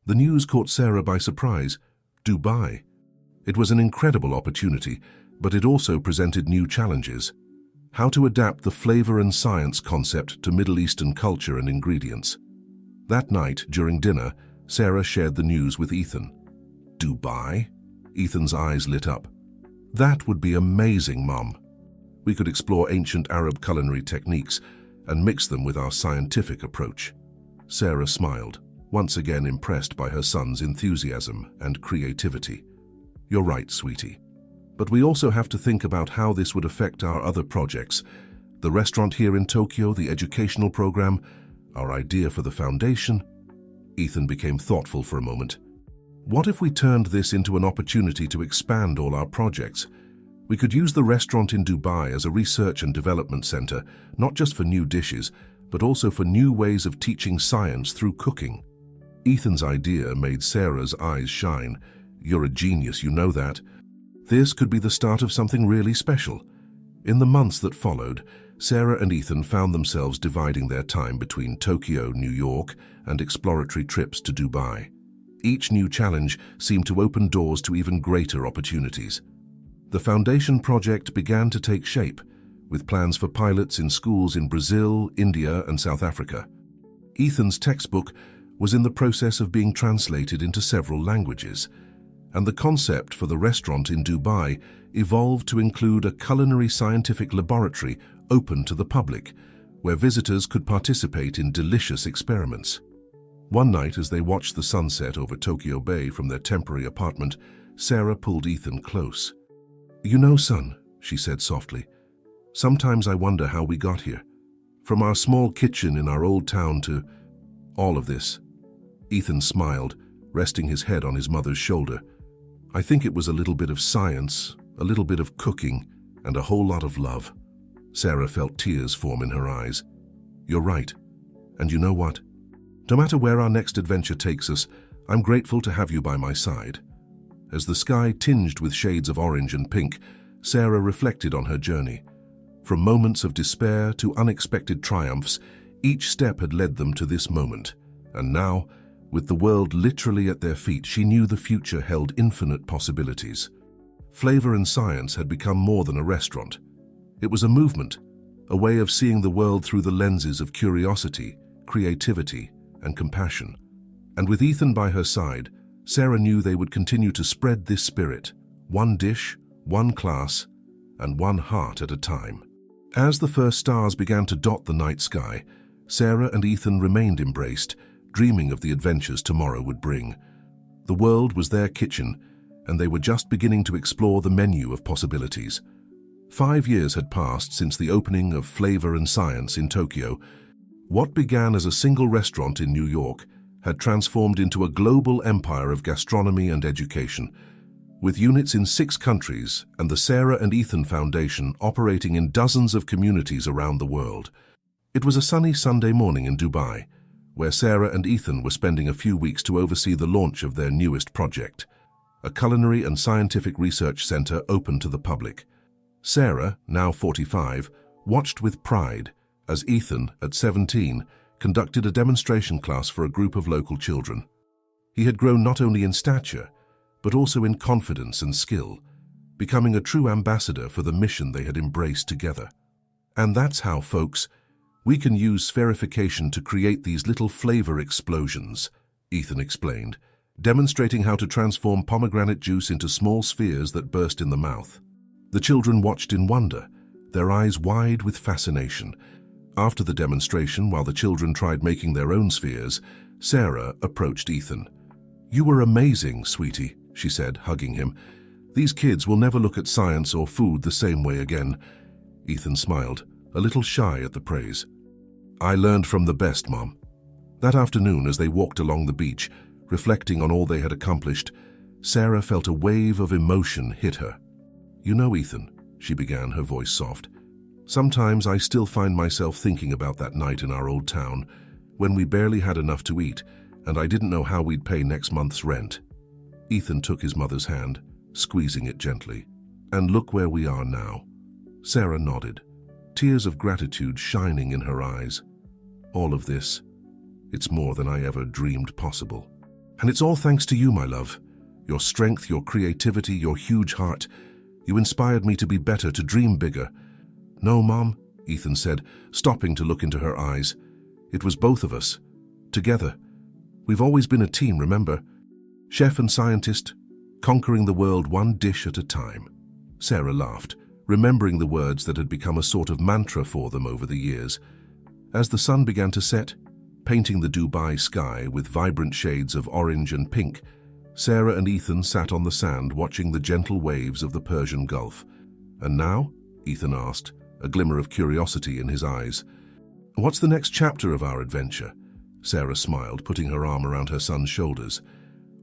The news caught Sarah by surprise. Dubai. It was an incredible opportunity, but it also presented new challenges. How to adapt the Flavor and Science concept to Middle Eastern culture and ingredients. That night, during dinner, Sarah shared the news with Ethan. "Dubai?" Ethan's eyes lit up. "That would be amazing, Mom. We could explore ancient Arab culinary techniques and mix them with our scientific approach." Sarah smiled, once again impressed by her son's enthusiasm and creativity. "You're right, sweetie. But we also have to think about how this would affect our other projects. The restaurant here in Tokyo, the educational program, our idea for the foundation." Ethan became thoughtful for a moment. "What if we turned this into an opportunity to expand all our projects? We could use the restaurant in Dubai as a research and development center, not just for new dishes, but also for new ways of teaching science through cooking." Ethan's idea made Sarah's eyes shine. "You're a genius, you know that. This could be the start of something really special." In the months that followed, Sarah and Ethan found themselves dividing their time between Tokyo, New York, and exploratory trips to Dubai. Each new challenge seemed to open doors to even greater opportunities. The foundation project began to take shape, with plans for pilots in schools in Brazil, India, and South Africa. Ethan's textbook was in the process of being translated into several languages, and the concept for the restaurant in Dubai evolved to include a culinary scientific laboratory open to the public, where visitors could participate in delicious experiments. One night, as they watched the sunset over Tokyo Bay from their temporary apartment, Sarah pulled Ethan close. "You know, son," she said softly, "sometimes I wonder how we got here. From our small kitchen in our old town to all of this." Ethan smiled, resting his head on his mother's shoulder. "I think it was a little bit of science, a little bit of cooking, and a whole lot of love." Sarah felt tears form in her eyes. "You're right. And you know what? No matter where our next adventure takes us, I'm grateful to have you by my side." As the sky tinged with shades of orange and pink, Sarah reflected on her journey. From moments of despair to unexpected triumphs, each step had led them to this moment. And now, with the world literally at their feet, she knew the future held infinite possibilities. Flavor and Science had become more than a restaurant. It was a movement, a way of seeing the world through the lenses of curiosity, creativity, and compassion. And with Ethan by her side, Sarah knew they would continue to spread this spirit, one dish, one class, and one heart at a time. As the first stars began to dot the night sky, Sarah and Ethan remained embraced, dreaming of the adventures tomorrow would bring. The world was their kitchen, and they were just beginning to explore the menu of possibilities. 5 years had passed since the opening of Flavor and Science in Tokyo. What began as a single restaurant in New York had transformed into a global empire of gastronomy and education. With units in 6 countries and the Sarah and Ethan Foundation operating in dozens of communities around the world. It was a sunny Sunday morning in Dubai, where Sarah and Ethan were spending a few weeks to oversee the launch of their newest project, a culinary and scientific research center open to the public. Sarah, now 45, watched with pride as Ethan, at 17, conducted a demonstration class for a group of local children. He had grown not only in stature, but also in confidence and skill, becoming a true ambassador for the mission they had embraced together. And that's how, folks, we can use spherification to create these little flavor explosions, Ethan explained, demonstrating how to transform pomegranate juice into small spheres that burst in the mouth. The children watched in wonder, their eyes wide with fascination. After the demonstration, while the children tried making their own spheres, Sarah approached Ethan. "You were amazing, sweetie," she said, hugging him. "These kids will never look at science or food the same way again." Ethan smiled, a little shy at the praise. "I learned from the best, Mom." That afternoon, as they walked along the beach, reflecting on all they had accomplished, Sarah felt a wave of emotion hit her. "You know, Ethan," she began, her voice soft, "sometimes I still find myself thinking about that night in our old town, when we barely had enough to eat, and I didn't know how we'd pay next month's rent." Ethan took his mother's hand, squeezing it gently. "And look where we are now." Sarah nodded, tears of gratitude shining in her eyes. "All of this, it's more than I ever dreamed possible. And it's all thanks to you, my love. Your strength, your creativity, your huge heart. You inspired me to be better, to dream bigger." "No, Mom," Ethan said, stopping to look into her eyes. "It was both of us. Together. We've always been a team, remember? Chef and scientist, conquering the world one dish at a time." Sarah laughed, remembering the words that had become a sort of mantra for them over the years. As the sun began to set, painting the Dubai sky with vibrant shades of orange and pink, Sarah and Ethan sat on the sand watching the gentle waves of the Persian Gulf. "And now?" Ethan asked, a glimmer of curiosity in his eyes. "What's the next chapter of our adventure?" Sarah smiled, putting her arm around her son's shoulders.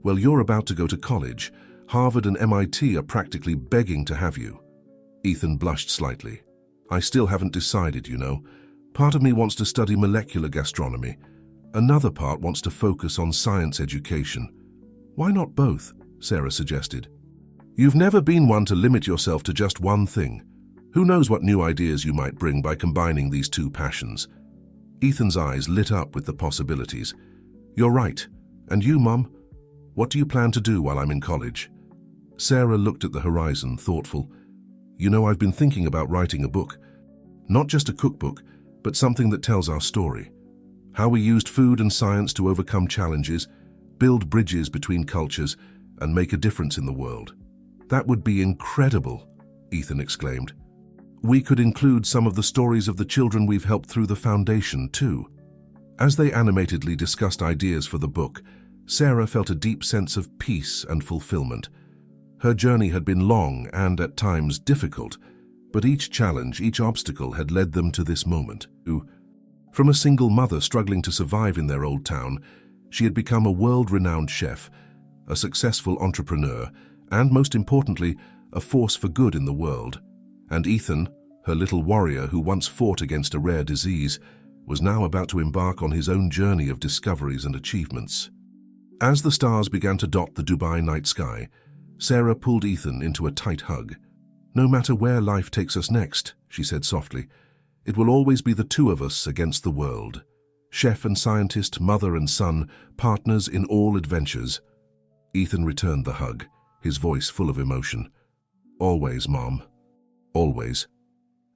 "Well, you're about to go to college. Harvard and MIT are practically begging to have you." Ethan blushed slightly. "I still haven't decided, you know. Part of me wants to study molecular gastronomy. Another part wants to focus on science education." "Why not both?" Sarah suggested. "You've never been one to limit yourself to just one thing. Who knows what new ideas you might bring by combining these two passions?" Ethan's eyes lit up with the possibilities. "You're right. And you, Mum? What do you plan to do while I'm in college?" Sarah looked at the horizon, thoughtful. "You know, I've been thinking about writing a book. Not just a cookbook, but something that tells our story. How we used food and science to overcome challenges, build bridges between cultures, and make a difference in the world." "That would be incredible," Ethan exclaimed. "We could include some of the stories of the children we've helped through the foundation, too." As they animatedly discussed ideas for the book, Sarah felt a deep sense of peace and fulfillment. Her journey had been long and, at times, difficult, but each challenge, each obstacle had led them to this moment. From a single mother struggling to survive in their old town, she had become a world-renowned chef, a successful entrepreneur, and, most importantly, a force for good in the world. And Ethan, her little warrior who once fought against a rare disease, was now about to embark on his own journey of discoveries and achievements. As the stars began to dot the Dubai night sky, Sarah pulled Ethan into a tight hug. "No matter where life takes us next," she said softly, "it will always be the two of us against the world. Chef and scientist, mother and son, partners in all adventures." Ethan returned the hug, his voice full of emotion. Always, Mom. Always.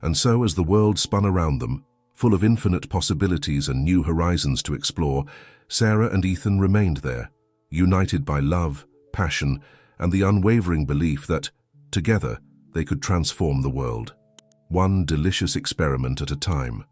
And so as the world spun around them, full of infinite possibilities and new horizons to explore, Sarah and Ethan remained there, united by love, passion, and the unwavering belief that, together, they could transform the world. One delicious experiment at a time.